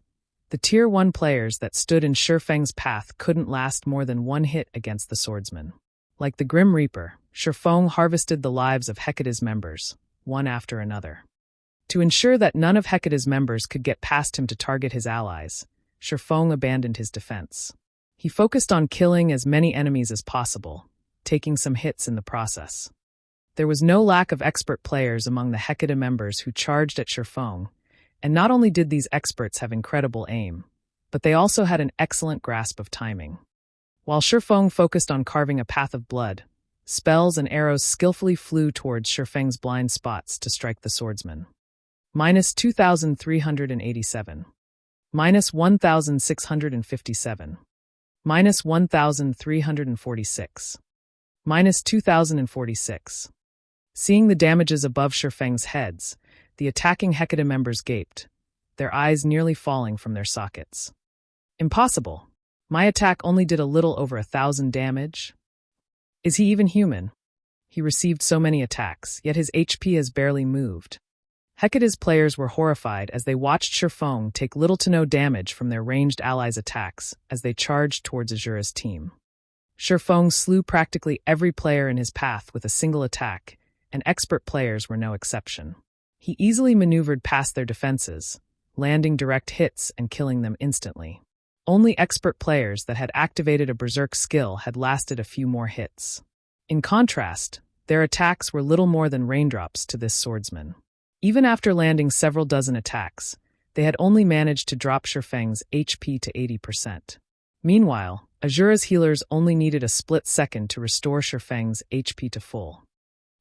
the Tier 1 players that stood in Shifeng's path couldn't last more than one hit against the swordsman. Like the Grim Reaper, Shifeng harvested the lives of Hecate's members, one after another. To ensure that none of Hecate's members could get past him to target his allies, Shifeng abandoned his defense. He focused on killing as many enemies as possible, taking some hits in the process. There was no lack of expert players among the Hecate members who charged at Shifeng, and not only did these experts have incredible aim, but they also had an excellent grasp of timing. While Shifeng focused on carving a path of blood, spells and arrows skillfully flew towards Shifeng's blind spots to strike the swordsman. Minus 2,387. Minus 1,657. Minus 1,346. Minus 2,046. Seeing the damages above Shifeng's heads, the attacking Hecate members gaped, their eyes nearly falling from their sockets. Impossible. My attack only did a little over 1,000 damage. Is he even human? He received so many attacks, yet his HP has barely moved. Hecate's players were horrified as they watched Sherfong take little to no damage from their ranged allies' attacks as they charged towards Asura's team. Sherfong slew practically every player in his path with a single attack, and expert players were no exception. He easily maneuvered past their defenses, landing direct hits and killing them instantly. Only expert players that had activated a berserk skill had lasted a few more hits. In contrast, their attacks were little more than raindrops to this swordsman. Even after landing several dozen attacks, they had only managed to drop Sherfeng's HP to 80%. Meanwhile, Asura's healers only needed a split second to restore Sherfeng's HP to full.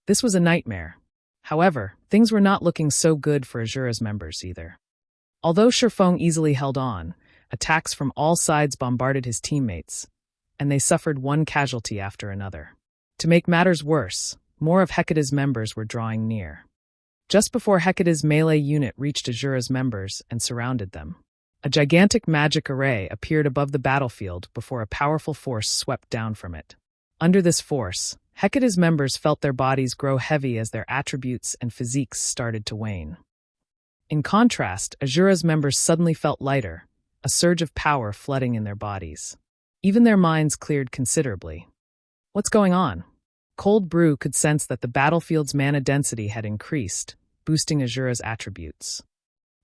This was a nightmare. However, things were not looking so good for Asura's members either. Although Sherfong easily held on, attacks from all sides bombarded his teammates, and they suffered one casualty after another. To make matters worse, more of Hecate's members were drawing near. Just before Hecate's melee unit reached Asura's members and surrounded them, a gigantic magic array appeared above the battlefield before a powerful force swept down from it. Under this force, Hecate's members felt their bodies grow heavy as their attributes and physiques started to wane. In contrast, Asura's members suddenly felt lighter, a surge of power flooding in their bodies. Even their minds cleared considerably. What's going on? Cold Brew could sense that the battlefield's mana density had increased, boosting Asura's attributes.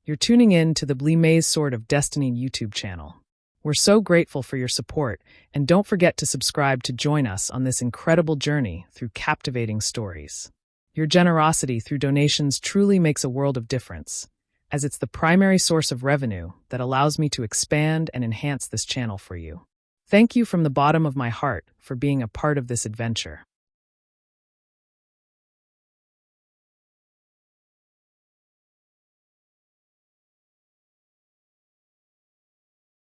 You're tuning in to the Blime's Sword of Destiny YouTube channel. We're so grateful for your support, and don't forget to subscribe to join us on this incredible journey through captivating stories. Your generosity through donations truly makes a world of difference, as it's the primary source of revenue that allows me to expand and enhance this channel for you. Thank you from the bottom of my heart for being a part of this adventure.